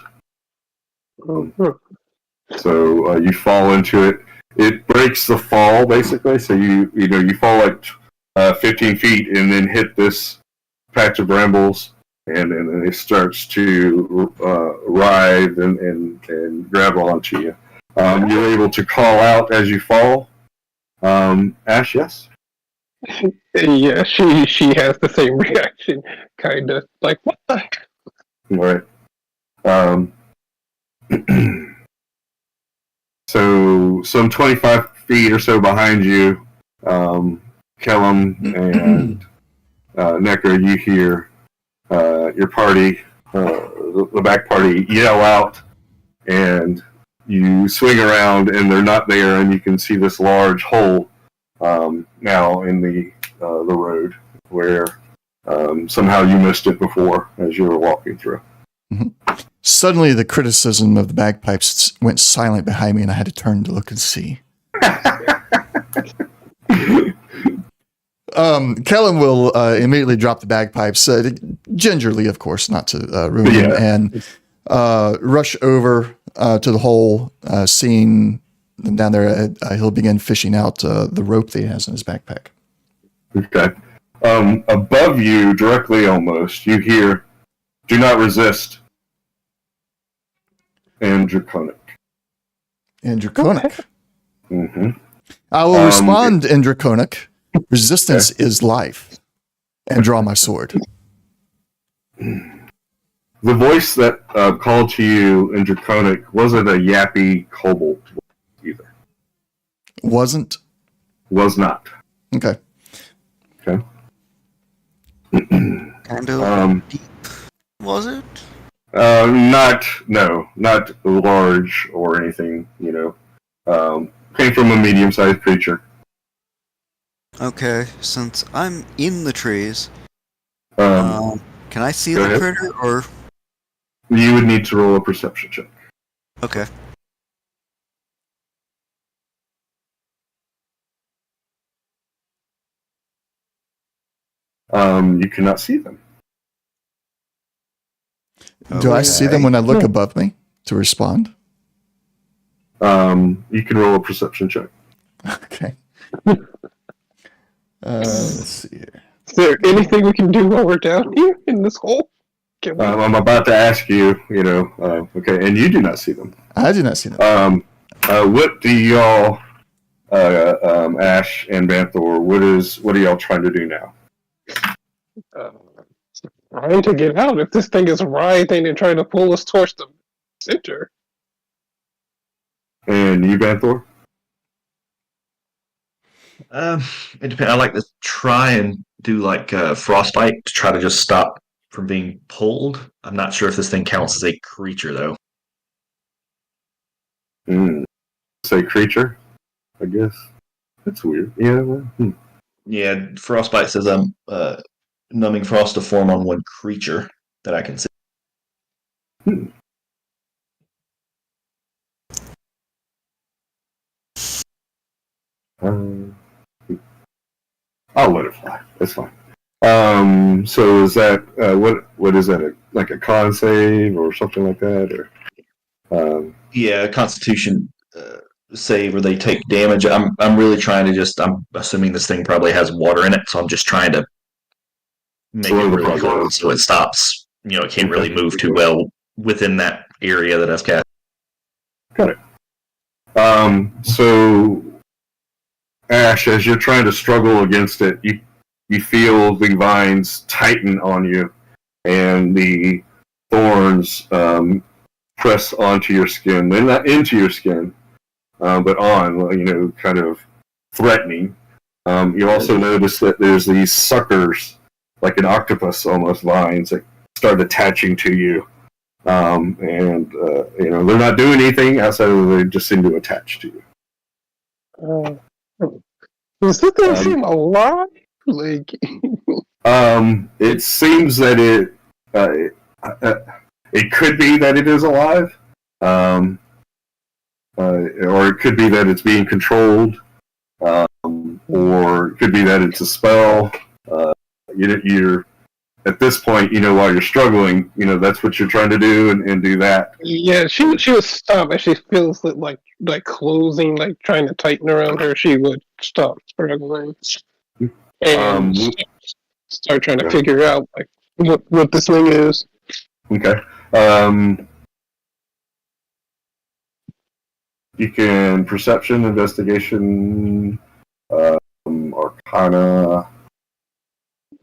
[SPEAKER 2] So you fall into it. It breaks the fall basically. So you fall like 15 feet and then hit this patch of brambles, and then it starts to writhe and grab onto you. You're able to call out as you fall. Ash, yes.
[SPEAKER 4] Yeah, she has the same reaction, kind of like what the heck?
[SPEAKER 2] Right. So some 25 feet or so behind you, Kellum and Necker, you hear your party, the back party, yell out, and you swing around, and they're not there, and you can see this large hole now in the road where somehow you missed it before as you were walking through.
[SPEAKER 1] Mm-hmm. Suddenly, the criticism of the bagpipes went silent behind me, and I had to turn to look and see. Kellen will immediately drop the bagpipes, gingerly, of course, not to ruin them, and rush over to the hole, seeing them down there. He'll begin fishing out the rope that he has in his backpack.
[SPEAKER 2] Okay. Above you, directly almost, you hear, "Do not resist," and Draconic.
[SPEAKER 1] And Draconic.
[SPEAKER 2] Mm-hmm.
[SPEAKER 1] I will respond in Draconic. Resistance is life. And draw my sword.
[SPEAKER 2] The voice that called to you in Draconic wasn't a yappy kobold either.
[SPEAKER 1] Wasn't?
[SPEAKER 2] Was not.
[SPEAKER 1] Okay.
[SPEAKER 2] Okay.
[SPEAKER 5] Kind of deep, was it?
[SPEAKER 2] Not large or anything, came from a medium-sized creature.
[SPEAKER 5] Okay, since I'm in the trees,
[SPEAKER 2] Um,
[SPEAKER 5] can I see
[SPEAKER 2] go
[SPEAKER 5] the
[SPEAKER 2] ahead.
[SPEAKER 5] critter, or...
[SPEAKER 2] You would need to roll a perception check.
[SPEAKER 5] Okay.
[SPEAKER 2] You cannot see them.
[SPEAKER 1] Do I see them when I look
[SPEAKER 4] Yeah.
[SPEAKER 1] above me to respond?
[SPEAKER 2] You can roll a perception check.
[SPEAKER 1] Okay. Let's see here.
[SPEAKER 4] Is there anything we can do while we're down here in this hole? Can we?
[SPEAKER 2] I'm about to ask you, okay, and you do not see them.
[SPEAKER 1] I do not see them.
[SPEAKER 2] What do y'all, Ash and Banthor, what are y'all trying to do now?
[SPEAKER 4] Trying to get out if this thing is writhing and trying to pull us towards the center.
[SPEAKER 2] And you, Banthor?
[SPEAKER 3] It depends. I like to try and do like frostbite to try to just stop from being pulled. I'm not sure if this thing counts as a creature though.
[SPEAKER 2] Say creature, I guess. That's weird. Yeah. Well,
[SPEAKER 3] Yeah, frostbite says I'm numbing frost to form on one creature that I can see.
[SPEAKER 2] I'll let it fly. That's fine. So is that what is that? Like a con save or something like that, or?
[SPEAKER 3] Yeah, Constitution save where they take damage. I'm really trying to just. I'm assuming this thing probably has water in it, so I'm just trying to make
[SPEAKER 2] Slow
[SPEAKER 3] it
[SPEAKER 2] the
[SPEAKER 3] really
[SPEAKER 2] process.
[SPEAKER 3] cold so it stops. It can't really move too well within that area that I've cast.
[SPEAKER 2] Got it. So Ash, as you're trying to struggle against it, you feel the vines tighten on you, and the thorns press onto your skin. They're not into your skin, but on, kind of threatening. You also notice that there's these suckers, like an octopus almost, vines that start attaching to you. And they're not doing anything outside of they just seem to attach to you.
[SPEAKER 4] Does this thing seem alive? Like,
[SPEAKER 2] it seems that it could be that it is alive, or it could be that it's being controlled, or it could be that it's a spell. You're at this point, while you're struggling, that's what you're trying to do, and do that.
[SPEAKER 4] yeah, she would stop as she feels it like closing, like trying to tighten around her. She would stop struggling and start trying to figure out like what this thing is.
[SPEAKER 2] Okay. You can perception, investigation, arcana.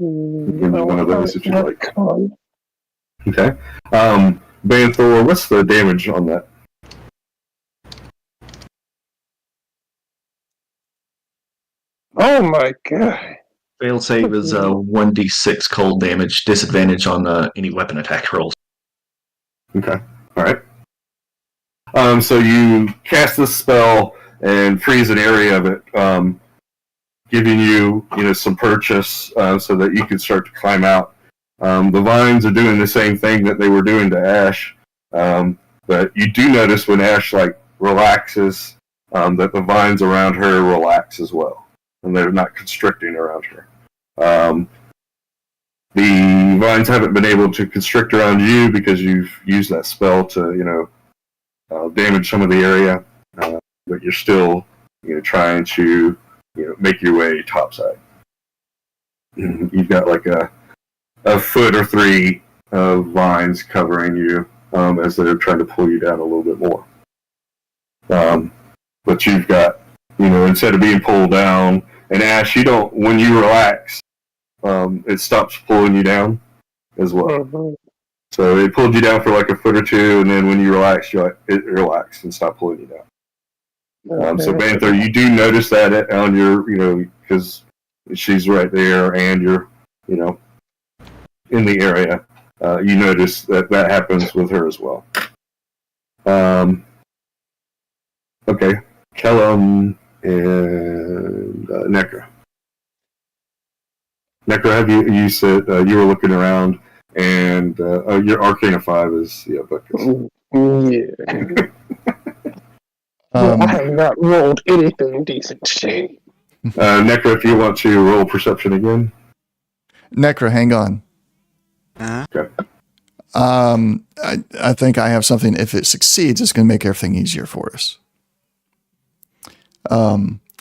[SPEAKER 2] Give me one of those if you like. Okay. Banthor, what's the damage on that?
[SPEAKER 4] Oh my god.
[SPEAKER 3] Failed save is 1d6 cold damage, disadvantage on any weapon attack rolls.
[SPEAKER 2] Okay. All right. So you cast this spell and freeze an area of it, giving you, some purchase so that you can start to climb out. The vines are doing the same thing that they were doing to Ash, but you do notice when Ash relaxes, that the vines around her relax as well, and they're not constricting around her. The vines haven't been able to constrict around you because you've used that spell to, damage some of the area, but you're still, trying to, make your way topside. You've got like a foot or three of vines covering you as they're trying to pull you down a little bit more. But you've got instead of being pulled down. And Ash, when you relax, it stops pulling you down as well.
[SPEAKER 4] Mhm.
[SPEAKER 2] So it pulled you down for like a foot or two, and then when you relax, it relaxed and stopped pulling you down. So
[SPEAKER 4] Okay.
[SPEAKER 2] Banther, you do notice that on your, because she's right there, and you're, in the area. You notice that happens with her as well. Okay, Kellum and Nekra. Nekra, you said you were looking around, and your Arcana 5 is Buckus.
[SPEAKER 4] Yeah. I have not rolled anything decent today.
[SPEAKER 2] Nekra, if you want to roll perception again.
[SPEAKER 1] Necra, hang on.
[SPEAKER 2] Okay.
[SPEAKER 1] I think I have something. If it succeeds, it's going to make everything easier for us.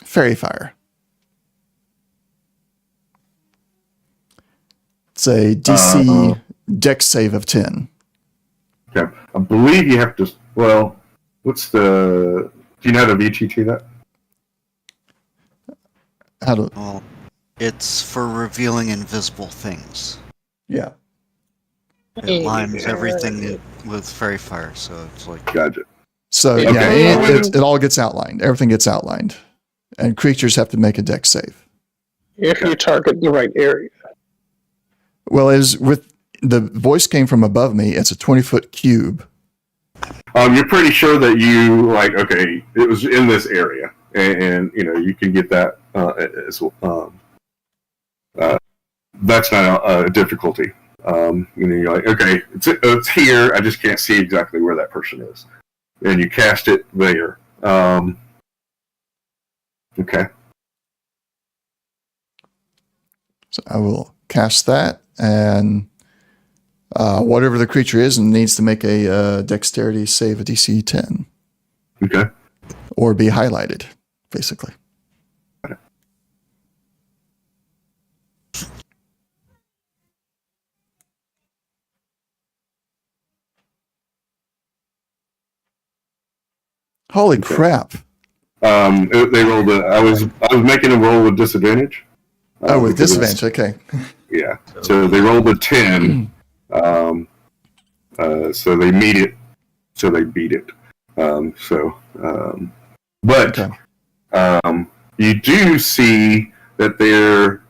[SPEAKER 1] Fairy fire. It's a DC Dex save of 10.
[SPEAKER 2] Okay. I believe you have to. Well, do you know how to VTT that?
[SPEAKER 1] How to?
[SPEAKER 5] Well, it's for revealing invisible things.
[SPEAKER 1] Yeah.
[SPEAKER 5] It lines everything with fairy fire, so it's like
[SPEAKER 2] Gotcha.
[SPEAKER 1] So
[SPEAKER 4] Okay.
[SPEAKER 1] yeah, it all gets outlined. Everything gets outlined, and creatures have to make a Dex save.
[SPEAKER 4] If you target the right area.
[SPEAKER 1] Well, with the voice came from above me. It's a 20-foot cube.
[SPEAKER 2] You're pretty sure that it was in this area, and you can get that as well. That's not a difficulty. You're like, okay, it's here. I just can't see exactly where that person is, and you cast it there. Okay.
[SPEAKER 1] So I will cast that, and whatever the creature is, and needs to make a dexterity save, a DC 10,
[SPEAKER 2] Okay.
[SPEAKER 1] or be highlighted, basically. Holy crap!
[SPEAKER 2] They rolled I was making a roll with disadvantage.
[SPEAKER 1] Oh, with
[SPEAKER 2] because
[SPEAKER 1] disadvantage. Okay.
[SPEAKER 2] Yeah. So they rolled a 10. So they meet it. So they beat it. But
[SPEAKER 1] Okay.
[SPEAKER 2] you do see that they're,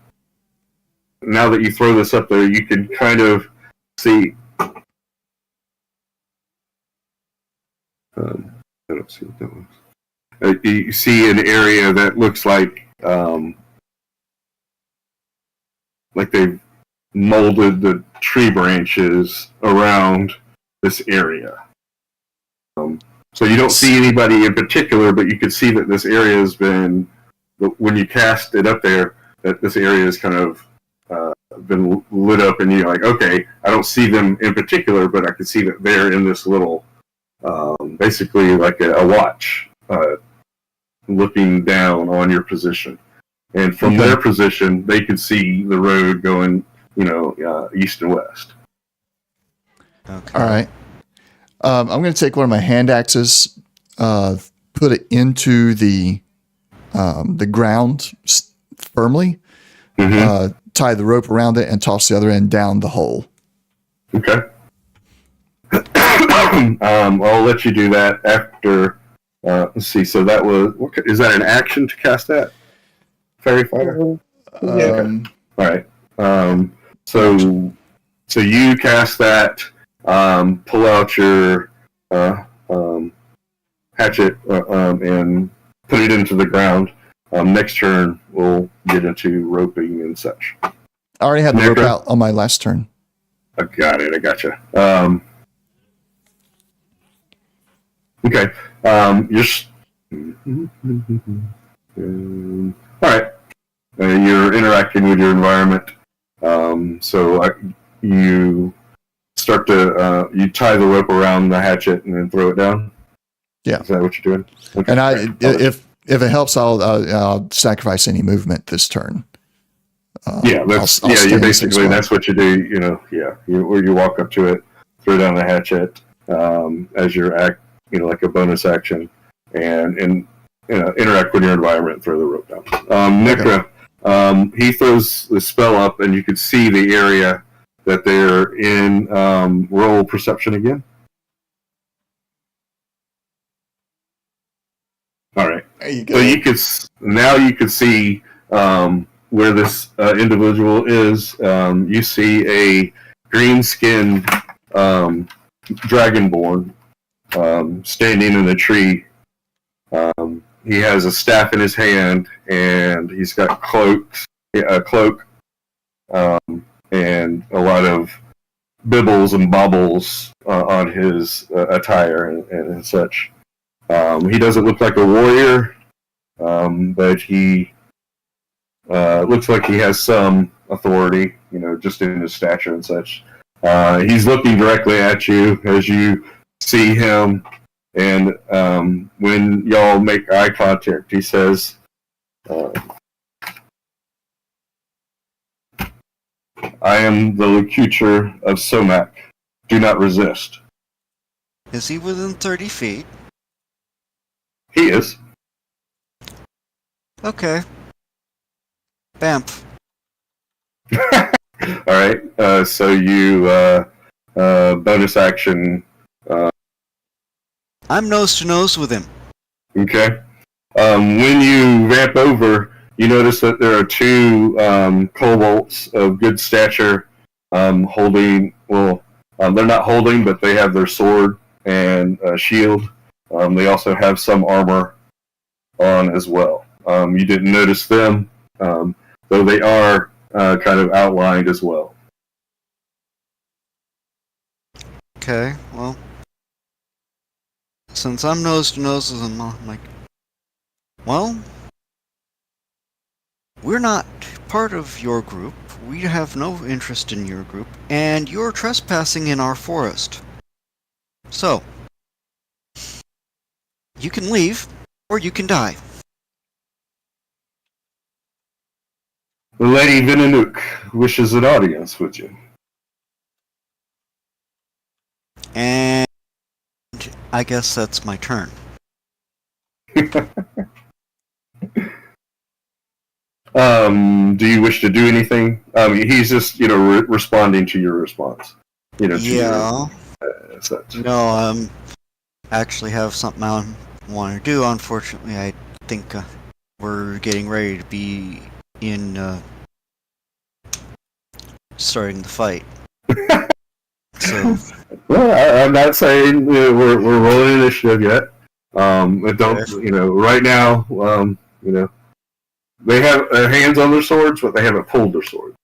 [SPEAKER 2] now that you throw this up there, you can kind of see. I don't see what that was. You see an area that looks like they've molded the tree branches around this area. So you don't see anybody in particular, but you can see that this area has been, when you cast it up there, that this area has kind of been lit up, and you're like, okay, I don't see them in particular, but I can see that they're in this little, basically like a watch, looking down on your position. And from their position, they can see the road going, east and west.
[SPEAKER 5] okay.
[SPEAKER 1] All right. I'm going to take one of my hand axes, put it into the ground firmly, tie the rope around it, and toss the other end down the hole.
[SPEAKER 2] Okay. I'll let you do that after. Let's see. So that was. Is that an action to cast that? Fairy fire.
[SPEAKER 1] Um,
[SPEAKER 2] All right. So you cast that. Pull out your hatchet and put it into the ground. Next turn, we'll get into roping and such.
[SPEAKER 1] I already had the rope
[SPEAKER 2] Necro?
[SPEAKER 1] out on my last turn.
[SPEAKER 2] I got it. I gotcha. Okay. All right. You're interacting with your environment. You start to you tie the rope around the hatchet and then throw it down.
[SPEAKER 1] Yeah.
[SPEAKER 2] Is that what you're doing? Okay.
[SPEAKER 1] And if it helps, I'll sacrifice any movement this turn.
[SPEAKER 2] Yeah,
[SPEAKER 1] I'll
[SPEAKER 2] you
[SPEAKER 1] stay
[SPEAKER 2] basically
[SPEAKER 1] 6'1".
[SPEAKER 2] that's what you do. You walk up to it, throw down the hatchet as your act, like a bonus action, and interact with your environment, throw the rope down. Nikra, he throws the spell up, and you can see the area that they're in. Roll perception again. All right.
[SPEAKER 1] There you go.
[SPEAKER 2] So you could see where this individual is. You see a green-skinned dragonborn standing in a tree. He has a staff in his hand, and he's got a cloak, and a lot of bibbles and baubles on his attire and such. He doesn't look like a warrior, but he looks like he has some authority, just in his stature and such. He's looking directly at you as you see him, and when y'all make eye contact, he says, I am the locutor of Somak. Do not resist.
[SPEAKER 5] Is he within 30 feet?
[SPEAKER 2] He is.
[SPEAKER 5] Okay. Bamf.
[SPEAKER 2] Alright, so you bonus action.
[SPEAKER 5] I'm nose to nose with him.
[SPEAKER 2] Okay. When you ramp over, you notice that there are two kobolds of good stature holding, they're not holding, but they have their sword and shield. They also have some armor on as well. You didn't notice them, though they are kind of outlined as well.
[SPEAKER 5] Okay, well, since I'm nose to nose with him, I'm like, well, we're not part of your group. We have no interest in your group, and you're trespassing in our forest. So, you can leave, or you can die.
[SPEAKER 2] Lady Vinanuk wishes an audience with you.
[SPEAKER 5] And I guess that's my turn.
[SPEAKER 2] Do you wish to do anything? He's just, responding to your response.
[SPEAKER 5] Yeah.
[SPEAKER 2] Such.
[SPEAKER 5] No, actually have something I want to do. Unfortunately, I think we're getting ready to be in starting the fight. So,
[SPEAKER 2] well, I'm not saying we're rolling initiative yet. But don't, right now, they have their hands on their swords, but they haven't pulled their swords.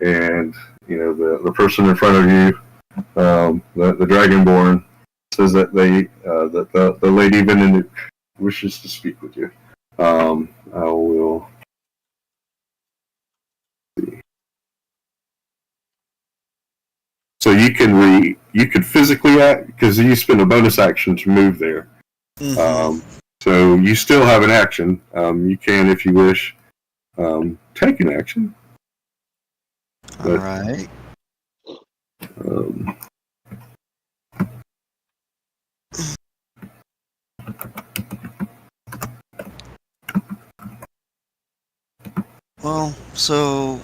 [SPEAKER 2] And the person in front of you, the Dragonborn, says that that the Lady Vinanuk wishes to speak with you. I will see. So you can physically act, because you spend a bonus action to move there.
[SPEAKER 5] mhm.
[SPEAKER 2] So you still have an action. You can, if you wish, take an action.
[SPEAKER 5] All right. Well, so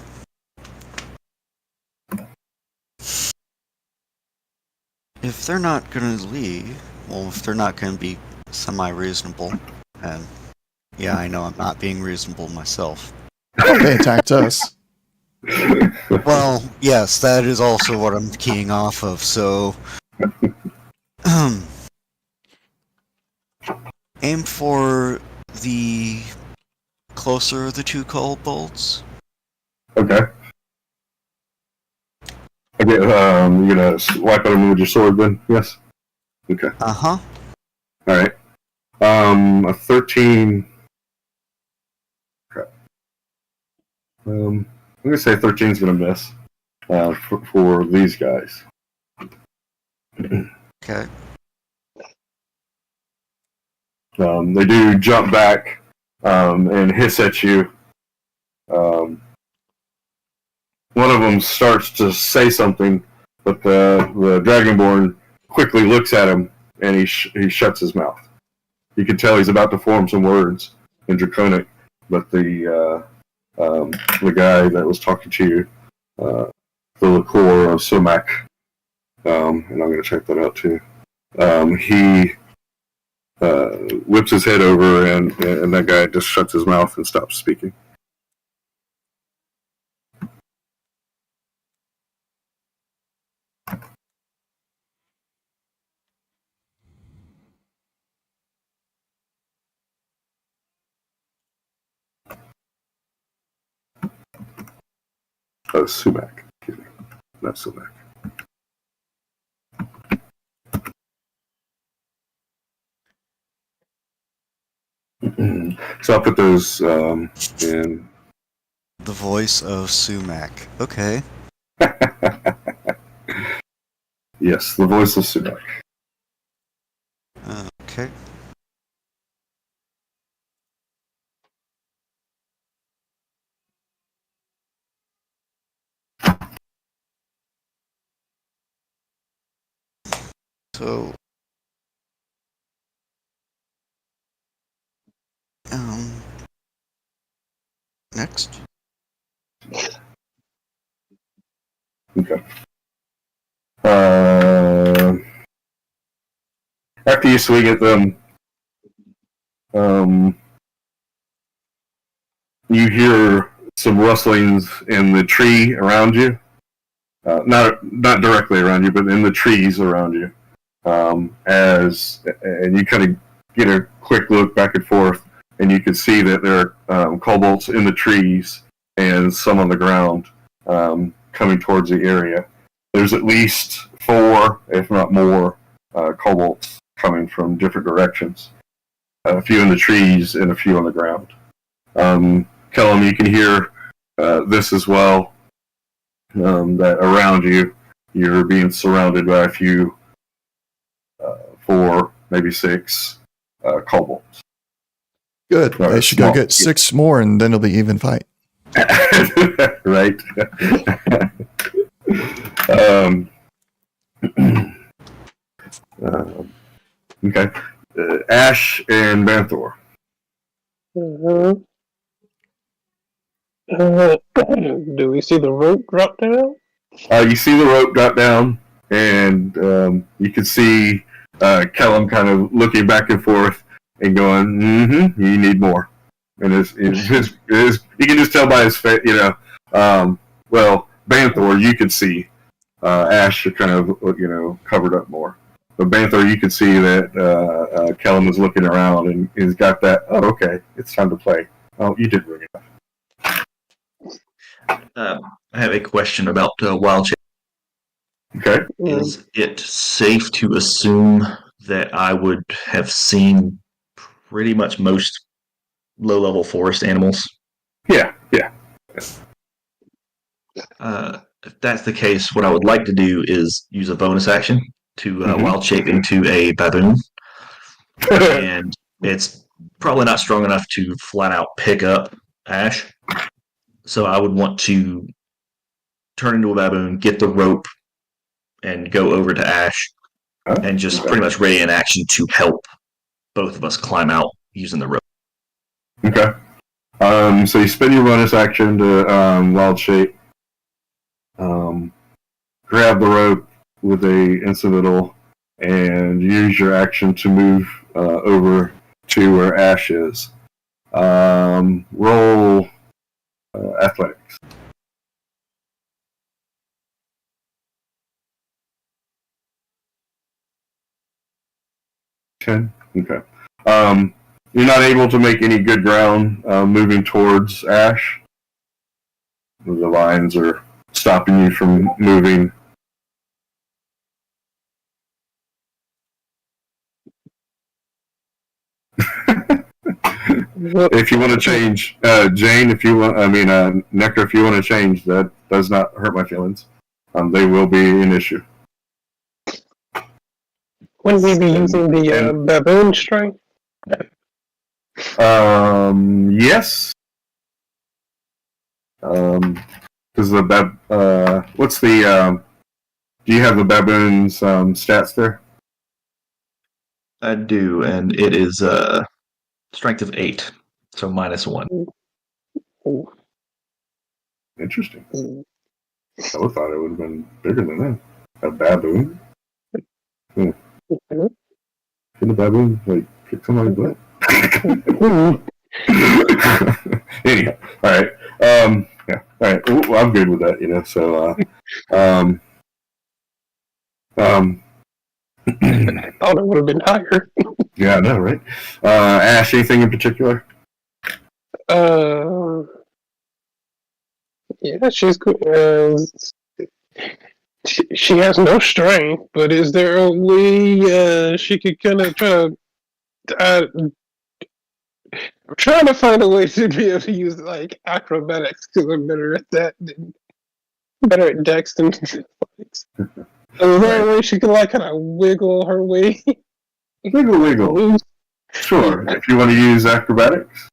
[SPEAKER 5] if they're not going to leave, if they're not going to be semi-reasonable, and yeah, I know I'm not being reasonable myself.
[SPEAKER 1] They attacked us.
[SPEAKER 5] Well, yes, that is also what I'm keying off of, so aim for the closer of the two kobolds.
[SPEAKER 2] Okay. Okay, you're gonna wipe at him with your sword then? Yes? Okay.
[SPEAKER 5] Uh-huh.
[SPEAKER 2] Alright. A 13... Crap. I'm gonna say 13's gonna miss for these guys.
[SPEAKER 5] Okay.
[SPEAKER 2] They do jump back and hiss at you. One of them starts to say something, but the Dragonborn quickly looks at him and he shuts his mouth. You can tell he's about to form some words in Draconic, but the guy that was talking to you, the liqueur of Sumac, and I'm going to check that out too. He whips his head over, and that guy just shuts his mouth and stops speaking. Oh, Sumac. Excuse me. Not Sumac. So I'll put those in.
[SPEAKER 5] The voice of Sumac. Okay.
[SPEAKER 2] Yes, the voice of Sumac.
[SPEAKER 5] Okay. So, next.
[SPEAKER 2] Okay. After you swing at them, you hear some rustlings in the tree around you. Not directly around you, but in the trees around you. And you kind of get a quick look back and forth, and you can see that there are kobolds in the trees and some on the ground coming towards the area. There's at least 4, if not more, kobolds coming from different directions. A few in the trees and a few on the ground. Kellum, you can hear this as well. That around you, you're being surrounded by a few, 4, maybe 6 kobolds.
[SPEAKER 1] Good.
[SPEAKER 2] Right,
[SPEAKER 1] They should go
[SPEAKER 2] small.
[SPEAKER 1] get 6 more, and then it'll be even fight.
[SPEAKER 2] Right. Okay. Ash and Banthor.
[SPEAKER 4] Mhm. Do we see the rope drop down?
[SPEAKER 2] You see the rope drop down, and you can see Kellum kind of looking back and forth and going, "Mm-hmm, you need more." And you can just tell by his face, well, Banthor, you can see. Ash are kind of, covered up more. But Banthor, you can see that Kellum is looking around and he's got that, oh, okay, it's time to play. Oh, you did bring it up.
[SPEAKER 3] I have a question about wild shape.
[SPEAKER 2] Okay.
[SPEAKER 3] Is it safe to assume that I would have seen pretty much most low-level forest animals?
[SPEAKER 2] Yeah.
[SPEAKER 3] If that's the case, what I would like to do is use a bonus action to wild shape into a baboon. And it's probably not strong enough to flat out pick up Ash. So I would want to turn into a baboon, get the rope, and go over to Ash, and just pretty much ready in action to help both of us climb out using the rope.
[SPEAKER 2] Okay. So you spend your bonus action to wild shape. Grab the rope with a incidental and use your action to move over to where Ash is. Roll athletics. Okay. You're not able to make any good ground moving towards Ash. The lines are stopping you from moving. If you want to change, Jane, Nectar, if you want to change, that does not hurt my feelings. They will be an issue.
[SPEAKER 4] Wouldn't we be using the baboon strength?
[SPEAKER 2] Yes. Because what's the, do you have the baboon's stats there?
[SPEAKER 3] I do, and it is strength of 8, so -1.
[SPEAKER 4] Ooh.
[SPEAKER 2] Interesting.
[SPEAKER 4] Mm.
[SPEAKER 2] I would have thought it would have been bigger than that. A baboon?
[SPEAKER 4] Mhm.
[SPEAKER 2] Can a baboon like kick somebody's butt? Anyhow, all right. Yeah, all right. Well, I'm good with that, you know. So,
[SPEAKER 4] I thought it would have been higher.
[SPEAKER 2] yeah, I know, right? Ash, anything in particular?
[SPEAKER 4] Yeah, she's good. She has no strength, but is there a way she could kind of try to? I'm trying to find a way to be able to use like acrobatics because I'm better at that. Better at dex than athletics. Is there a way she can like kind of wiggle her way?
[SPEAKER 2] Wiggle.
[SPEAKER 4] loose?
[SPEAKER 2] Sure. If you want to use acrobatics.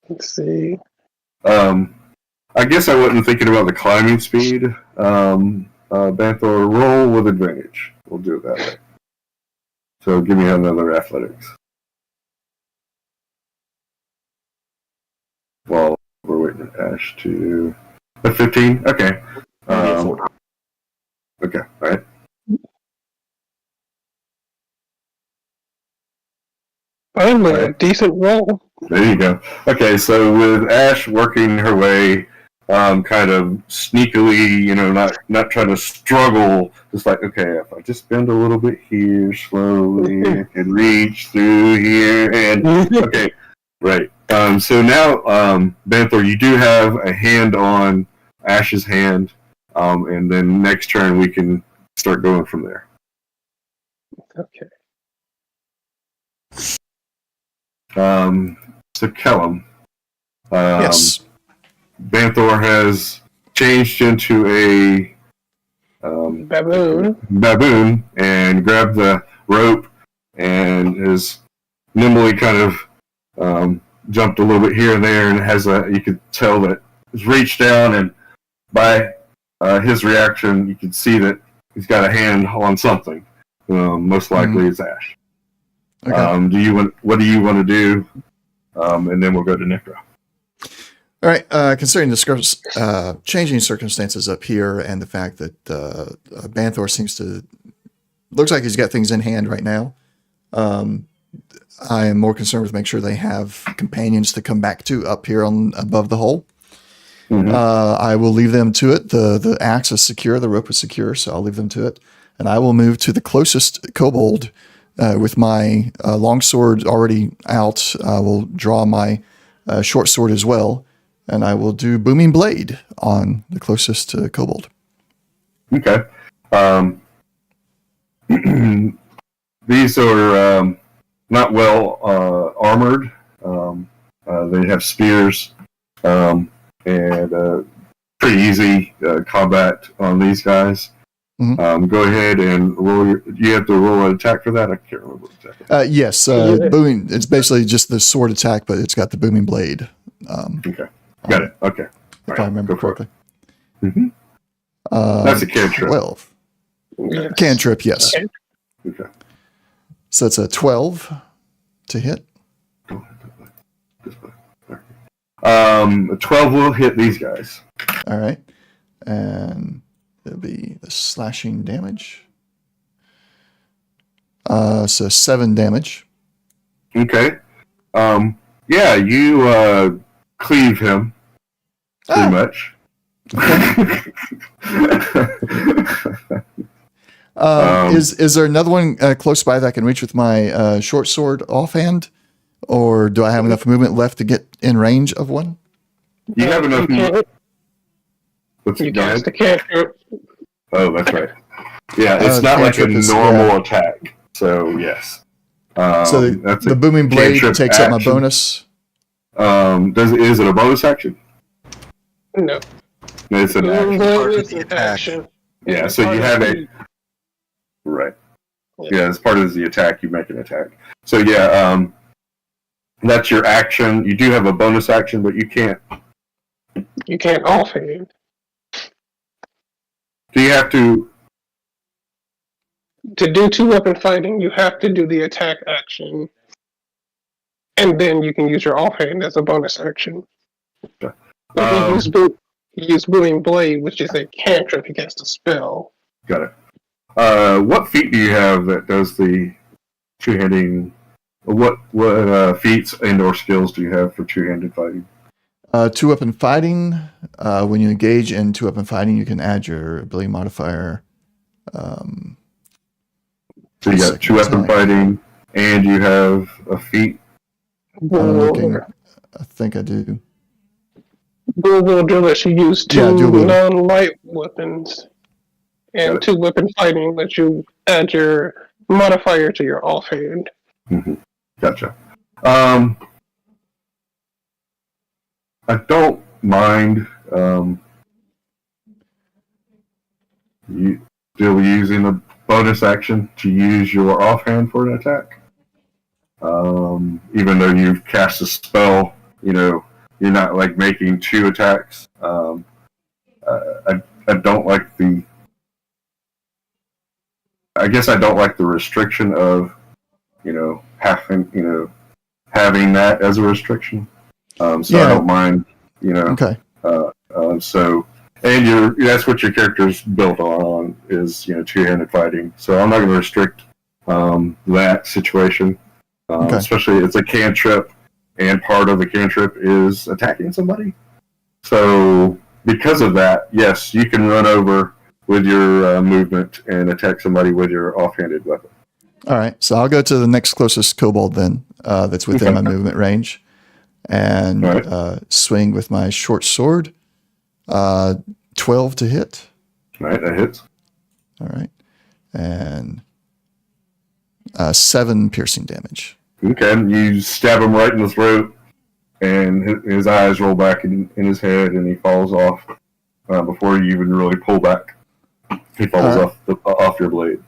[SPEAKER 4] Let's see.
[SPEAKER 2] I guess I wasn't thinking about the climbing speed. Banthor, roll with advantage. We'll do it that way. So give me another athletics. Well, we're waiting for Ash to... A 15? Okay. Okay, alright.
[SPEAKER 4] Finally, a decent roll.
[SPEAKER 2] There you go. Okay, so with Ash working her way, kind of sneakily, you know, not trying to struggle, just like, okay, if I just bend a little bit here, slowly, I can reach through here, and okay, right. So now, Banthor, you do have a hand on Ash's hand, and then next turn we can start going from there.
[SPEAKER 4] Okay.
[SPEAKER 2] So Kellum,
[SPEAKER 1] Yes.
[SPEAKER 2] Banthor has changed into a
[SPEAKER 4] Baboon.
[SPEAKER 2] and grabbed the rope and is nimbly kind of jumped a little bit here and there and has you could tell that he's reached down and by his reaction you can see that he's got a hand on something. Most likely it's Ash.
[SPEAKER 1] Okay.
[SPEAKER 2] What do you want to do? And then we'll go to Necro.
[SPEAKER 1] All right. Considering the changing circumstances up here and the fact that Banthor looks like he's got things in hand right now, I am more concerned with making sure they have companions to come back to up here above the hole.
[SPEAKER 2] Mm-hmm.
[SPEAKER 1] I will leave them to it. The axe is secure, the rope is secure, so I'll leave them to it. And I will move to the closest kobold with my longsword already out. I will draw my short sword as well, and I will do Booming Blade on the closest kobold.
[SPEAKER 2] Okay. These are not well armored. They have spears and pretty easy combat on these guys.
[SPEAKER 1] Mm-hmm.
[SPEAKER 2] Go ahead and roll. You have to roll an attack for that. I can't remember exactly.
[SPEAKER 1] Yes, booming. It's basically just the sword attack, but it's got the booming blade.
[SPEAKER 2] Okay, got it. Okay,
[SPEAKER 1] If I remember correctly.
[SPEAKER 2] Mm-hmm. That's a cantrip.
[SPEAKER 1] 12.
[SPEAKER 4] Yes.
[SPEAKER 1] Cantrip, yes.
[SPEAKER 2] Okay.
[SPEAKER 1] So it's a 12 to hit.
[SPEAKER 2] 12 will hit these guys.
[SPEAKER 1] All right. And it'll be the slashing damage. So 7 damage.
[SPEAKER 2] Okay. Yeah, you cleave him pretty much.
[SPEAKER 1] Is there another one close by that I can reach with my short sword offhand? Or do I have enough movement left to get in range of one?
[SPEAKER 2] You have enough movement.
[SPEAKER 4] You cast a cantrip.
[SPEAKER 2] Oh, that's right. Yeah, it's not like a normal attack. So, yes.
[SPEAKER 1] So the booming blade takes up my bonus.
[SPEAKER 2] Is it a bonus action?
[SPEAKER 4] No.
[SPEAKER 2] It's an action.
[SPEAKER 5] It's an action.
[SPEAKER 2] Yeah, so you have a... Right. Yeah, as part of the attack, you make an attack. So, yeah, that's your action. You do have a bonus action, but you can't...
[SPEAKER 4] You can't offhand.
[SPEAKER 2] Do you have to...
[SPEAKER 4] to do two weapon fighting, you have to do the attack action, and then you can use your offhand as a bonus action.
[SPEAKER 2] Okay.
[SPEAKER 4] But you use booming blade, which is a cantrip against a spell.
[SPEAKER 2] Got it. What feat do you have that does the two-handing? What feats and/or skills do you have for two-handed fighting?
[SPEAKER 1] Two weapon fighting. When you engage in two weapon fighting, you can add your ability modifier.
[SPEAKER 2] So you got two weapon
[SPEAKER 1] attack.
[SPEAKER 2] fighting, and you have a feat.
[SPEAKER 1] I'm looking. I think I do.
[SPEAKER 4] Dual wielder lets you use
[SPEAKER 1] Yeah,
[SPEAKER 4] two
[SPEAKER 1] dual wielder.
[SPEAKER 4] non-light weapons,
[SPEAKER 2] Got
[SPEAKER 4] and
[SPEAKER 2] it.
[SPEAKER 4] two weapon fighting lets you add your modifier to your offhand.
[SPEAKER 2] Mm-hmm. Gotcha. I don't mind you still using a bonus action to use your offhand for an attack. Even though you've cast a spell, you're not like making two attacks. I don't like the. I guess I don't like the restriction of, having that as a restriction. So
[SPEAKER 1] Yeah.
[SPEAKER 2] I don't mind,
[SPEAKER 1] Okay.
[SPEAKER 2] And that's what your character's built on is two-handed fighting. So I'm not going to restrict that situation.
[SPEAKER 1] Okay.
[SPEAKER 2] Especially it's a cantrip, and part of the cantrip is attacking somebody. So because of that, yes, you can run over with your movement and attack somebody with your offhanded weapon.
[SPEAKER 1] All right. So I'll go to the next closest kobold then. That's within my movement range, and swing with my short sword. 12 to hit.
[SPEAKER 2] All right, that hits.
[SPEAKER 1] All right. And 7 piercing damage.
[SPEAKER 2] Okay, you stab him right in the throat, and his eyes roll back in his head, and he falls off before you even really pull back. He falls off your blade.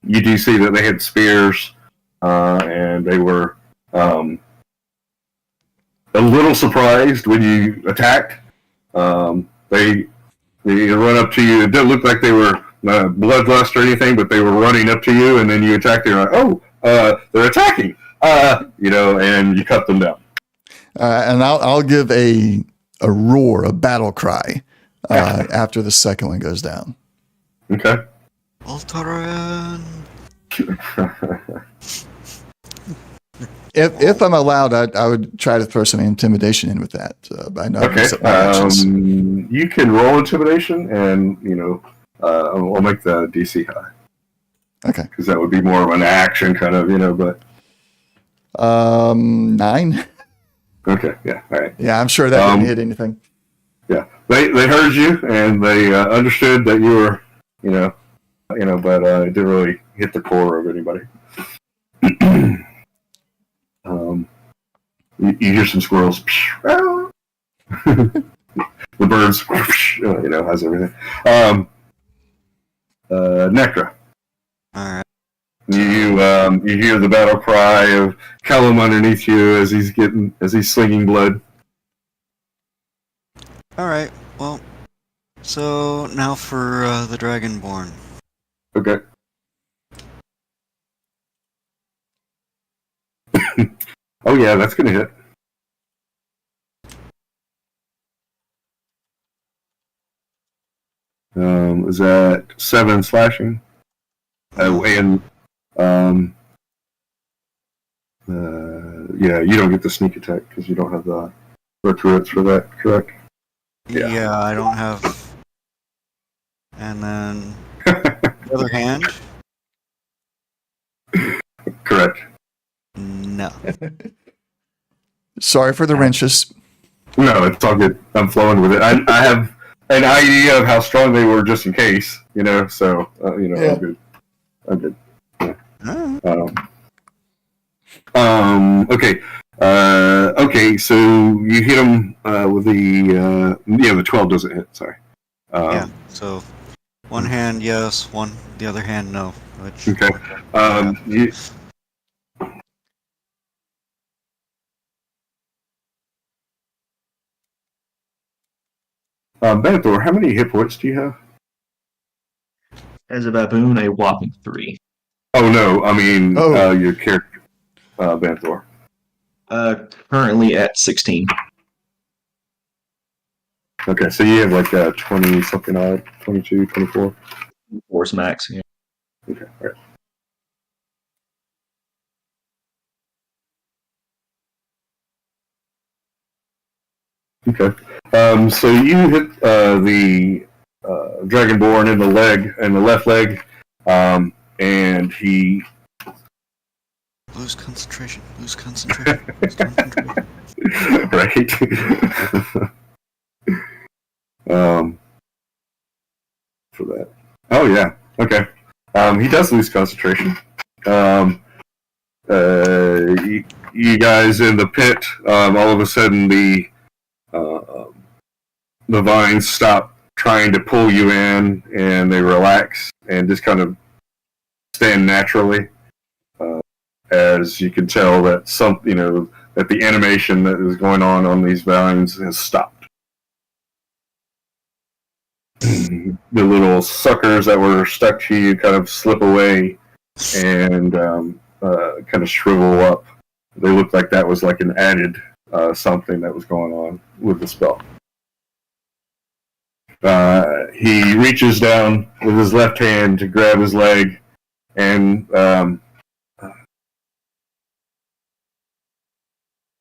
[SPEAKER 2] You do see that they had spears, and they were a little surprised when you attacked. They run up to you. It didn't look like they were bloodlust or anything, but they were running up to you, and then you attacked. You're like, they're attacking, and you cut them down.
[SPEAKER 1] And I'll give a roar, a battle cry, after the second one goes down.
[SPEAKER 2] Okay.
[SPEAKER 5] Altaran.
[SPEAKER 1] If I'm allowed, I would try to throw some intimidation in with that. But I know
[SPEAKER 2] Okay.
[SPEAKER 1] my actions.
[SPEAKER 2] You can roll intimidation, and I'll make the DC high.
[SPEAKER 1] Okay.
[SPEAKER 2] Because that would be more of an action kind of, but.
[SPEAKER 1] 9.
[SPEAKER 2] Okay. Yeah. All right.
[SPEAKER 1] Yeah, I'm sure that didn't hit anything.
[SPEAKER 2] Yeah. They heard you, and they understood that you were, but it didn't really hit the core of anybody. You hear some squirrels. The birds, has everything. Necra.
[SPEAKER 5] All right.
[SPEAKER 2] You hear the battle cry of Callum underneath you as he's slinging blood.
[SPEAKER 5] All right. Well, so now for the Dragonborn.
[SPEAKER 2] Okay. Oh yeah, that's gonna hit. Is that 7 slashing? You don't get the sneak attack because you don't have the recruits for that, correct?
[SPEAKER 5] Yeah, I don't have. And then the other hand.
[SPEAKER 2] Correct.
[SPEAKER 5] No.
[SPEAKER 1] Sorry for the wrenches.
[SPEAKER 2] No, it's all good. I'm flowing with it. I have an idea of how strong they were just in case, so,
[SPEAKER 1] Yeah.
[SPEAKER 2] I'm good. I'm good.
[SPEAKER 5] Oh.
[SPEAKER 2] Okay. Okay, so you hit him with the 12 doesn't hit, sorry.
[SPEAKER 5] Yeah. So one hand yes, the other hand no. Which,
[SPEAKER 2] Okay. Benathor, how many hit points do you have?
[SPEAKER 3] As a baboon, a whopping 3.
[SPEAKER 2] Oh no, I mean
[SPEAKER 1] Oh.
[SPEAKER 2] your character, Banthor.
[SPEAKER 3] Currently at 16.
[SPEAKER 2] Okay, so you have like 20 something odd, 22, 24.
[SPEAKER 3] Force max. Yeah.
[SPEAKER 2] Okay, all right. Okay. So you hit the Dragonborn in the leg, in the left leg, and he
[SPEAKER 5] Lose concentration. Lose concentration. Lose concentration.
[SPEAKER 2] right. For that. Oh yeah. Okay. He does lose concentration. You guys in the pit. All of a sudden, the vines stop trying to pull you in, and they relax and just kind of stand naturally. As you can tell that that the animation that is going on these vines has stopped. The little suckers that were stuck to you kind of slip away and kind of shrivel up. They look like that was like an added something that was going on with the spell. He reaches down with his left hand to grab his leg, and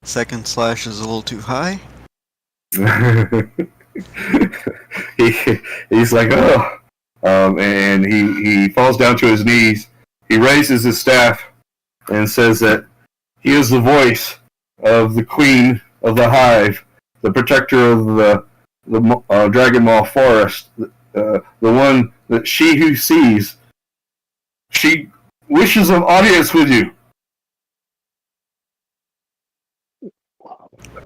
[SPEAKER 5] Second slash is a little too high.
[SPEAKER 2] he's like, oh, and he falls down to his knees. He raises his staff and says that he is the voice of the queen of the hive, the protector of the Dragon Maw forest, the one that she who sees. She wishes an audience with you.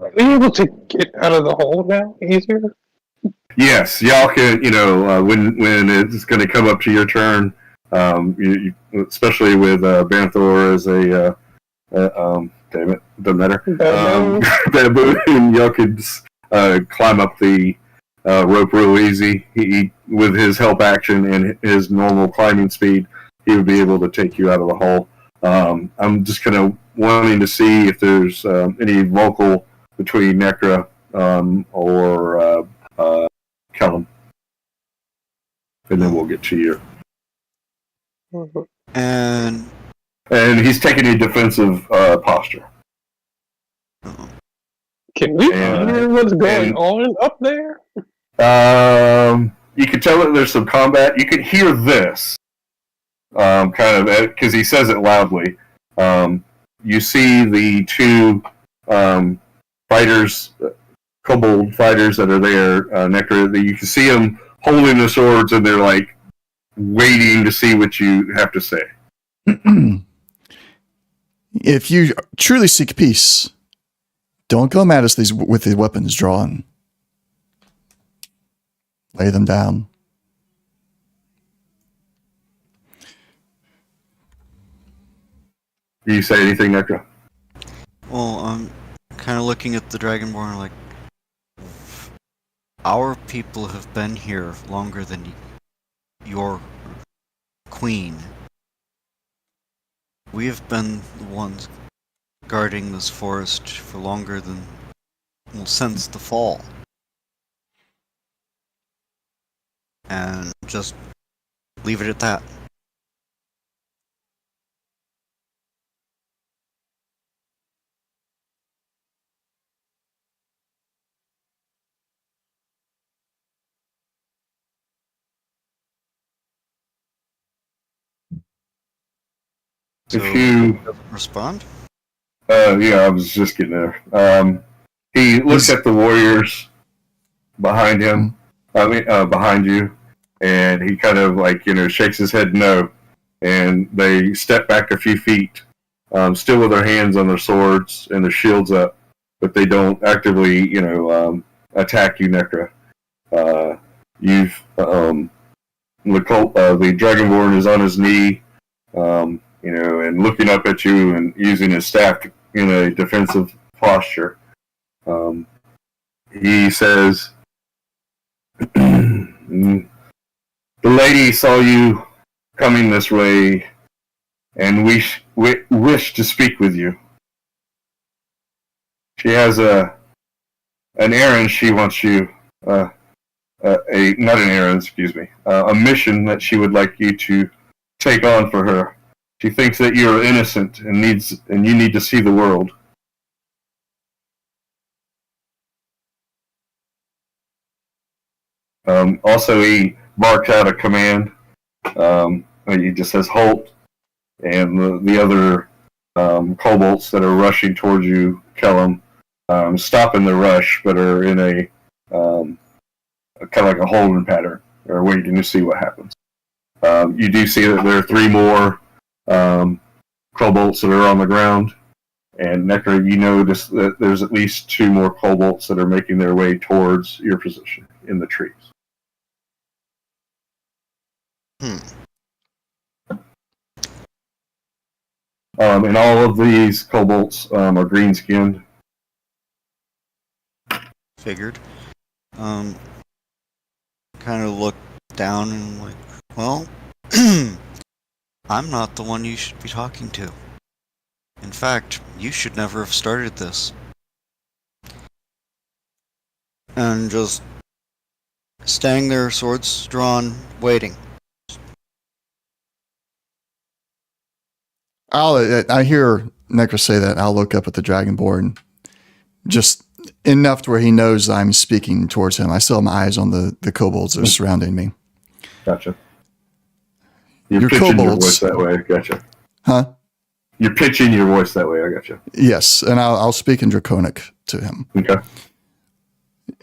[SPEAKER 4] Are we able to get out of the hole now easier?
[SPEAKER 2] Yes, y'all can. When it's going to come up to your turn, especially with Banthor as a damn it, doesn't matter. Baboon, y'all could climb up the rope real easy. He, with his help action and his normal climbing speed, he would be able to take you out of the hole. I'm just kind of wanting to see if there's any vocal between Necra or Kellum, and then we'll get to you.
[SPEAKER 5] And
[SPEAKER 2] he's taking a defensive posture.
[SPEAKER 4] Can we hear what's going on up there?
[SPEAKER 2] You can tell that there's some combat. You can hear this, kind of, because he says it loudly. You see the two fighters, kobold fighters that are there, Nectar. You can see them holding the swords, and they're like waiting to see what you have to say.
[SPEAKER 1] If you truly seek peace, don't come at us with the weapons drawn. Lay them down.
[SPEAKER 2] Do you say anything, Nectar?
[SPEAKER 5] well, I'm kind of looking at the Dragonborn like, our people have been here longer than your queen. We have been the ones guarding this forest for longer than, well, since the fall. And just leave it at that. So,
[SPEAKER 2] If you
[SPEAKER 5] doesn't respond?
[SPEAKER 2] yeah, I was just getting there. He looks at the warriors behind him, behind you, and he kind of shakes his head no, and they step back a few feet, still with their hands on their swords and their shields up, but they don't actively, attack you, Necra. You've the Dragonborn is on his knee, and looking up at you and using his staff in a defensive posture. He says, "The lady saw you coming this way, and we wish to speak with you. She has an errand she wants you, not an errand, excuse me, a mission that she would like you to take on for her. She thinks that you are innocent and you need to see the world. Also, he barks out a command. He just says halt, and the other kobolds that are rushing towards you, Kellum, stop in the rush, but are in a kind of like a holding pattern, or waiting to see what happens. You do see that there are 3 more kobolds that are on the ground, and Necro, you notice that there's at least 2 more kobolds that are making their way towards your position in the trees. And all of these kobolds are green-skinned.
[SPEAKER 5] Figured. Kind of look down and like, well, I'm not the one you should be talking to. In fact, you should never have started this. And just staying there, swords drawn, waiting.
[SPEAKER 1] I hear Necro say that. I'll look up at the Dragonborn, just enough to where he knows I'm speaking towards him. I still have my eyes on the kobolds that are surrounding me.
[SPEAKER 2] Gotcha. You're
[SPEAKER 1] Your
[SPEAKER 2] pitching your
[SPEAKER 1] kobolds.
[SPEAKER 2] voice that way. Gotcha.
[SPEAKER 1] Huh?
[SPEAKER 2] You're pitching your voice that way. I gotcha.
[SPEAKER 1] Yes, and I'll speak in Draconic to him.
[SPEAKER 2] Okay.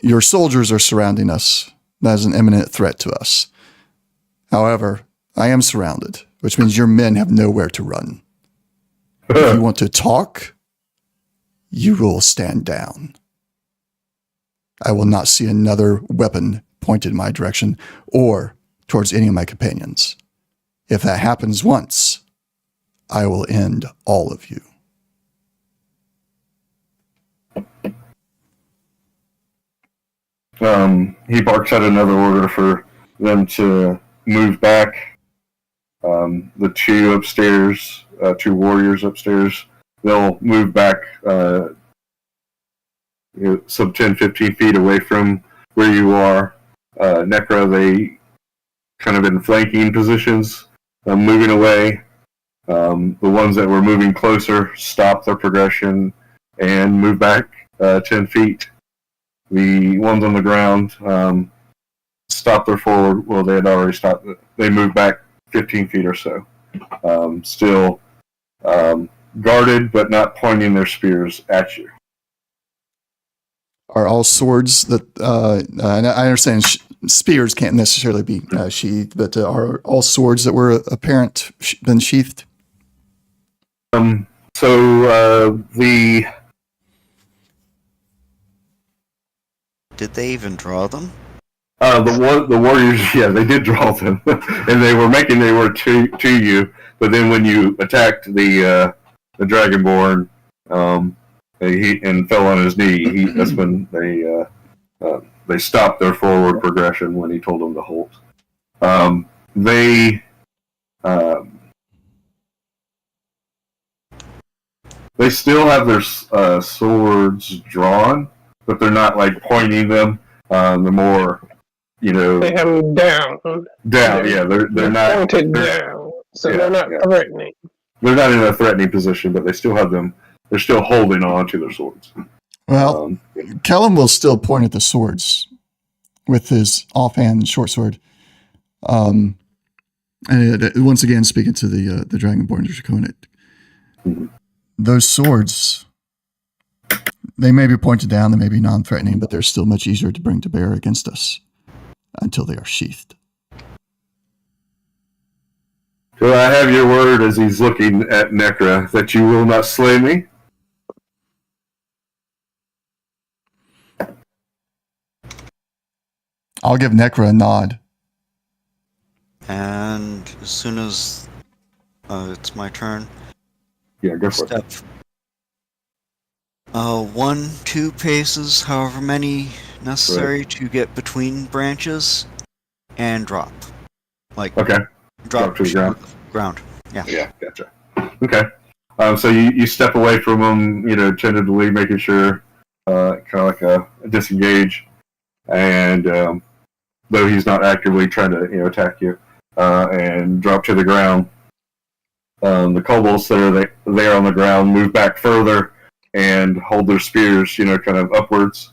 [SPEAKER 1] Your soldiers are surrounding us. That is an imminent threat to us. However, I am surrounded, which means your men have nowhere to run. If you want to talk, you will stand down. I will not see another weapon pointed in my direction or towards any of my companions. If that happens once, I will end all of you.
[SPEAKER 2] He barks out another order for them to move back. The 2 upstairs, 2 warriors upstairs, they'll move back some 10, 15 feet away from where you are. Necro, they kind of in flanking positions, moving away. The ones that were moving closer stop their progression and move back 10 feet. The ones on the ground stop their forward. Well, they had already stopped. They moved back 15 feet or so. Still guarded, but not pointing their spears at you.
[SPEAKER 1] Are all swords that, and I understand spears can't necessarily be sheathed, but are all swords that were apparent been sheathed?
[SPEAKER 5] Did they even draw them?
[SPEAKER 2] The warriors, yeah, they did draw them, and they were making their way to you. But then when you attacked the Dragonborn, and fell on his knee, that's when they stopped their forward progression when he told them to halt. They still have their swords drawn, but they're not like pointing them. They're more,
[SPEAKER 4] They have them down.
[SPEAKER 2] down. Yeah, they're not
[SPEAKER 4] pointed down, so
[SPEAKER 2] yeah,
[SPEAKER 4] they're not
[SPEAKER 2] yeah.
[SPEAKER 4] threatening.
[SPEAKER 2] They're not in a threatening position, but they still have them. They're still holding on to their swords.
[SPEAKER 1] Well, Kellum will still point at the swords with his offhand short sword. And once again, speaking to the Dragonborn Draconic, those swords, they may be pointed down, they may be non-threatening, but they're still much easier to bring to bear against us until they are sheathed.
[SPEAKER 2] Do I have your word, as he's looking at Necra, that you will not slay me?
[SPEAKER 1] I'll give Necra a nod.
[SPEAKER 5] And as soon as it's my turn,
[SPEAKER 2] Yeah, go for it.
[SPEAKER 5] step 1, 2 paces, however many necessary to get between branches, and drop. Like
[SPEAKER 2] Okay. Drop to the ground.
[SPEAKER 5] Ground. Yeah.
[SPEAKER 2] Yeah, gotcha. Okay. So you step away from him, tentatively making sure, kind of like a disengage, and though he's not actively trying to attack you, and drop to the ground. The kobolds that are there on the ground move back further and hold their spears, kind of upwards,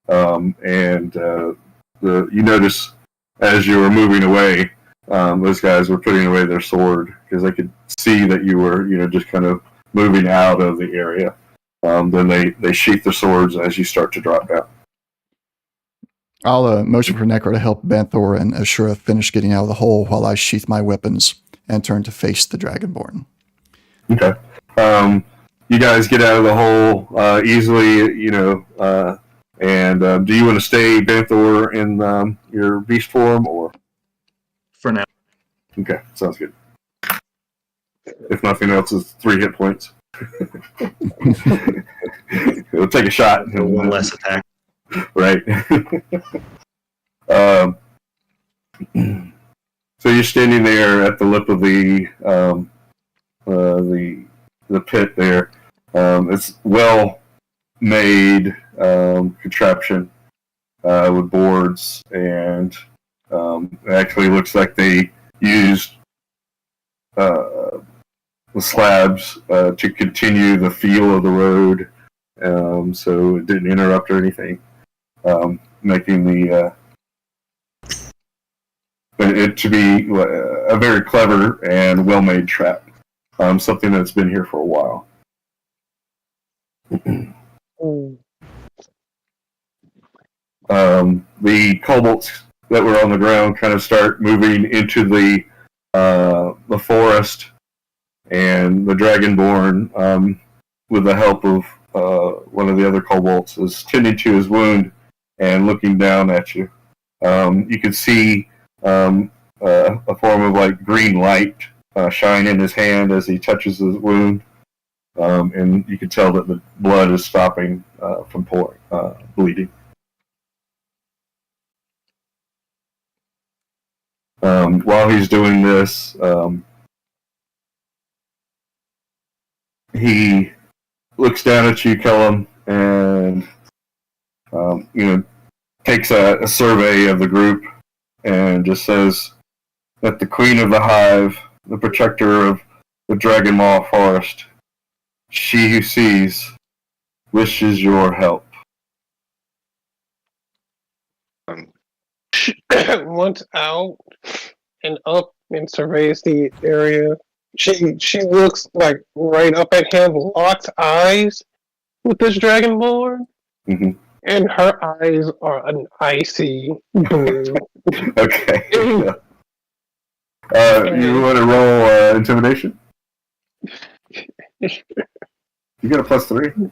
[SPEAKER 2] and you notice as you were moving away, those guys were putting away their sword because they could see that you were, just kind of moving out of the area. Then they sheath their swords as you start to drop down.
[SPEAKER 1] I'll motion for Necro to help Banthor and Ashura finish getting out of the hole while I sheath my weapons and turn to face the Dragonborn.
[SPEAKER 2] Okay. You guys get out of the hole easily, and do you want to stay, Banthor, in your beast form, or?
[SPEAKER 3] For now.
[SPEAKER 2] Okay, sounds good. If nothing else, it's 3 hit points. It'll take a shot.
[SPEAKER 3] One less attack.
[SPEAKER 2] Right. So you're standing there at the lip of the pit there. It's well made contraption with boards, and it actually looks like they used the slabs to continue the feel of the road, so it didn't interrupt or anything, making it to be a very clever and well-made trap, something that's been here for a while. The kobolds that were on the ground kind of start moving into the forest, and the Dragonborn, with the help of one of the other kobolds, is tending to his wound and looking down at you. You can see a form of like green light shine in his hand as he touches his wound, and you can tell that the blood is stopping from bleeding. While he's doing this, he looks down at you, Kellum, and takes a survey of the group and just says that the Queen of the Hive, the protector of the Dragon Maw Forest, she who sees, wishes your help.
[SPEAKER 4] Once out and up and surveys the area, she looks like right up at him, locks eyes with this Dragonborn, and her eyes are an icy blue.
[SPEAKER 2] Okay. You want to roll intimidation? You got a +3.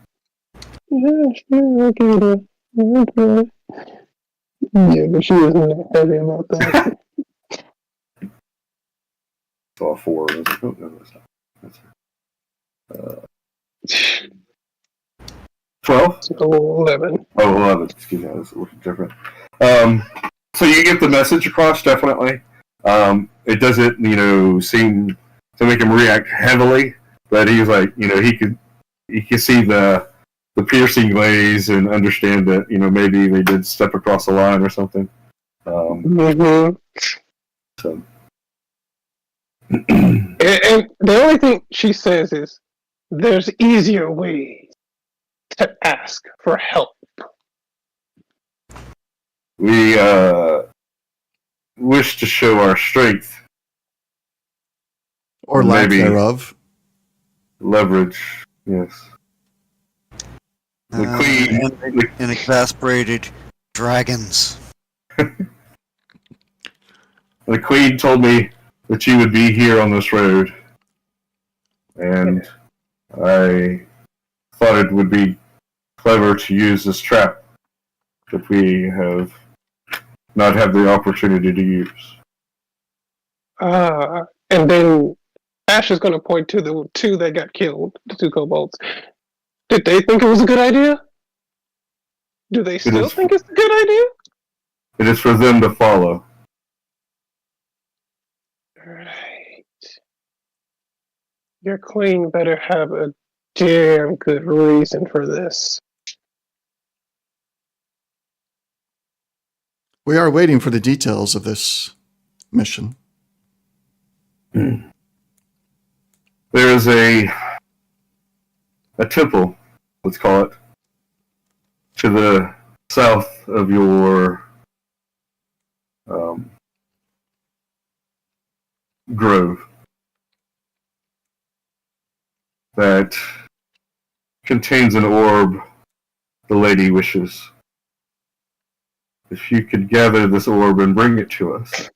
[SPEAKER 4] Yeah, sure, I'll give it okay. Yeah, but she isn't happy about that.
[SPEAKER 2] So a 4. Oh, no, that's not. That's 12?
[SPEAKER 4] 11.
[SPEAKER 2] Oh, 11. Excuse me, that's a little different. So you get the message across, definitely. It doesn't, seem to make him react heavily, but he's like, he could see the piercing glaze and understand that, maybe they did step across the line or something. So.
[SPEAKER 4] And the only thing she says is, there's easier ways to ask for help.
[SPEAKER 2] We wish to show our strength.
[SPEAKER 1] Or lack thereof.
[SPEAKER 2] Leverage, yes. The Queen...
[SPEAKER 5] and exasperated dragons.
[SPEAKER 2] The Queen told me that you would be here on this road, and I thought it would be clever to use this trap that we have not had the opportunity to use.
[SPEAKER 4] And then Ash is going to point to the 2 that got killed, the 2 kobolds. Did they think it was a good idea? Do they still think it's a good idea?
[SPEAKER 2] It is for them to follow.
[SPEAKER 4] Alright. Your queen better have a damn good reason for this.
[SPEAKER 1] We are waiting for the details of this mission.
[SPEAKER 2] There is a temple, let's call it, to the south of your grove that contains an orb the lady wishes. If you could gather this orb and bring it to us,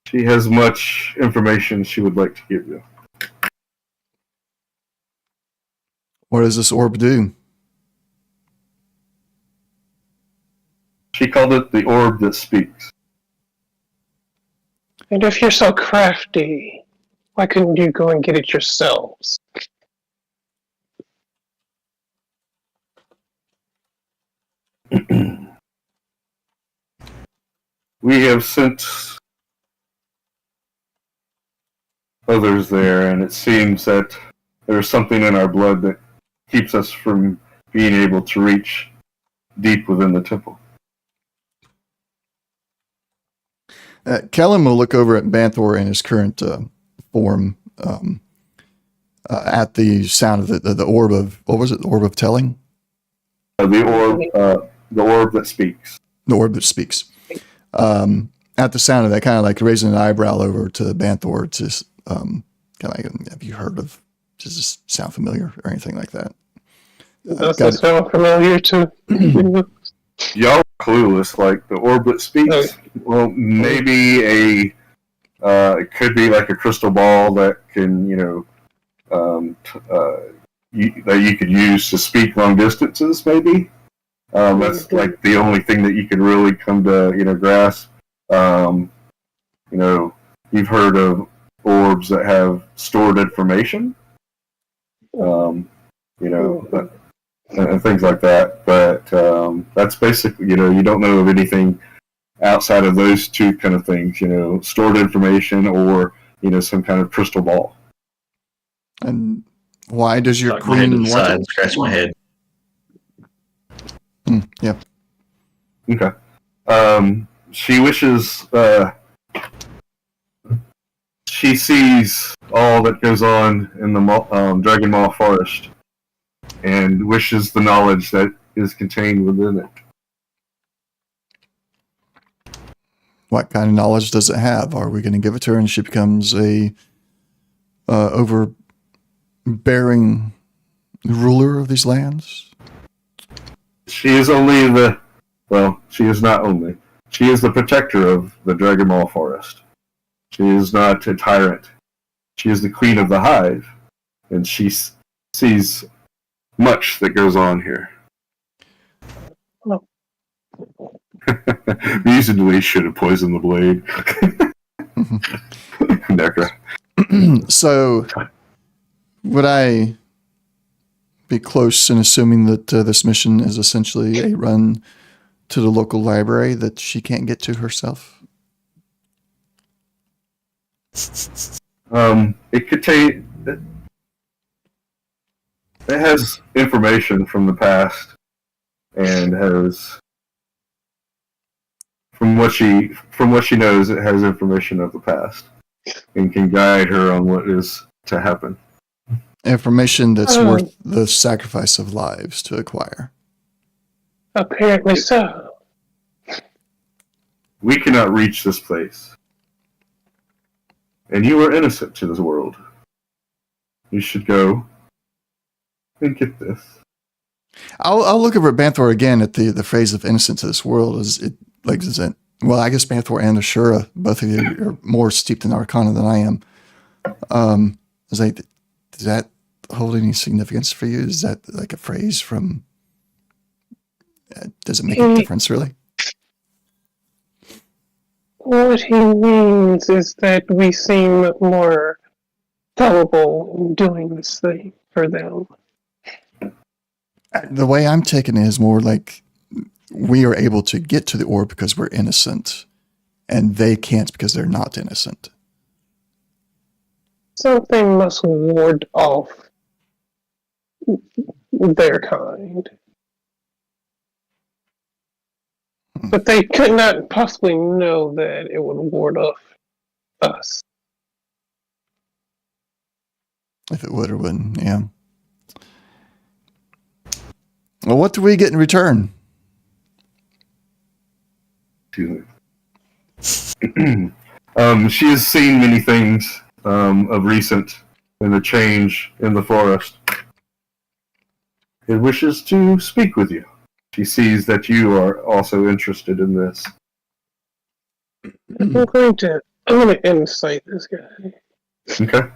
[SPEAKER 2] she has much information she would like to give you.
[SPEAKER 1] What does this orb do?
[SPEAKER 2] She called it the orb that speaks.
[SPEAKER 4] And if you're so crafty, why couldn't you go and get it yourselves?
[SPEAKER 2] We have sent others there, and it seems that there's something in our blood that keeps us from being able to reach deep within the temple.
[SPEAKER 1] Kellen will look over at Banthor in his current form at the sound of the orb of, what was it, the orb of telling?
[SPEAKER 2] The orb that speaks.
[SPEAKER 1] The orb that speaks. At the sound of that, kind of like raising an eyebrow over to Banthor, just kind of like, have you heard of, does this sound familiar or anything like that?
[SPEAKER 4] Does that sound familiar to you?
[SPEAKER 2] Y'all are clueless, like the orb that speaks. Well, maybe it could be like a crystal ball that can, that you could use to speak long distances, maybe. That's like the only thing that you can really come to, grasp. You've heard of orbs that have stored information, and things like that. But that's basically, you don't know of anything outside of those two kind of things, stored information or, some kind of crystal ball.
[SPEAKER 1] And why does your
[SPEAKER 3] Tuck my head to
[SPEAKER 1] queen
[SPEAKER 3] the
[SPEAKER 1] want
[SPEAKER 3] side
[SPEAKER 1] it?
[SPEAKER 3] and scratch my head.
[SPEAKER 1] Yeah.
[SPEAKER 2] Okay. She wishes, she sees all that goes on in the Dragon Maw Forest and wishes the knowledge that is contained within it.
[SPEAKER 1] What kind of knowledge does it have? Are we going to give it to her and she becomes a overbearing ruler of these lands?
[SPEAKER 2] She is she is not only. She is the protector of the Dragon Maw Forest. She is not a tyrant. She is the queen of the hive, and she sees much that goes on here.
[SPEAKER 4] Oh.
[SPEAKER 2] Reasonably should have poisoned the blade. Necra.
[SPEAKER 1] So, would I be close in assuming that this mission is essentially a run to the local library that she can't get to herself?
[SPEAKER 2] It could take. It has information from the past, and has from what she knows, it has information of the past, and can guide her on what is to happen.
[SPEAKER 1] Information that's worth the sacrifice of lives to acquire.
[SPEAKER 4] Apparently so.
[SPEAKER 2] We cannot reach this place, and you are innocent to this world. You should go and get this.
[SPEAKER 1] I'll look over at Banthor again at the phrase of innocent to this world. Is it like, is it? Well, I guess Banthor and Ashura, both of you are more steeped in Arcana than I am. Is like, does that hold any significance for you? Is that like a phrase from? Does it make a difference, really?
[SPEAKER 4] What he means is that we seem more gullible in doing this thing for them.
[SPEAKER 1] The way I'm taking it is more like we are able to get to the orb because we're innocent, and they can't because they're not innocent.
[SPEAKER 4] Something must ward off their kind. But they could not possibly know that it would ward off us.
[SPEAKER 1] If it would or wouldn't, yeah. Well, what do we get in return?
[SPEAKER 2] She has seen many things of recent in the change in the forest. It wishes to speak with you. She sees that you are also interested in this.
[SPEAKER 4] I'm going to insight this guy.
[SPEAKER 2] Okay.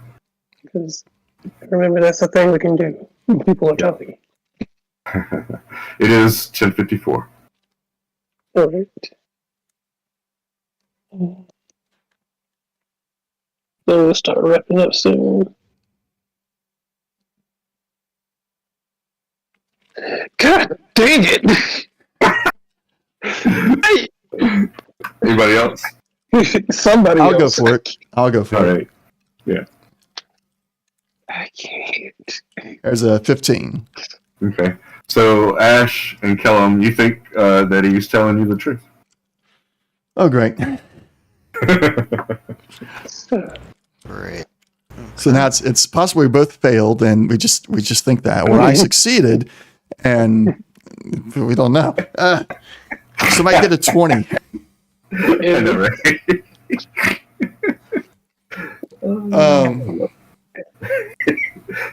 [SPEAKER 4] Because remember, that's the thing we can do. People are talking.
[SPEAKER 2] It is 10:54.
[SPEAKER 4] Alright. So we'll start wrapping up soon. God dang it!
[SPEAKER 2] Anybody else?
[SPEAKER 4] Somebody
[SPEAKER 1] I'll go
[SPEAKER 4] else.
[SPEAKER 1] for it. I'll go for
[SPEAKER 2] All
[SPEAKER 1] it.
[SPEAKER 2] right.
[SPEAKER 4] I can't.
[SPEAKER 1] There's a 15.
[SPEAKER 2] Okay. So Ash and Kellum, you think that he's telling you the truth?
[SPEAKER 1] Oh, great.
[SPEAKER 5] Great.
[SPEAKER 1] So now it's possible we both failed, and we just think that, or I succeeded, and we don't know. Somebody get a 20.
[SPEAKER 2] I know, right?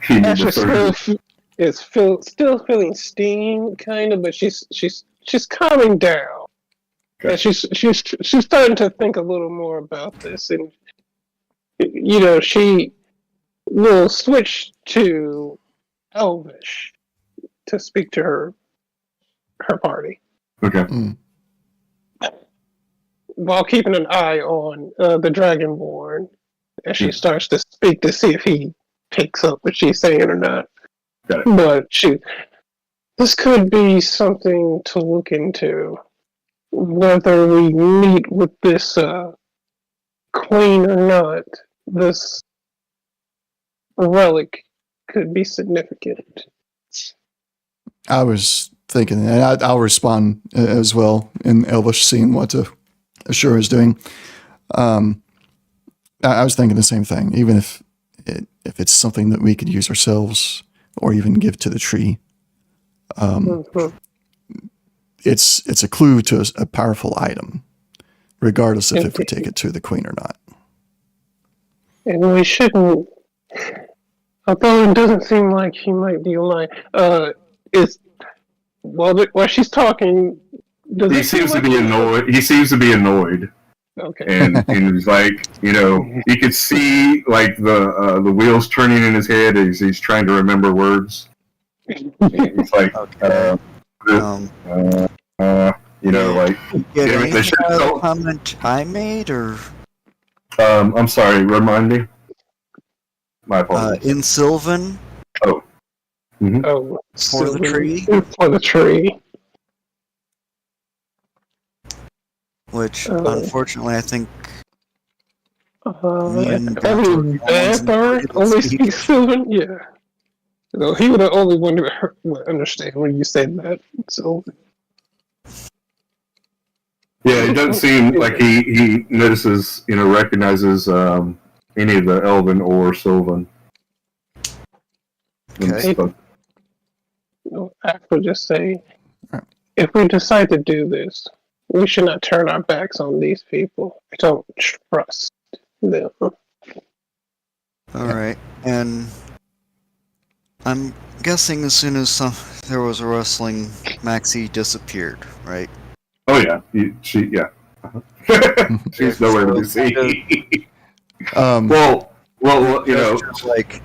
[SPEAKER 2] You need
[SPEAKER 4] Ash
[SPEAKER 2] to
[SPEAKER 4] is
[SPEAKER 2] throw-
[SPEAKER 4] still feeling steam, kind of, but she's calming down,
[SPEAKER 2] Okay.
[SPEAKER 4] and she's starting to think a little more about this, and she will switch to Elvish to speak to her party
[SPEAKER 2] Okay.
[SPEAKER 4] while keeping an eye on the Dragonborn as she starts to speak to see if he picks up what she's saying or not.
[SPEAKER 2] Got it.
[SPEAKER 4] But this could be something to look into. Whether we meet with this queen or not, this relic could be significant.
[SPEAKER 1] I was thinking, and I'll respond as well in Elvish, seeing what Ashura is doing. I was thinking the same thing. Even if it's something that we could use ourselves or even give to the tree, it's a clue to a powerful item, regardless of if we take it to the queen or not.
[SPEAKER 4] And we shouldn't. Although it doesn't seem like he might be lying. While she's talking, does
[SPEAKER 2] He
[SPEAKER 4] it seem
[SPEAKER 2] seems to
[SPEAKER 4] like
[SPEAKER 2] be annoyed. He seems to be annoyed,
[SPEAKER 4] Okay.
[SPEAKER 2] and he's like, you could see like the wheels turning in his head as he's trying to remember words. He's like,
[SPEAKER 5] Okay.
[SPEAKER 2] like,
[SPEAKER 5] Get
[SPEAKER 2] Yeah,
[SPEAKER 5] anything
[SPEAKER 2] they should
[SPEAKER 5] out of the
[SPEAKER 2] tell-
[SPEAKER 5] comment I made, or
[SPEAKER 2] I'm sorry. Remind me. My apologies.
[SPEAKER 5] in Sylvan
[SPEAKER 4] Oh,
[SPEAKER 5] for the tree,
[SPEAKER 4] For the tree.
[SPEAKER 5] which
[SPEAKER 4] Oh.
[SPEAKER 5] unfortunately I think Me and Doctor
[SPEAKER 4] Every
[SPEAKER 5] are the ones
[SPEAKER 4] bad
[SPEAKER 5] in
[SPEAKER 4] bird
[SPEAKER 5] the
[SPEAKER 4] only
[SPEAKER 5] speak.
[SPEAKER 4] speaks Sylvan. Yeah. So he would have only one to understand when you said that. So
[SPEAKER 2] Yeah, it doesn't seem like he notices, recognizes any of the Elven or Sylvan.
[SPEAKER 5] Okay.
[SPEAKER 4] I would just say,
[SPEAKER 1] Right.
[SPEAKER 4] if we decide to do this, we should not turn our backs on these people. I don't trust them.
[SPEAKER 5] all right, and I'm guessing as soon as there was a rustling, Maxie disappeared, right?
[SPEAKER 2] Oh yeah, yeah. She's nowhere to be seen. well,
[SPEAKER 5] Just like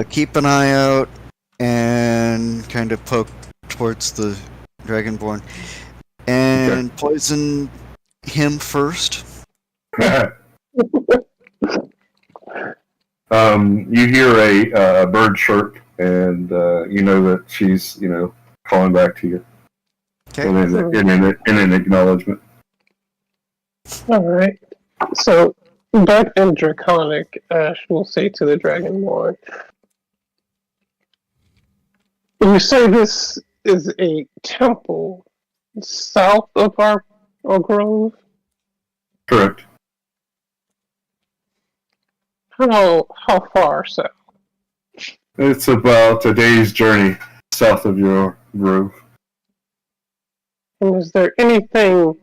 [SPEAKER 5] keep an eye out and kind of poke towards the Dragonborn and poison him first.
[SPEAKER 2] You hear a bird chirp, and you know that she's calling back to you
[SPEAKER 5] Okay.
[SPEAKER 2] in an acknowledgement.
[SPEAKER 4] All right. So back in Draconic, Ash will say to the Dragonborn, "You say this is a temple south of our grove?
[SPEAKER 2] Correct.
[SPEAKER 4] How far south?
[SPEAKER 2] It's about a day's journey south of your grove.
[SPEAKER 4] And is there anything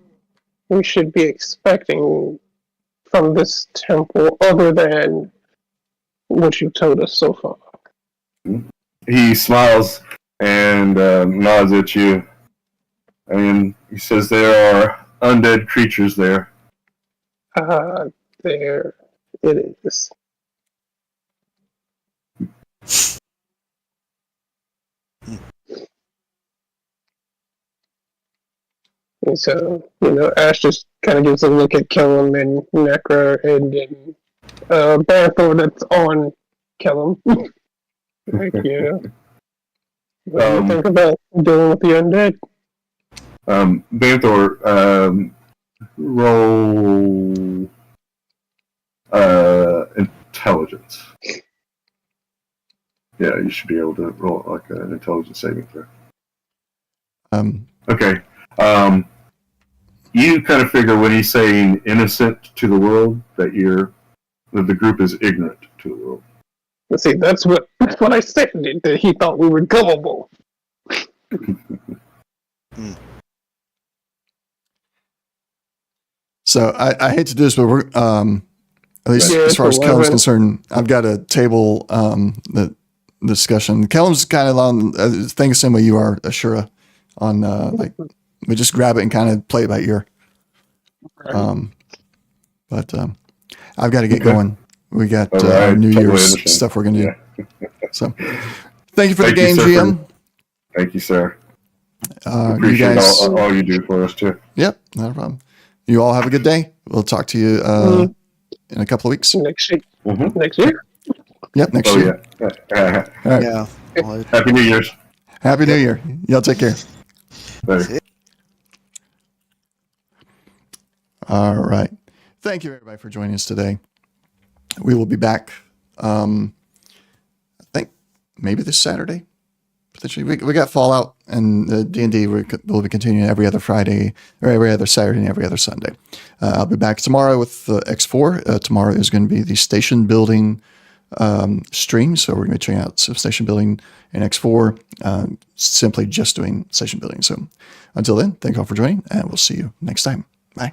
[SPEAKER 4] we should be expecting from this temple other than what you've told us so far?"
[SPEAKER 2] He smiles and nods at you, and he says there are undead creatures there.
[SPEAKER 4] There it is. And so, Ash just kind of gives a look at Kellum and Necra and then Banthor that's on Kellum. Like, what do you think about dealing with the undead?
[SPEAKER 2] Banthor, roll intelligence. Yeah, you should be able to roll like an intelligence saving throw. Okay. You kind of figure when he's saying innocent to the world that the group is ignorant to the world.
[SPEAKER 4] Let's see, that's what I said, that he thought we were gullible.
[SPEAKER 1] So I hate to do this, but we're at least
[SPEAKER 4] Yeah,
[SPEAKER 1] as far as
[SPEAKER 4] it's
[SPEAKER 1] Kellum's
[SPEAKER 4] 11.
[SPEAKER 1] concerned, I've got a table the discussion. Kellum's kind of on think the same way you are, Ashura, on like we just grab it and kind of play it by ear. But I've got to get going. We got
[SPEAKER 2] right,
[SPEAKER 1] New
[SPEAKER 2] totally
[SPEAKER 1] Year's
[SPEAKER 2] understand.
[SPEAKER 1] stuff we're gonna do.
[SPEAKER 2] Yeah.
[SPEAKER 1] So thank you for
[SPEAKER 2] Thank
[SPEAKER 1] the
[SPEAKER 2] you,
[SPEAKER 1] game,
[SPEAKER 2] sir,
[SPEAKER 1] GM.
[SPEAKER 2] Thank you, sir.
[SPEAKER 1] You
[SPEAKER 2] Appreciate
[SPEAKER 1] guys,
[SPEAKER 2] all you do for us too.
[SPEAKER 1] Yep, not a problem. You all have a good day. We'll talk to you in a couple of weeks.
[SPEAKER 4] Next year.
[SPEAKER 2] Mm-hmm.
[SPEAKER 4] Next year.
[SPEAKER 1] Yep, next
[SPEAKER 2] Oh
[SPEAKER 1] year.
[SPEAKER 2] yeah.
[SPEAKER 1] All right.
[SPEAKER 5] Yeah. Well,
[SPEAKER 2] Happy New Year's.
[SPEAKER 1] Happy New Year. Y'all take care.
[SPEAKER 2] Later.
[SPEAKER 1] All right. Thank you, everybody, for joining us today. We will be back, I think, maybe this Saturday. Potentially. We got Fallout and the D&D. We'll be continuing every other Friday, or every other Saturday and every other Sunday. I'll be back tomorrow with X4. Tomorrow is going to be the station building stream. So we're going to be checking out some station building in X4, simply just doing station building. So until then, thank you all for joining, and we'll see you next time. Bye.